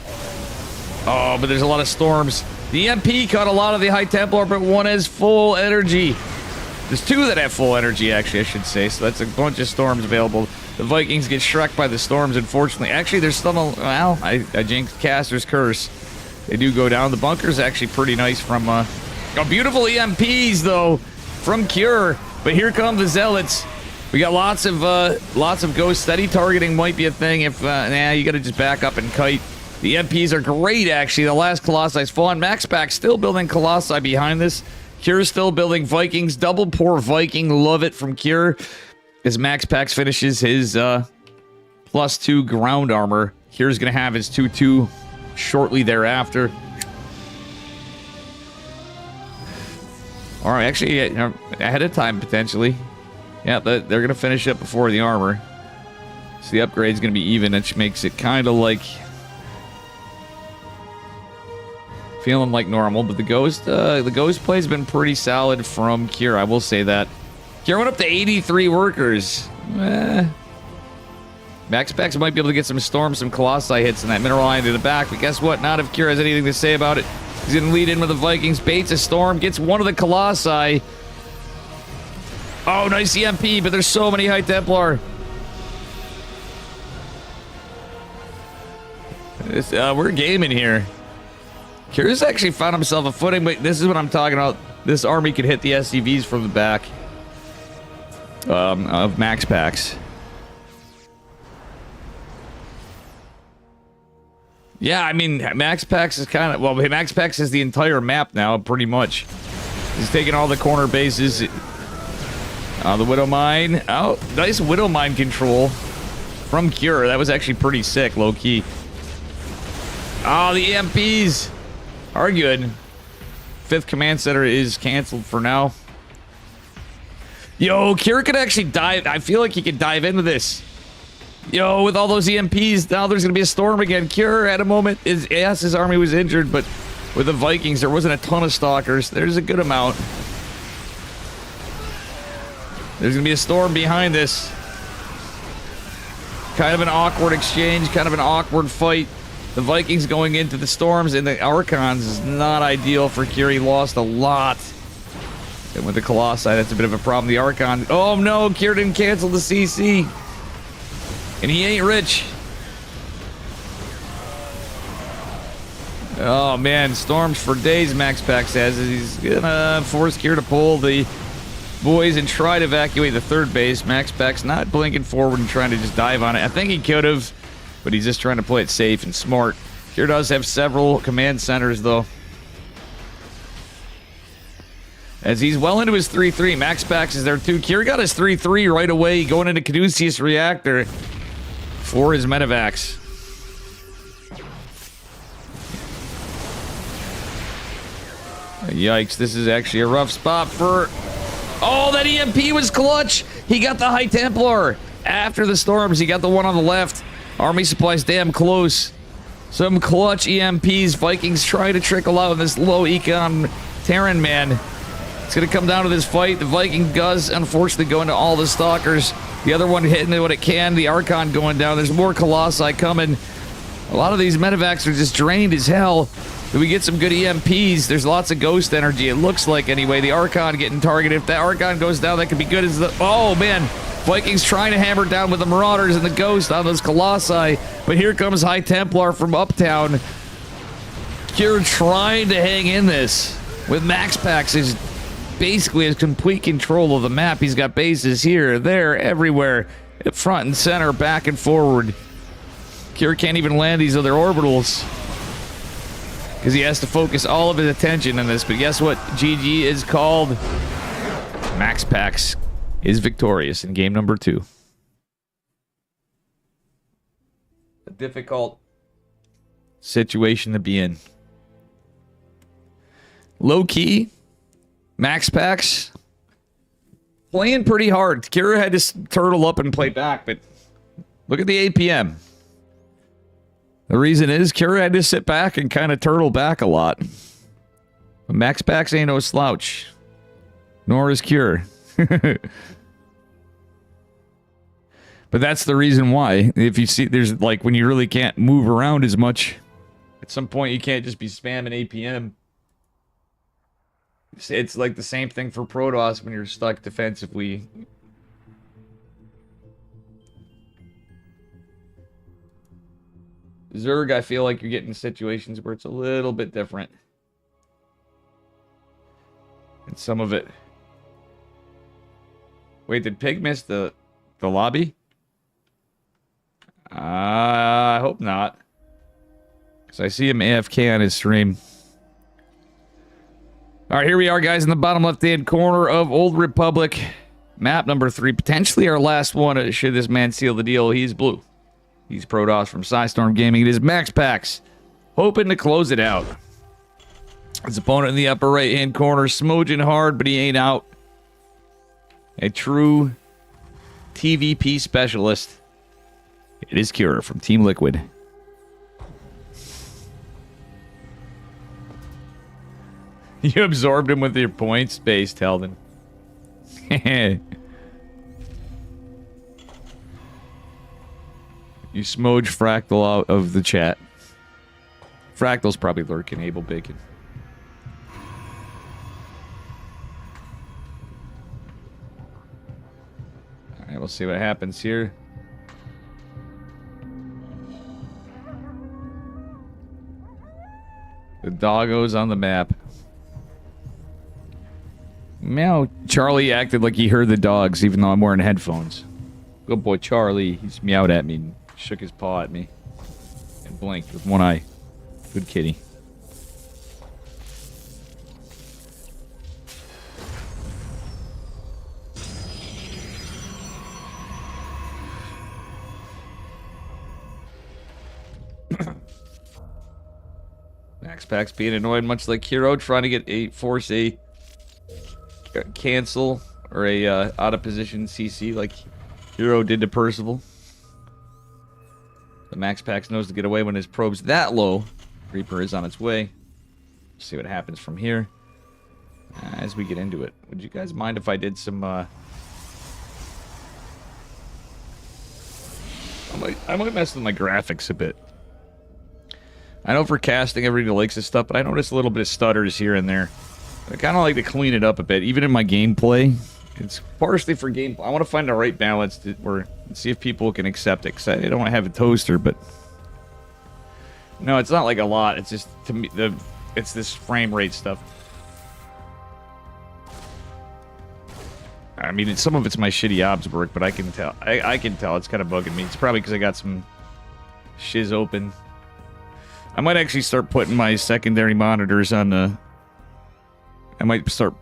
Oh, but there's a lot of Storms. The MP caught a lot of the High Templar, but one has full energy. There's 2 that have full energy, actually, I should say. So that's a bunch of Storms available. The Vikings get struck by the Storms, unfortunately. Actually, there's still a... Well, I jinxed Caster's Curse. They do go down. The bunker's actually pretty nice from... Oh, beautiful EMPs, though, from Cure. But here come the Zealots. We got lots of ghosts. Steady targeting might be a thing if... Nah, you gotta just back up and kite. The EMPs are great, actually. The last Colossi's fallen. Max Pack still building Colossi behind this. Cure's still building Vikings. Double poor Viking. Love it from Cure. As Max Pax finishes his +2 ground armor. Cure's going to have his 2-2 shortly thereafter. All right, actually, ahead of time, potentially. Yeah, they're going to finish up before the armor. So the upgrade's going to be even, which makes it kind of like... Feeling like normal, but the ghost play's been pretty solid from Cure, I will say that. Cure went up to 83 workers. Max Pax might be able to get some Storms, some Colossi hits in that mineral line to the back, but guess what? Not if Cure has anything to say about it. He's going to lead in with the Vikings, baits a Storm, gets one of the Colossi. Oh, nice EMP, but there's so many High Templar. We're gaming here. Cure's actually found himself a footing, but this is what I'm talking about. This army could hit the SCVs from the back of Max Pax. Yeah, I mean, Max Pax is kind of... Well, Max Pax is the entire map now, pretty much. He's taking all the corner bases. The Widow Mine. Oh, nice Widow Mine control from Cure. That was actually pretty sick, low-key. Oh, the EMPs are good. 5th command center is canceled for now. Yo, Cure could actually dive. I feel like he could dive into this. Yo, with all those EMPs, now there's going to be a Storm again. Cure, at a moment, his army was injured, but with the Vikings, there wasn't a ton of Stalkers. There's a good amount. There's going to be a Storm behind this. Kind of an awkward exchange, kind of an awkward fight. The Vikings going into the Storms and the Archons is not ideal for Cure. He lost a lot. And with the Colossi, that's a bit of a problem. The Archon... Oh, no! Cure didn't cancel the CC. And he ain't rich. Oh, man. Storms for days, Max Pax says. He's gonna force Cure to pull the boys and try to evacuate the 3rd base. Max Pax not blinking forward and trying to just dive on it. I think he could have, but he's just trying to play it safe and smart. Cure does have several command centers, though. As he's well into his 3-3. Max Pax is there, too. Cure got his 3-3 right away, going into Caduceus Reactor for his Medivacs. Yikes, this is actually a rough spot for... Oh, that EMP was clutch! He got the High Templar! After the Storms, he got the one on the left. Army supplies damn close. Some clutch EMPs. Vikings try to trickle out in this low econ Terran man. It's going to come down to this fight. The Viking does, unfortunately, go into all the Stalkers. The other one hitting what it can. The Archon going down. There's more Colossi coming. A lot of these Medivacs are just drained as hell. Do we get some good EMPs? There's lots of ghost energy, it looks like anyway. The Archon getting targeted. If that Archon goes down, that could be good as the... Oh, man. Vikings trying to hammer down with the Marauders and the Ghost on those Colossi. But here comes High Templar from Uptown. Cure trying to hang in this. With Max Pax is basically has complete control of the map. He's got bases here, there, everywhere. Front and center, back and forward. Cure can't even land these other orbitals. Because he has to focus all of his attention on this. But guess what? GG is called. Max Pax is victorious in game number 2. A difficult situation to be in. Low key, Max Pax playing pretty hard. Kira had to turtle up and play back, but look at the APM. The reason is Kira had to sit back and kind of turtle back a lot. But Max Pax ain't no slouch. Nor is Cure. But that's the reason why. If you see, there's like when you really can't move around as much, at some point you can't just be spamming APM. It's like the same thing for Protoss when you're stuck defensively. Zerg, I feel like you're getting situations where it's a little bit different. And some of it... Wait, did Pig miss the lobby? I hope not. Because I see him AFK on his stream. Alright, here we are, guys, in the bottom left-hand corner of Old Republic. Map number 3. Potentially our last one, should this man seal the deal. He's blue. He's Protoss from Psystorm Gaming. It is Max Pax, hoping to close it out. His opponent in the upper right-hand corner, smooching hard, but he ain't out. A true TVP specialist. It is Cure from Team Liquid. You absorbed him with your points based, Heldon. You smoge Fractal out of the chat. Fractal's probably lurking, Abel Bacon. Alright, we'll see what happens here. The doggos on the map. Meow. Charlie acted like he heard the dogs, even though I'm wearing headphones. Good boy Charlie. He's meowed at me and shook his paw at me. And blinked with one eye. Good kitty. Max Pax being annoyed, much like Hero, trying to get force a cancel or a out of position CC like Hero did to Percival. The Max Pax knows to get away when his probe's that low. Reaper is on its way. See what happens from here as we get into it. Would you guys mind if I did some I might mess with my graphics a bit. I know for casting everybody likes this stuff, but I notice a little bit of stutters here and there. I kind of like to clean it up a bit, even in my gameplay. It's partially for gameplay. I want to find the right balance to see if people can accept it, because I don't want to have a toaster, but... No, it's not like a lot. It's just, to me, it's this frame rate stuff. I mean, some of it's my shitty obs work, but I can tell. I can tell it's kind of bugging me. It's probably because I got some shiz open. I might actually start putting my secondary monitors on the... I might start...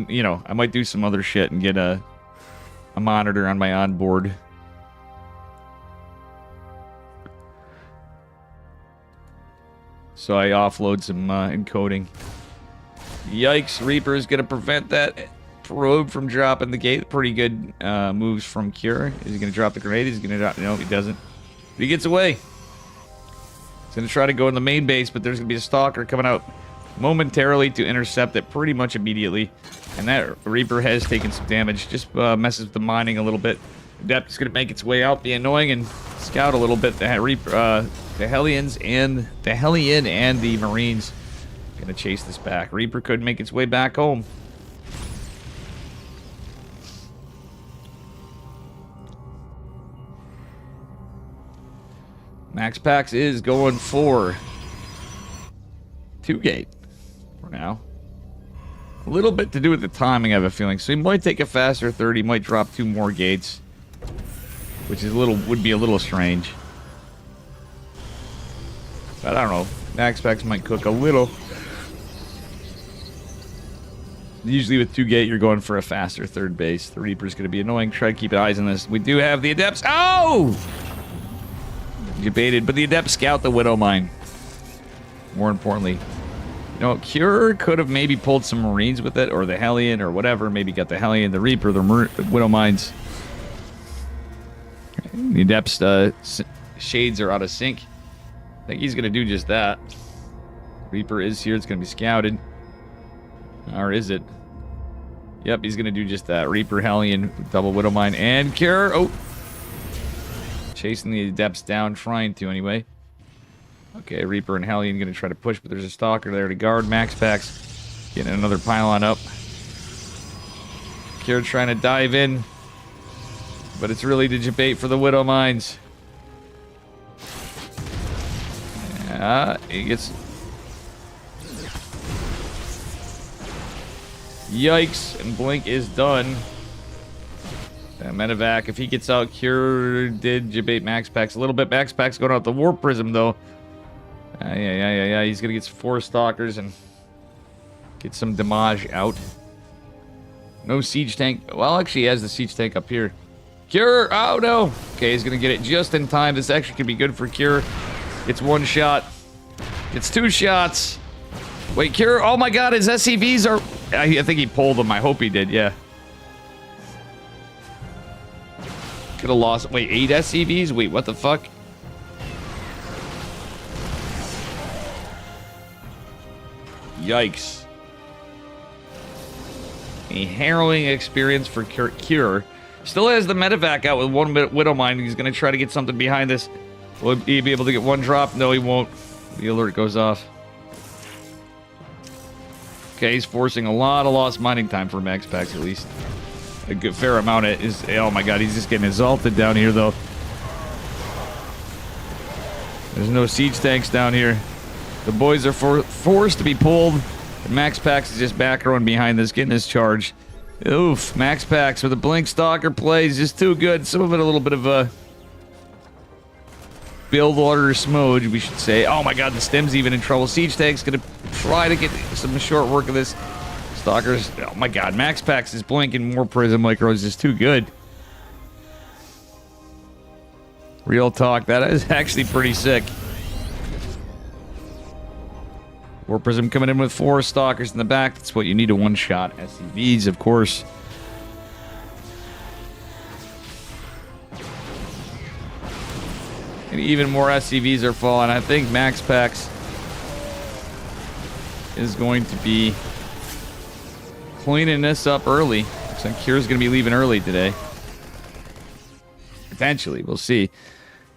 you know, I might do some other shit and get a monitor on my onboard. So I offload some encoding. Yikes, Reaper is going to prevent that probe from dropping the gate. Pretty good moves from Cure. Is he going to drop the grenade? Is he going to drop... No, he doesn't. But he gets away. He's going to try to go in the main base, but there's going to be a Stalker coming out momentarily to intercept it pretty much immediately. And that Reaper has taken some damage. Just messes with the mining a little bit. Adept is going to make its way out, be annoying, and scout a little bit. The Reaper, the Hellion and the Marines Gonna chase this back. Reaper could make its way back home. Max Pax is going for 2 gate for now. A little bit to do with the timing, I have a feeling. So he might take a faster 30, he might drop 2 more gates, which is would be a little strange. But I don't know. Max Pax might cook a little. Usually with 2 gate, you're going for a faster third base. The Reaper's going to be annoying. Try to keep eyes on this. We do have the Adepts. Oh! You baited, but the Adepts scout the Widow Mine. More importantly. You know, Cure could have maybe pulled some Marines with it, or the Hellion, or whatever. Maybe got the Hellion, the Reaper, the Widow Mines. The Adepts' shades are out of sync. I think he's going to do just that. Reaper is here. It's going to be scouted. Or is it? Yep, he's going to do just that. Reaper, Hellion, double Widow Mine, and Cure. Oh! Chasing the Adepts down, trying to anyway. Okay, Reaper and Hellion going to try to push, but there's a Stalker there to guard. Max Pax getting another pylon up. Cure trying to dive in, but it's really to debate for the Widow Mines. Yeah, he gets... Yikes, and Blink is done. Medevac, if he gets out, Cure did debate Max Pax a little bit. Max Pax going out the Warp Prism, though. Yeah. He's going to get 4 Stalkers and get some damage out. No Siege Tank. Well, actually, he has the Siege Tank up here. Cure! Oh, no! Okay, he's going to get it just in time. This actually could be good for Cure. It's 1 shot. It's 2 shots. Wait, Cure! Oh, my God, his SCVs are... I think he pulled them. I hope he did, yeah. Could have lost... Wait, 8 SCVs? Wait, what the fuck? Yikes. A harrowing experience for Cure. Still has the medevac out with 1 Widow Mine. He's going to try to get something behind this. Will he be able to get 1 drop? No, he won't. The alert goes off. Okay, he's forcing a lot of lost mining time for Max Pax, at least. A good fair amount of is... Oh my God, he's just getting exalted down here, though. There's no siege tanks down here. The boys are forced to be pulled. And Max Pax is just back rowing behind this, getting his charge. Oof, Max Pax with a Blink Stalker plays just too good. Some of it a little bit of a... build order smudge, we should say. Oh my God, the stem's even in trouble. Siege tank's gonna try to get some short work of this. Stalkers, oh my God, Max Pax is blinking more Prism Micros is just too good. Real talk, that is actually pretty sick. War Prism coming in with 4 Stalkers in the back. That's what you need to one-shot. SCVs, of course. And even more SCVs are falling. I think Max Pax is going to be cleaning this up early. Looks like Cure's going to be leaving early today. Potentially, we'll see.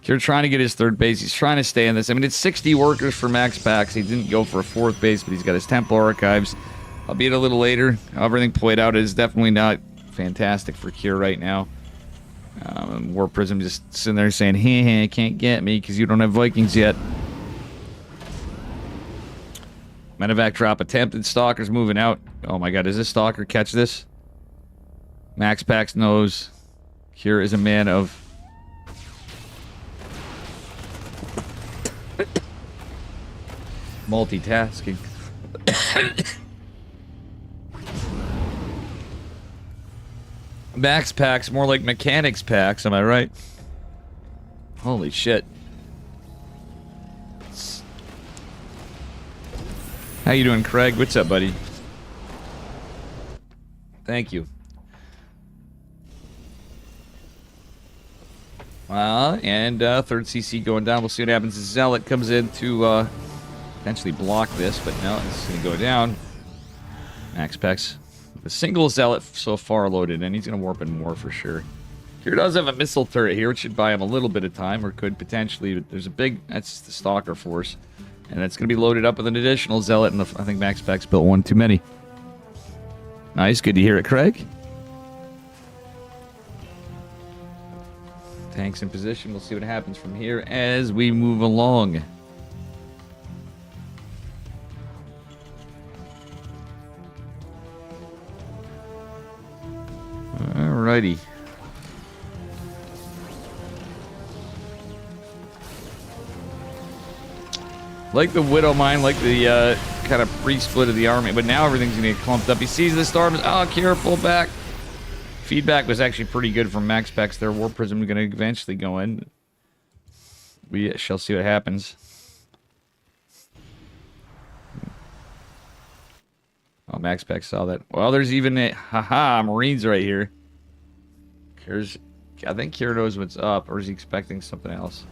Cure trying to get his 3rd base. He's trying to stay in this. I mean, it's 60 workers for Max Pax. He didn't go for a 4th base, but he's got his Temple Archives. Albeit a little later. How everything played out is definitely not fantastic for Cure right now. War Prism just sitting there saying, hey, can't get me because you don't have Vikings yet. Medevac drop attempted. Stalker's moving out. Oh my God, does this Stalker catch this? Max Pax knows Cure is a man of... multitasking. Max Pax, more like Mechanics Packs, am I right? Holy shit. How you doing, Craig? What's up, buddy? Thank you. And 3rd CC going down. We'll see what happens. Zealot comes in to potentially block this, but no, it's going to go down. Max Pax. The single Zealot so far loaded, and he's going to warp in more for sure. Here does have a missile turret here, which should buy him a little bit of time, or could potentially. There's a big... That's the Stalker force. And that's going to be loaded up with an additional zealot, and I think Max Pack's built one too many. Nice, good to hear it, Craig. Tanks in position. We'll see what happens from here as we move along. Alrighty. Like the Widow Mine, like the kind of pre-split of the army, but now everything's going to get clumped up. He sees the storms. Oh, careful back. Feedback was actually pretty good from Max Packs. Their War Prism is going to eventually go in. We shall see what happens. Oh, Max Packs saw that. Well, there's even a... Haha, Marines right here. I think Kier knows what's up, or is he expecting something else?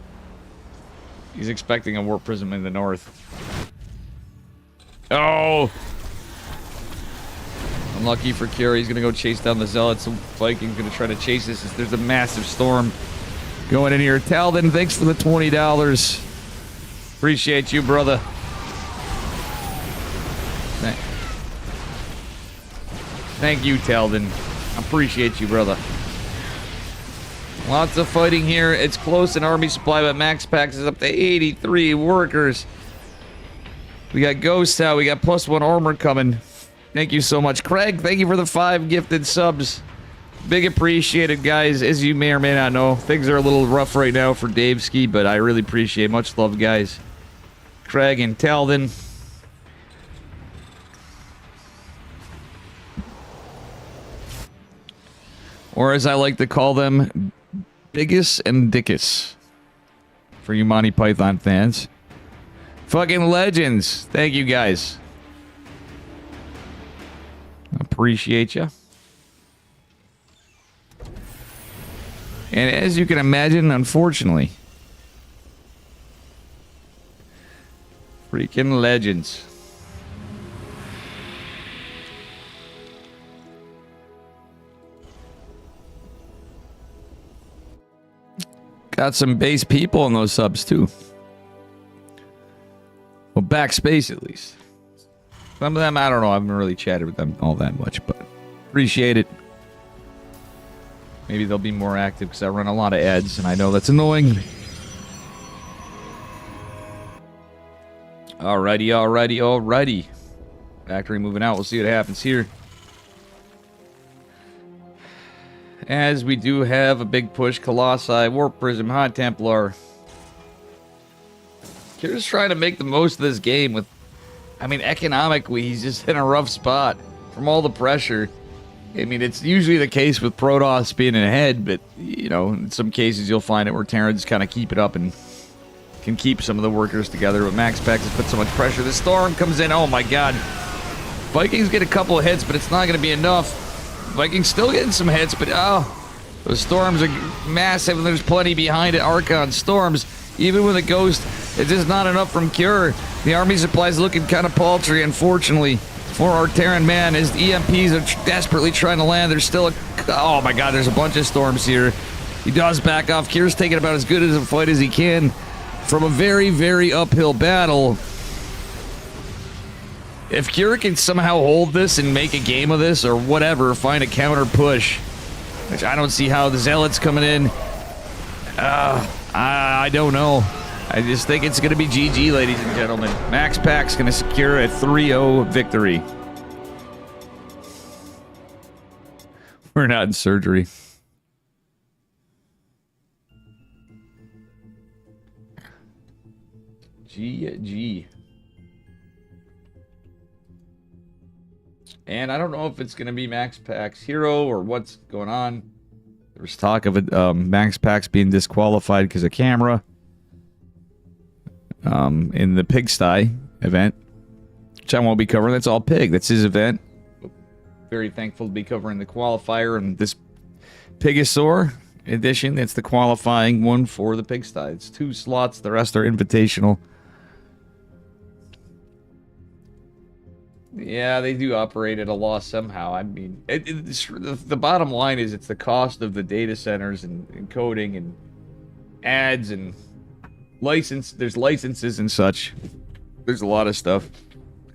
He's expecting a War Prism in the north. Oh! Unlucky for Kier. He's going to go chase down the Zealots. The Viking's going to try to chase this. There's a massive storm going in here. Talden, thanks for the $20. Appreciate you, brother. Thank you, Talden. Appreciate you, brother. Lots of fighting here. It's close in army supply, but Max Packs is up to 83 workers. We got Ghost out. We got +1 armor coming. Thank you so much. Craig, thank you for the 5 gifted subs. Big appreciated, guys. As you may or may not know, things are a little rough right now for Dave Ski, but I really appreciate it. Much love, guys. Craig and Talden. Or as I like to call them, Biggest and Dickus. For you Monty Python fans. Fucking legends. Thank you, guys. Appreciate you. And as you can imagine, unfortunately, freaking legends. Got some base people in those subs, too. Well, backspace, at least. Some of them, I don't know. I haven't really chatted with them all that much, but appreciate it. Maybe they'll be more active because I run a lot of ads, and I know that's annoying. Alrighty. Factory moving out. We'll see what happens here. As we do have a big push, Colossi, Warp Prism, Hot Templar. Kier's trying to make the most of this game with... I mean, economically, he's just in a rough spot from all the pressure. I mean, it's usually the case with Protoss being ahead, but, you know, in some cases you'll find it where Terrans kind of keep it up and can keep some of the workers together. But Max Pack has put so much pressure. The storm comes in. Oh, my God. Vikings get a couple of hits, but it's not going to be enough. Vikings still getting some hits, but those storms are massive, and there's plenty behind it. Archon storms, even with a Ghost, it's just not enough from Cure. The army supply is looking kind of paltry, unfortunately, for our Terran man, as the EMPs are desperately trying to land. There's still oh my God, there's a bunch of storms here. He does back off. Cure's taking about as good as a fight as he can from a very, very uphill battle. If Cure can somehow hold this and make a game of this or whatever, find a counter push, which I don't see how. The Zealots coming in. I don't know. I just think it's going to be GG, ladies and gentlemen. Max Pack's going to secure a 3-0 victory. We're not in surgery. GG. And I don't know if it's going to be Max Pack's hero or what's going on. There's talk of it, Max Pack's being disqualified because of camera in the PigSty event, which I won't be covering. That's all Pig. That's his event. Very thankful to be covering the qualifier and this Pigosaur edition. That's the qualifying one for the PigSty. It's 2 slots. The rest are invitational. Yeah, they do operate at a loss somehow. I mean, the bottom line is it's the cost of the data centers and coding and ads and license. There's licenses and such. There's a lot of stuff.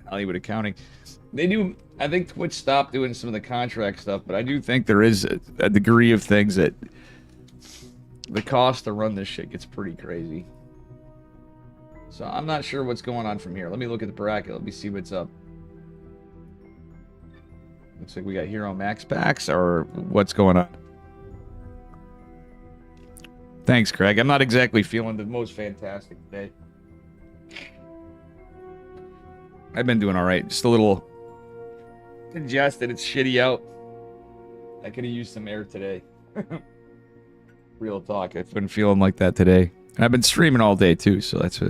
Hollywood accounting. They do. I think Twitch stopped doing some of the contract stuff, but I do think there is a degree of things that the cost to run this shit gets pretty crazy. So I'm not sure what's going on from here. Let me look at the bracket. Let me see what's up. Looks like we got Hero Max packs, or what's going on? Thanks, Craig. I'm not exactly feeling the most fantastic today. I've been doing all right. Just a little congested. It's shitty out. I could have used some air today. Real talk. I've been feeling like that today. And I've been streaming all day, too, so that's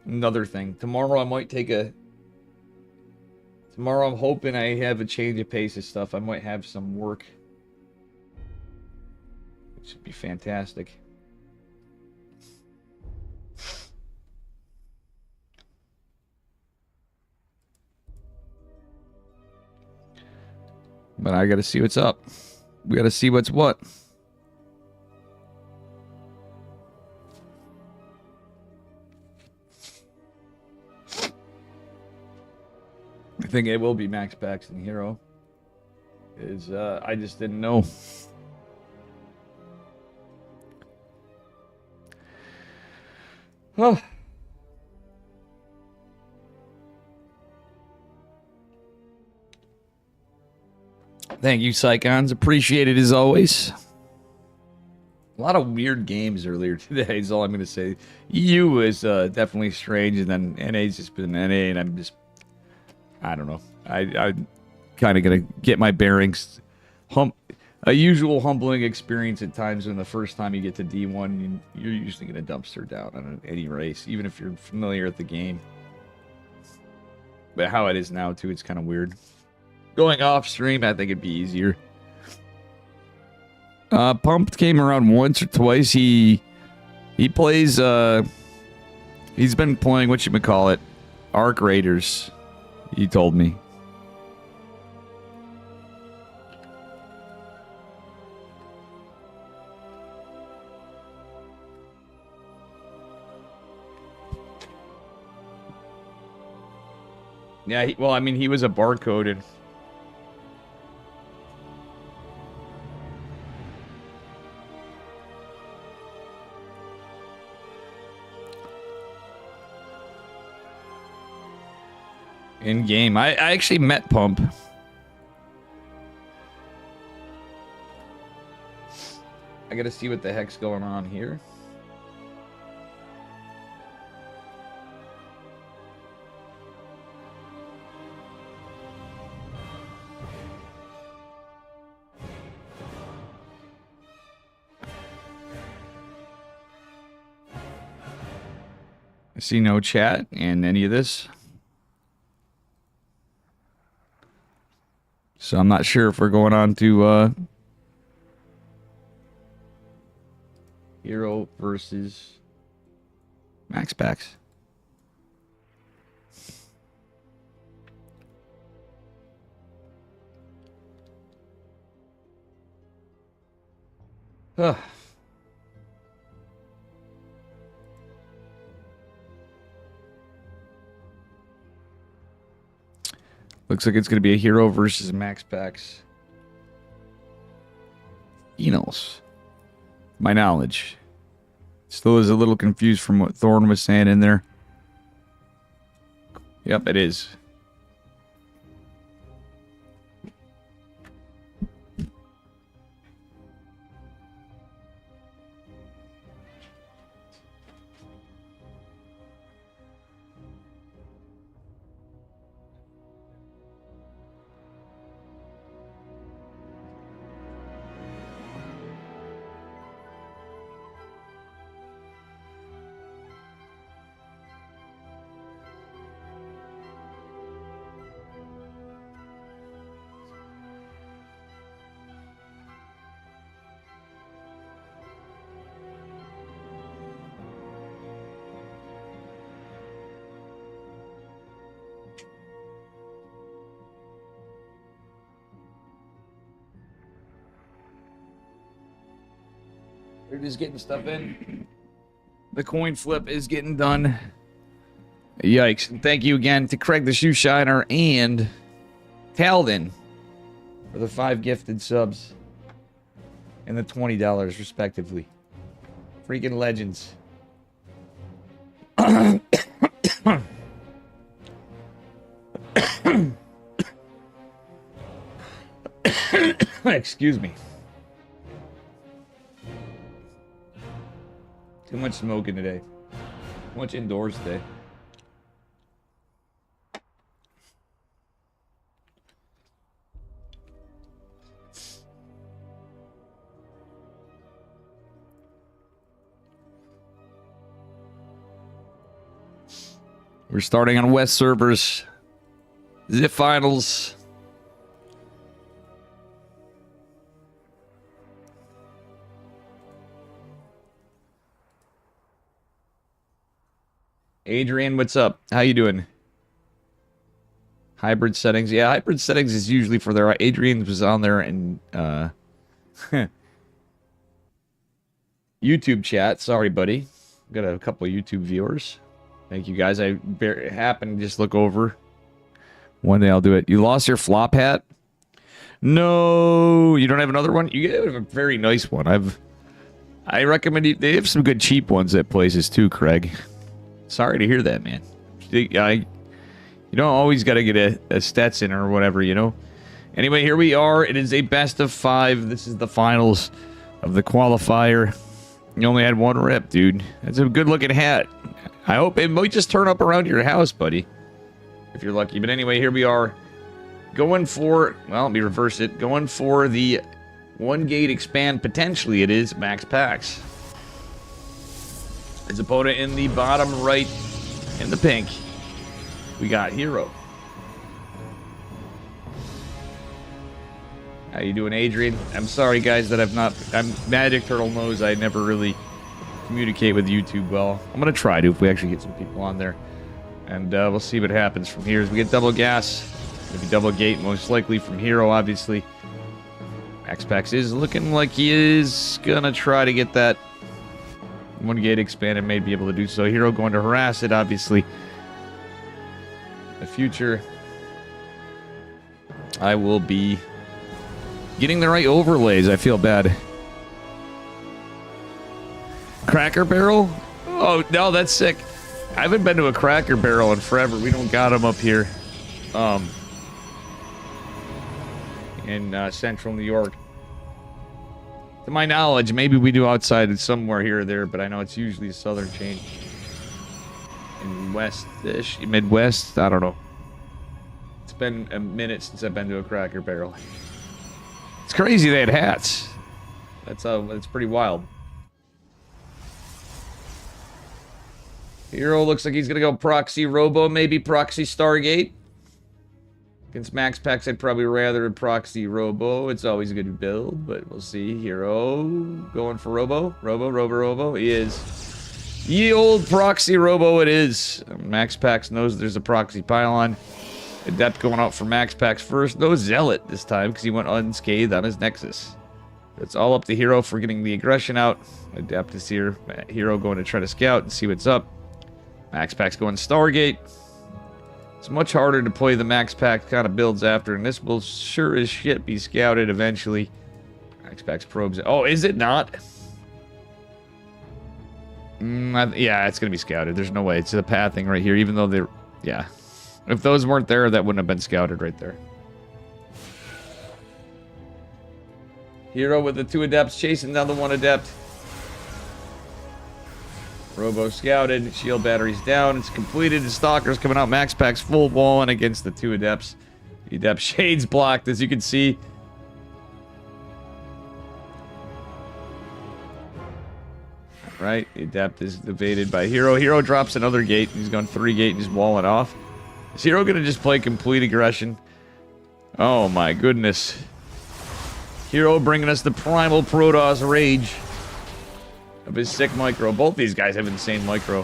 another thing. Tomorrow I might take a... Tomorrow I'm hoping I have a change of pace of stuff. I might have some work. It should be fantastic. But I gotta see what's up. We gotta see what's what. I think it will be Max Packs and Hero. I just didn't know. Oh. Thank you, Psychons. Appreciate it as always. A lot of weird games earlier today is all I'm going to say. EU was definitely strange, and then NA's just been NA, and I'm just... I don't know. I'm kind of going to get my bearings. A usual humbling experience at times when the first time you get to D1, you're usually going to dumpster down on any race, even if you're familiar with the game. But how it is now, too, it's kind of weird. Going off stream, I think it'd be easier. Pumped came around once or twice. He plays, he's been playing, whatchamacallit, Arc Raiders, he told me. Yeah, well, I mean, he was a barcoded. In game, I actually met Pump. I gotta see what the heck's going on here. I see no chat in any of this. So I'm not sure if we're going on to Hero versus Max Packs. Huh. Looks like it's going to be a Hero versus Max Packs. Enos. My knowledge. Still is a little confused from what Thorn was saying in there. Yep, it is. They're just getting stuff in. The coin flip is getting done. Yikes. And thank you again to Craig the Shoe Shiner and Talden for the 5 gifted subs and the $20 respectively. Freaking legends. Excuse me. Too much smoking today. Too much indoors today. We're starting on West servers. Zip finals. Adrian, what's up? How you doing? Hybrid settings. Yeah, hybrid settings is usually for their... Adrian was on there and YouTube chat. Sorry, buddy. Got a couple of YouTube viewers. Thank you, guys. I happen to just look over. One day I'll do it. You lost your flop hat? No, you don't have another one? You have a very nice one. I recommend you. They have some good cheap ones at places too, Craig. Sorry to hear that, man. You don't always got to get a Stetson or whatever, you know? Anyway, here we are. It is a best of 5. This is the finals of the qualifier. You only had 1 rip, dude. That's a good-looking hat. I hope it might just turn up around your house, buddy. If you're lucky. But anyway, here we are. Going for... Well, let me reverse it. Going for the 1-gate expand. Potentially, it is Max Packs. His opponent in the bottom right in the pink. We got Hero. How you doing, Adrian? I'm sorry, guys, that I'm Magic Turtle knows I never really communicate with YouTube well. I'm going to try to if we actually get some people on there. And we'll see what happens from here as we get double gas. Maybe double gate, most likely from Hero, obviously. Max Packs is looking like he is going to try to get that 1-gate expanded, may be able to do so. Hero going to harass it, obviously. In the future, I will be getting the right overlays. I feel bad. Cracker Barrel? Oh, no, that's sick. I haven't been to a Cracker Barrel in forever. We don't got them up here. In central New York. To my knowledge, maybe we do outside somewhere here or there, but I know it's usually a southern chain. In west-ish, Midwest, I don't know. It's been a minute since I've been to a Cracker Barrel. It's crazy they had hats. That's pretty wild. Hero looks like he's gonna go Proxy Robo, maybe Proxy Stargate. Against Max Packs, I'd probably rather Proxy Robo. It's always a good build, but we'll see. Hero going for Robo. Robo. He is. Ye old Proxy Robo it is. Max Packs knows there's a Proxy Pylon. Adept going out for Max Packs first. No Zealot this time because he went unscathed on his Nexus. It's all up to Hero for getting the aggression out. Adept is here. Hero going to try to scout and see what's up. Max Packs going Stargate. It's much harder to play the Max Pack kind of builds after, and this will sure as shit be scouted eventually. Max Packs probes. Oh, is it not? Yeah, it's going to be scouted. There's no way. It's the pathing right here, even though they're... Yeah. If those weren't there, that wouldn't have been scouted right there. Hero with the 2 Adepts chasing down the 1 Adept. Robo scouted, shield batteries down, it's completed, the Stalker's coming out, Max Packs full walling against the 2 Adepts. The Adept shades blocked, as you can see. Right, the Adept is evaded by Hero. Hero drops another gate, he's going 3 gate and just walling off. Is Hero gonna just play complete aggression? Oh my goodness. Hero bringing us the Primal Protoss Rage of his sick micro. Both these guys have insane micro.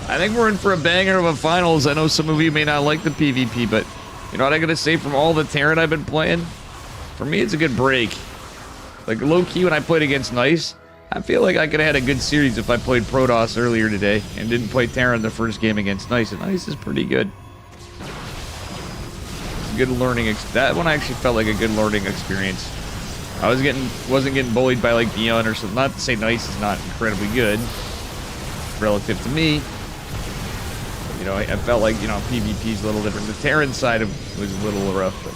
I think we're in for a banger of a finals. I know some of you may not like the PvP, but you know what I gotta say, from all the Terran I've been playing, for me it's a good break. Like low-key when I played against Nice, I feel like I could have had a good series if I played Protoss earlier today and didn't play Terra in the first game against Nice. And Nice is pretty good. Good learning. That one actually felt like a good learning experience. I wasn't getting bullied by like Dion or something. Not to say Nice is not incredibly good relative to me. But, you know, I felt like, you know, PvP's a little different. The Terran side was a little rough. But,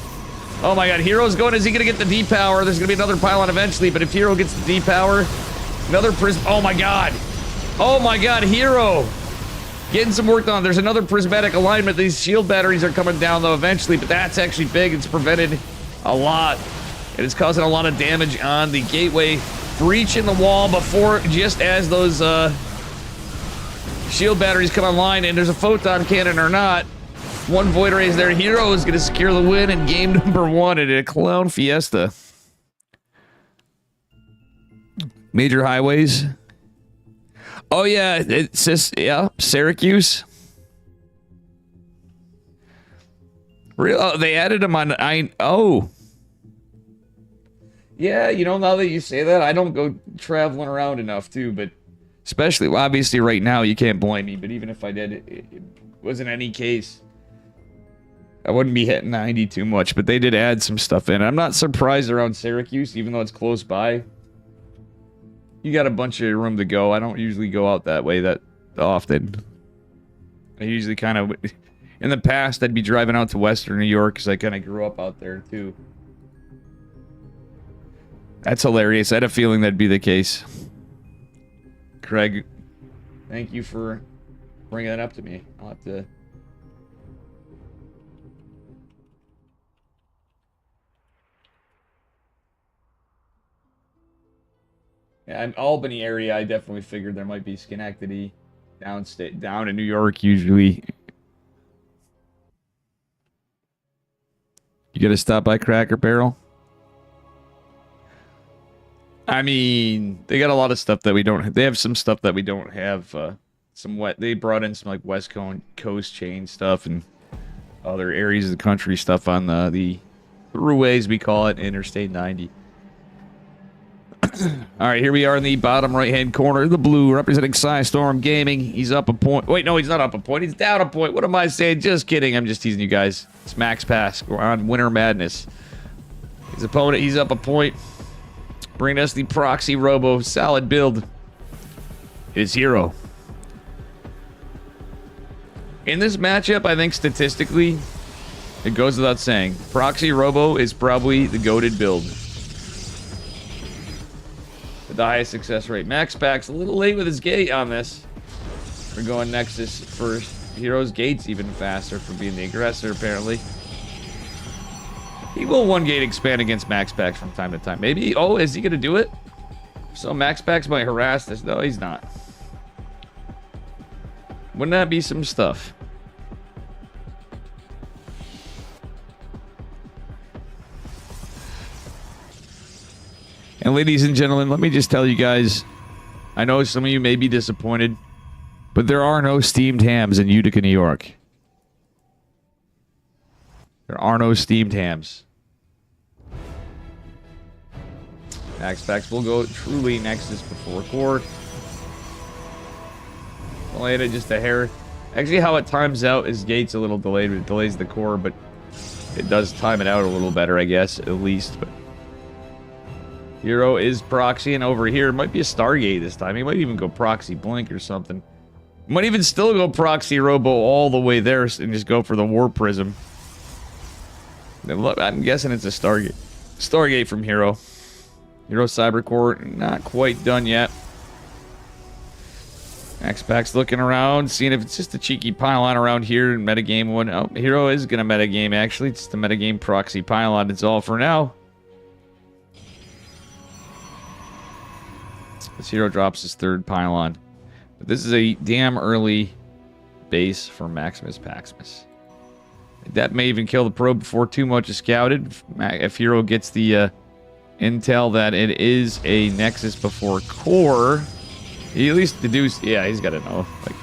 oh my God, Hero's going. Is he going to get the D-Power? There's going to be another pylon eventually, but if Hero gets the D-Power, another prism. Oh my God. Oh my God, Hero. Getting some work done. There's another prismatic alignment. These shield batteries are coming down, though, eventually, but that's actually big. It's prevented a lot. It is causing a lot of damage on the gateway. Breaching the wall before, just as those shield batteries come online, and there's a photon cannon or not. One Void Ray is there. Hero is going to secure the win in game number 1 at a Clown Fiesta. Major highways. Oh, yeah. It says, yeah, Syracuse. Real, oh, they added them on. Oh. Yeah, you know, now that you say that, I don't go traveling around enough, too, but especially, well, obviously, right now, you can't blame me, but even if I did, it wasn't any case. I wouldn't be hitting 90 too much, but they did add some stuff in. I'm not surprised around Syracuse, even though it's close by. You got a bunch of room to go. I don't usually go out that way that often. I usually kind of... In the past, I'd be driving out to Western New York because I kind of grew up out there, too. That's hilarious. I had a feeling that'd be the case. Craig, thank you for bringing that up to me. I'll have to... Yeah, in Albany area, I definitely figured there might be Schenectady, downstate, down in New York, usually. You gotta stop by Cracker Barrel? I mean, they got a lot of stuff that we don't... They have some stuff that we don't have. They brought in some, like, West Coast chain stuff and other areas of the country stuff on the throughways, we call it, Interstate 90. All right, here we are in the bottom right-hand corner. The blue representing Psystorm Gaming. He's up a point. Wait, no, he's not up a point. He's down a point. What am I saying? Just kidding. I'm just teasing you guys. It's Max Pass. We're on Winter Madness. His opponent, he's up a point. Bring us the Proxy Robo. Solid build. It is Hero. In this matchup, I think statistically, it goes without saying, Proxy Robo is probably the goated build. The highest success rate. Max Pack's a little late with his gate on this. We're going Nexus first. Hero's gate's even faster for being the aggressor, apparently. He will one gate expand against Max Packs from time to time. Maybe. Oh, is he going to do it? So Max Packs might harass this. No, he's not. Wouldn't that be some stuff? And ladies and gentlemen, let me just tell you guys, I know some of you may be disappointed, but there are no steamed hams in Utica, New York. There are no steamed hams. Max Packs will go truly Nexus before core. Delayed it just a hair. Actually, how it times out is gate's a little delayed, but it delays the core, but it does time it out a little better, I guess, at least. But Hero is proxy, and over here, it might be a Stargate this time. He might even go proxy blink or something. Might even still go proxy robo all the way there and just go for the war prism. I'm guessing it's a Stargate. Stargate from Hero. Hero Cybercore, not quite done yet. Max Pack's looking around, seeing if it's just a cheeky pylon around here in metagame one. Oh, Hero is going to metagame, actually. It's the metagame proxy pylon. It's all for now. This Hero drops his third pylon. But this is a damn early base for Maximus Paximus. That may even kill the probe before too much is scouted. If Hero gets the intel that it is a Nexus before core, he at least deduced. Yeah, he's got to know. Like,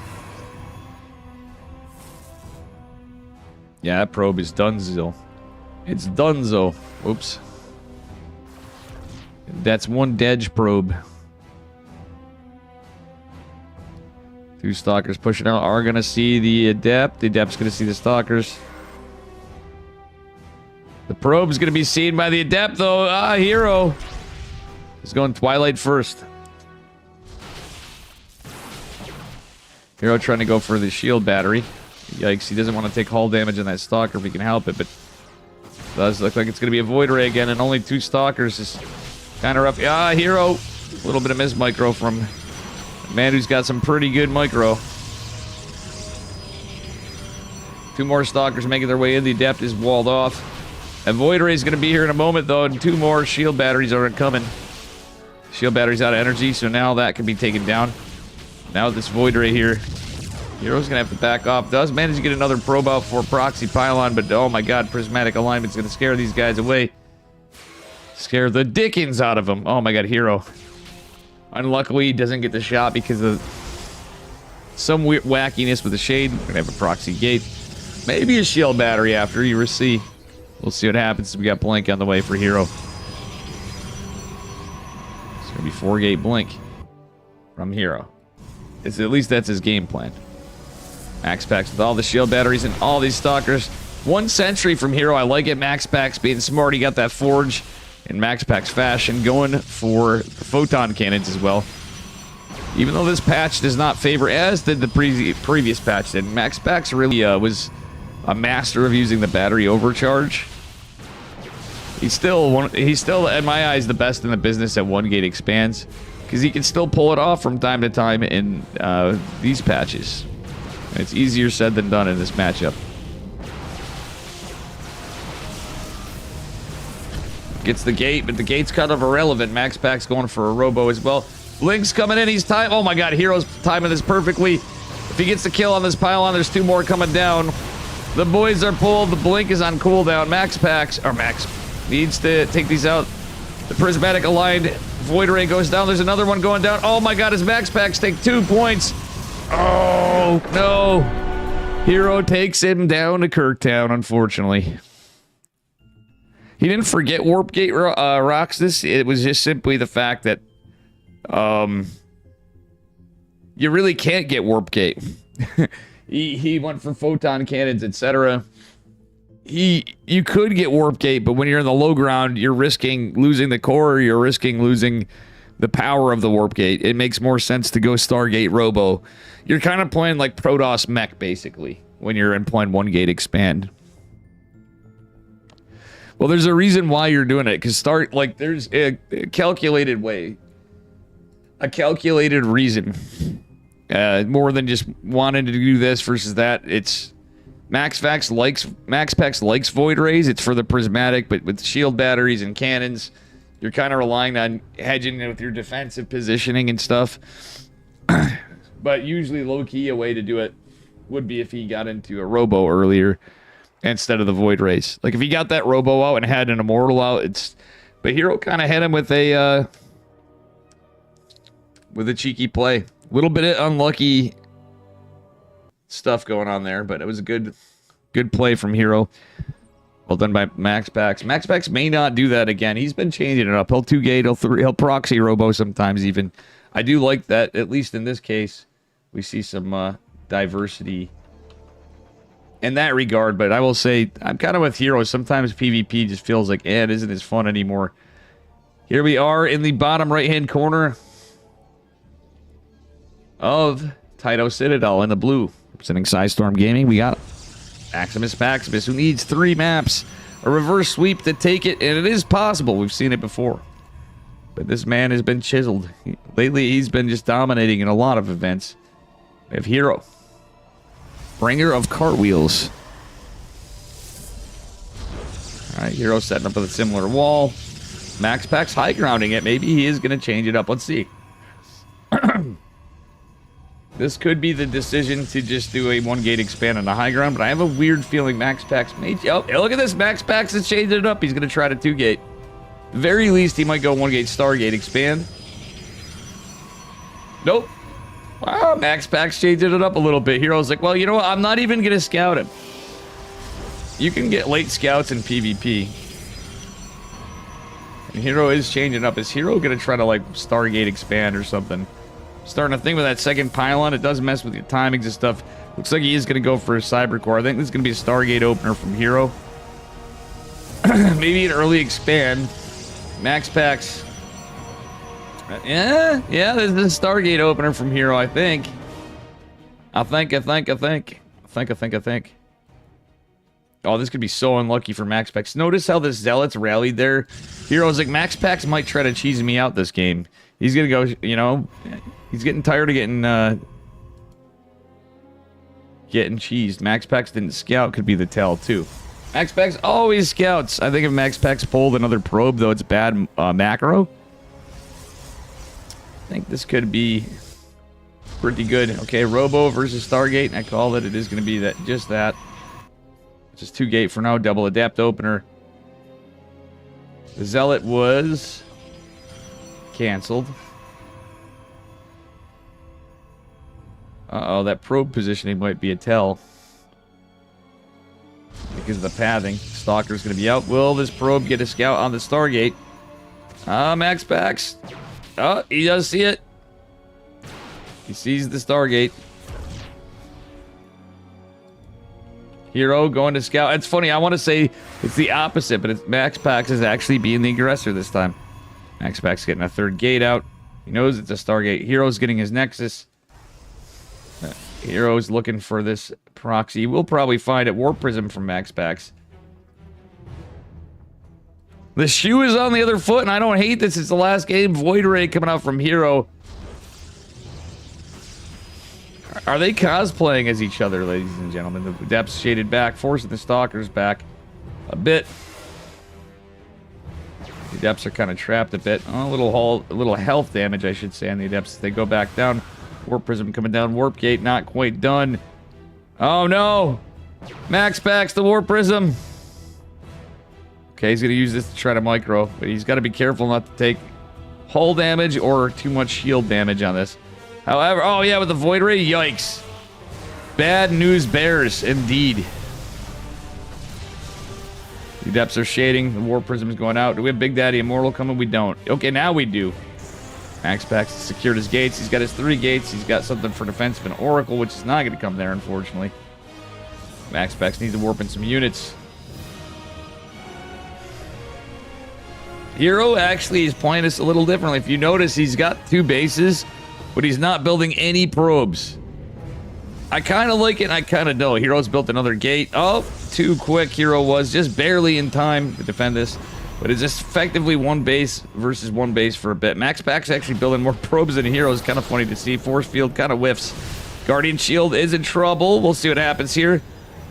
yeah, that probe is donezo. It's donezo. Oops. That's one Dedge probe. 2 stalkers pushing out are going to see the Adept. The Adept's going to see the stalkers. The probe's going to be seen by the Adept, though. Hero is going Twilight first. Hero trying to go for the shield battery. Yikes, he doesn't want to take hull damage on that stalker if he can help it, but it does look like it's going to be a Void Ray again, and only 2 stalkers is kind of rough. Hero. A little bit of miss micro from a man who's got some pretty good micro. 2 more stalkers making their way in. The Adept is walled off. A Void Ray is going to be here in a moment, though, and 2 more shield batteries are coming. Shield battery's out of energy, so now that can be taken down. Now this Void Ray here. Hero's going to have to back off. Does manage to get another probe out for Proxy Pylon, but oh my god, Prismatic Alignment's going to scare these guys away. Scare the dickens out of them. Oh my god, Hero. Unluckily, he doesn't get the shot because of some weird wackiness with the Shade. We're going to have a Proxy Gate. Maybe a shield battery after, you will see. We'll see what happens. We got Blink on the way for Hero. It's going to be 4-gate Blink from Hero. At least that's his game plan. Max Packs with all the shield batteries and all these stalkers. 1 sentry from Hero. I like it. Max Packs being smart. He got that Forge in Max Packs fashion. Going for the Photon Cannons as well. Even though this patch does not favor, as did the previous patch did, Max Packs really was a master of using the battery overcharge. He's still, in my eyes, the best in the business at 1-gate expands. Because he can still pull it off from time to time in these patches. And it's easier said than done in this matchup. Gets the gate, but the gate's kind of irrelevant. Max Pack's going for a Robo as well. Blink's coming in, he's time. Oh my god, Hero's timing this perfectly. If he gets the kill on this pylon, there's 2 more coming down. The boys are pulled, the Blink is on cooldown. Max needs to take these out. The Prismatic Aligned Void Ray goes down. There's another one going down. Oh my god, his Max Packs take 2 points. Oh, no. Hero takes him down to Kirktown, unfortunately. He didn't forget Warp Gate rocks this. It was just simply the fact that you really can't get Warp Gate. he went for Photon Cannons, etc. You could get Warp Gate, but when you're in the low ground, you're risking losing the core, you're risking losing the power of the Warp Gate. It makes more sense to go Stargate Robo. You're kind of playing like Protoss Mech, basically, when you're playing 1-gate expand. Well, there's a reason why you're doing it, because there's a calculated way. A calculated reason. More than just wanting to do this versus that. It's Max Packs likes Void Rays. It's for the Prismatic, but with shield batteries and cannons, you're kind of relying on hedging with your defensive positioning and stuff. But usually, low-key, a way to do it would be if he got into a Robo earlier instead of the Void Rays. Like, if he got that Robo out and had an Immortal out, but Hero kind of hit him with a cheeky play. A little bit of unlucky stuff going on there, but it was a good play from Hero. Well done by Max Packs. Max Packs may not do that again. He's been changing it up. He'll 2-gate, he'll proxy Robo sometimes even. I do like that, at least in this case, we see some diversity in that regard, but I will say, I'm kind of with Hero. Sometimes PvP just feels like, it isn't as fun anymore. Here we are in the bottom right-hand corner of Taito Citadel in the blue. Representing Psystorm Gaming, we got Maximus Maximus, who needs 3 maps, a reverse sweep to take it, and it is possible. We've seen it before. But this man has been chiseled. Lately, he's been just dominating in a lot of events. We have Hero. Bringer of Cartwheels. Alright, Hero setting up with a similar wall. Max Packs high grounding it. Maybe he is going to change it up. Let's see. This could be the decision to just do a 1-gate expand on the high ground, but I have a weird feeling Max Packs may... Oh, look at this. Max Packs has changed it up. He's going to try to 2-gate. Very least, he might go 1-gate Stargate expand. Nope. Wow, Max Packs changed it up a little bit. Hero's like, well, you know what? I'm not even going to scout him. You can get late scouts in PvP. And Hero is changing up. Is Hero going to try to, like, Stargate expand or something? Starting to think with that second pylon, it does mess with your timings and stuff. Looks like he is going to go for a Cyber Core. I think this is going to be a Stargate opener from Hero. Maybe an early expand. Max packs. Yeah, this is a Stargate opener from Hero, I think. I think. Oh, this could be so unlucky for Max packs. Notice how the Zealots rallied there. Hero's like, Max packs might try to cheese me out this game. He's going to go, you know, he's getting tired of getting cheesed. Max packs didn't scout, could be the tell too. Max packs always scouts. I think if Max packs pulled another probe, though, it's bad macro. I think this could be pretty good. Okay, Robo versus Stargate, and I call it. It is going to be that, just that. Just 2 gate for now. Double adapt opener. The Zealot was canceled. Uh-oh, that probe positioning might be a tell. Because of the pathing. Stalker's going to be out. Will this probe get a scout on the Stargate? Max packs. Oh, he does see it. He sees the Stargate. Hero going to scout. It's funny, I want to say it's the opposite, but it's Max Pax is actually being the aggressor this time. Max Pax getting a 3rd gate out. He knows it's a Stargate. Hero's getting his Nexus. Hero's looking for this proxy. We'll probably find it. Warp Prism from Max Pax. The shoe is on the other foot, and I don't hate this. It's the last game. Void Ray coming out from Hero. Are they cosplaying as each other, ladies and gentlemen? The depths shaded back, forcing the Stalkers back a bit. The depths are kind of trapped a bit. Oh, a little health damage, I should say, on the depths. They go back down. Warp Prism coming down. Warp Gate not quite done. Oh, no. Max Pax, the Warp Prism. Okay, he's going to use this to try to micro, but he's got to be careful not to take hull damage or too much shield damage on this. However, oh yeah, with the Void Ray, yikes. Bad news bears, indeed. The depths are shading, the Warp Prism is going out. Do we have Big Daddy Immortal coming? We don't. Okay, now we do. Max Pax has secured his gates. He's got his 3 gates. He's got something for Defenseman Oracle, which is not going to come there, unfortunately. Max Pax needs to warp in some units. Hero actually is playing this a little differently. If you notice, he's got 2 bases, but he's not building any probes. I kind of like it, and I kind of don't. Hero's built another gate. Oh, too quick. Hero was just barely in time to defend this. But it's just effectively 1 base versus 1 base for a bit. Max Pack's actually building more probes than Hero. It's kind of funny to see. Force Field kind of whiffs. Guardian Shield is in trouble. We'll see what happens here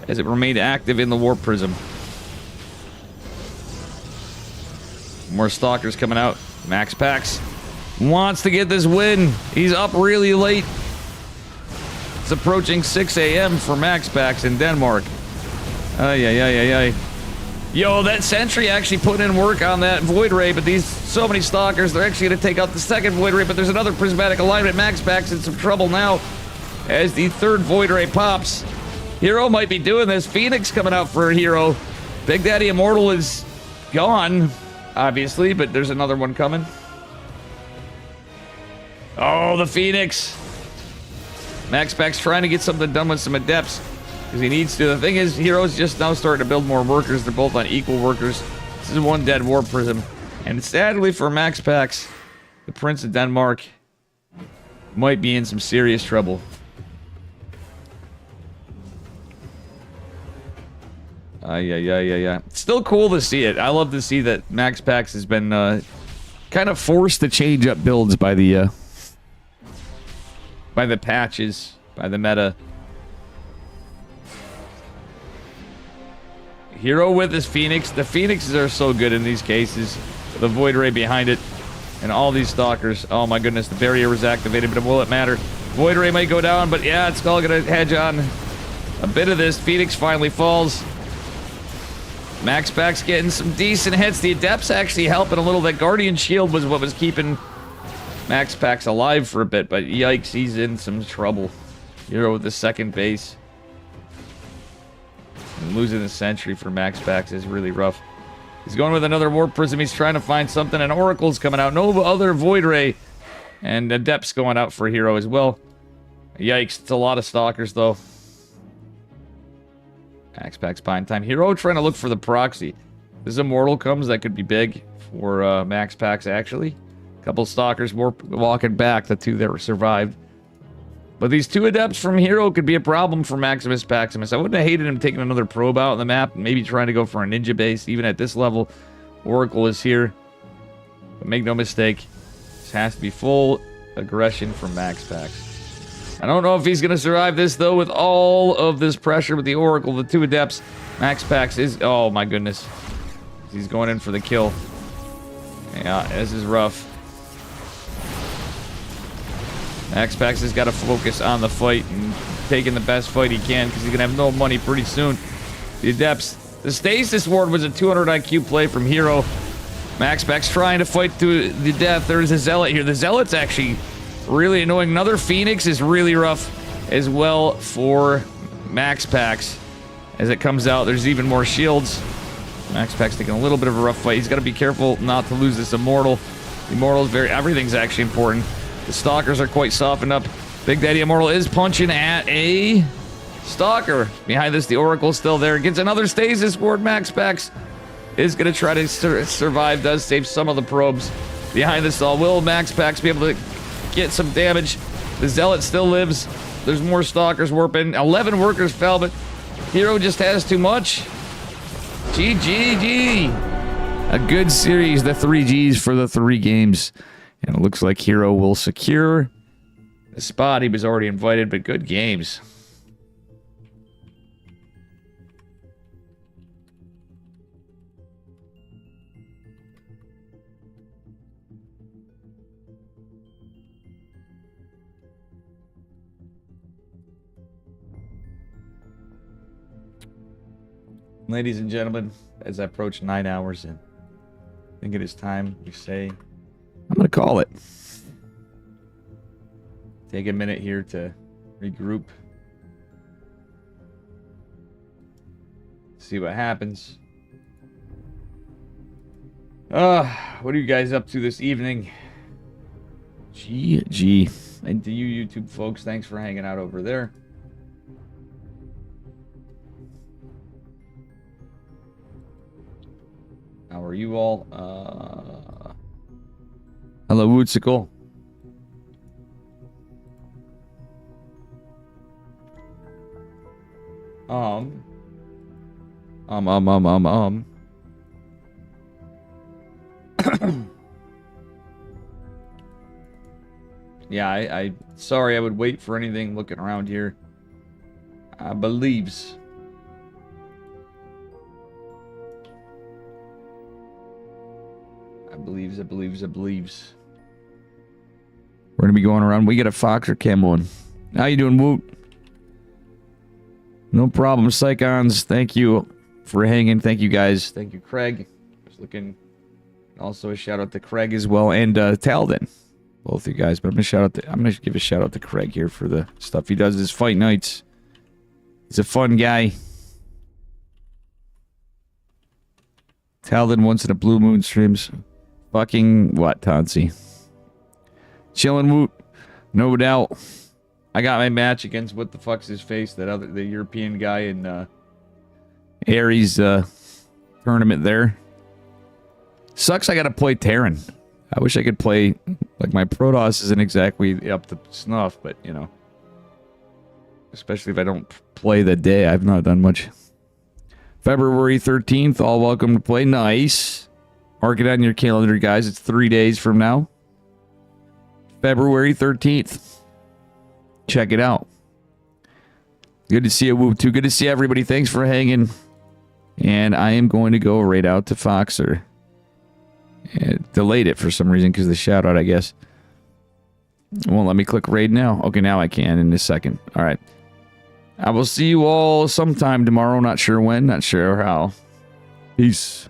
as it remained active in the Warp Prism. More Stalkers coming out. Max Pax wants to get this win. He's up really late. It's approaching 6 a.m. for Max Pax in Denmark. Ay. Yo, that Sentry actually put in work on that Void Ray, but so many Stalkers, they're actually going to take out the 2nd Void Ray, but there's another Prismatic Alignment. Max Pax in some trouble now as the 3rd Void Ray pops. Hero might be doing this. Phoenix coming out for Hero. Big Daddy Immortal is gone, obviously, but there's another one coming. Oh, the Phoenix. Max Pax trying to get something done with some Adepts because he needs to. The thing is, Hero's just now starting to build more workers. They're both on equal workers. This is 1 dead Warp Prism. And sadly for Max Pax, the Prince of Denmark might be in some serious trouble. It's still cool to see it. I love to see that Max Pax has been kind of forced to change up builds by the patches, by the meta. Hero with his Phoenix. The Phoenixes are so good in these cases. The Void Ray behind it. And all these Stalkers. Oh my goodness, the barrier was activated, but will it matter? Void Ray might go down, but yeah, it's all going to hedge on a bit of this. Phoenix finally falls. Max Pax getting some decent hits. The Adepts actually helping a little. That Guardian Shield was what was keeping Max Pax alive for a bit, but yikes, he's in some trouble. Hero with the 2nd base. And losing the Sentry for Max Pax is really rough. He's going with another Warp Prism. He's trying to find something, and Oracle's coming out. No other Void Ray. And Adept's going out for Hero as well. Yikes, it's a lot of Stalkers, though. Max Packs buying time. Hero trying to look for the proxy. This Immortal comes, that could be big for Max Packs, actually. A couple Stalkers more walking back, the two that survived. But these two Adepts from Hero could be a problem for Maximus Paximus. I wouldn't have hated him taking another probe out on the map, maybe trying to go for a ninja base. Even at this level, Oracle is here. But make no mistake, this has to be full aggression from Max Packs. I don't know if he's going to survive this, though, with all of this pressure with the Oracle, the two Adepts. Max Packs is... Oh, my goodness. He's going in for the kill. Yeah, this is rough. Max Packs has got to focus on the fight and taking the best fight he can because he's going to have no money pretty soon. The Adepts. The Stasis Ward was a 200 IQ play from Hero. Max Packs trying to fight to the death. There is a Zealot here. The Zealot's actually really annoying. Another Phoenix is really rough as well for Max Packs. As it comes out, there's even more shields. Max Packs taking a little bit of a rough fight. He's got to be careful not to lose this Immortal. The Immortal is very... Everything's actually important. The Stalkers are quite softened up. Big Daddy Immortal is punching at a Stalker. Behind this, the Oracle's still there. Gets another Stasis Ward. Max Packs is going to try to survive. Does save some of the probes. Behind this all, will Max Packs be able to get some damage? The Zealot still lives. There's more Stalkers warping. 11 workers fell, but Hero just has too much. GGG. A good series. The 3 Gs for the 3 games. And it looks like Hero will secure the spot. He was already invited, but good games. Ladies and gentlemen, as I approach 9 hours in, I think it is time we say... I'm going to call it. Take a minute here to regroup. See what happens. What are you guys up to this evening? GG. And to you YouTube folks, thanks for hanging out over there. How are you all? Hello, Woodsicle. Yeah, I sorry I would wait for anything looking around here. I believes. I believes. We're gonna be going around. We get a Foxer cam on. How you doing, Woot? No problem, Psychons. Thank you for hanging. Thank you, guys. Thank you, Craig. Just looking. Also a shout out to Craig as well, and Talden. Both you guys. But I'm gonna give a shout out to Craig here for the stuff he does. His fight nights. He's a fun guy. Talden once in a Blue Moon streams. Fucking what, Tonsi? Chillin' Woot. No doubt. I got my match against what the fuck's his face, the European guy in Ares tournament there. Sucks I gotta play Terran. I wish I could play, like, my Protoss isn't exactly up to snuff, but you know. Especially if I don't play the day. I've not done much. February 13th, all welcome to play. Nice. Mark it on your calendar, guys. It's 3 days from now. February 13th. Check it out. Good to see you, Whoop, too. Good to see everybody. Thanks for hanging. And I am going to go right out to Foxer. It delayed it for some reason because of the shout out, I guess. It won't let me click raid now. Okay, now I can in a second. All right. I will see you all sometime tomorrow. Not sure when, not sure how. Peace.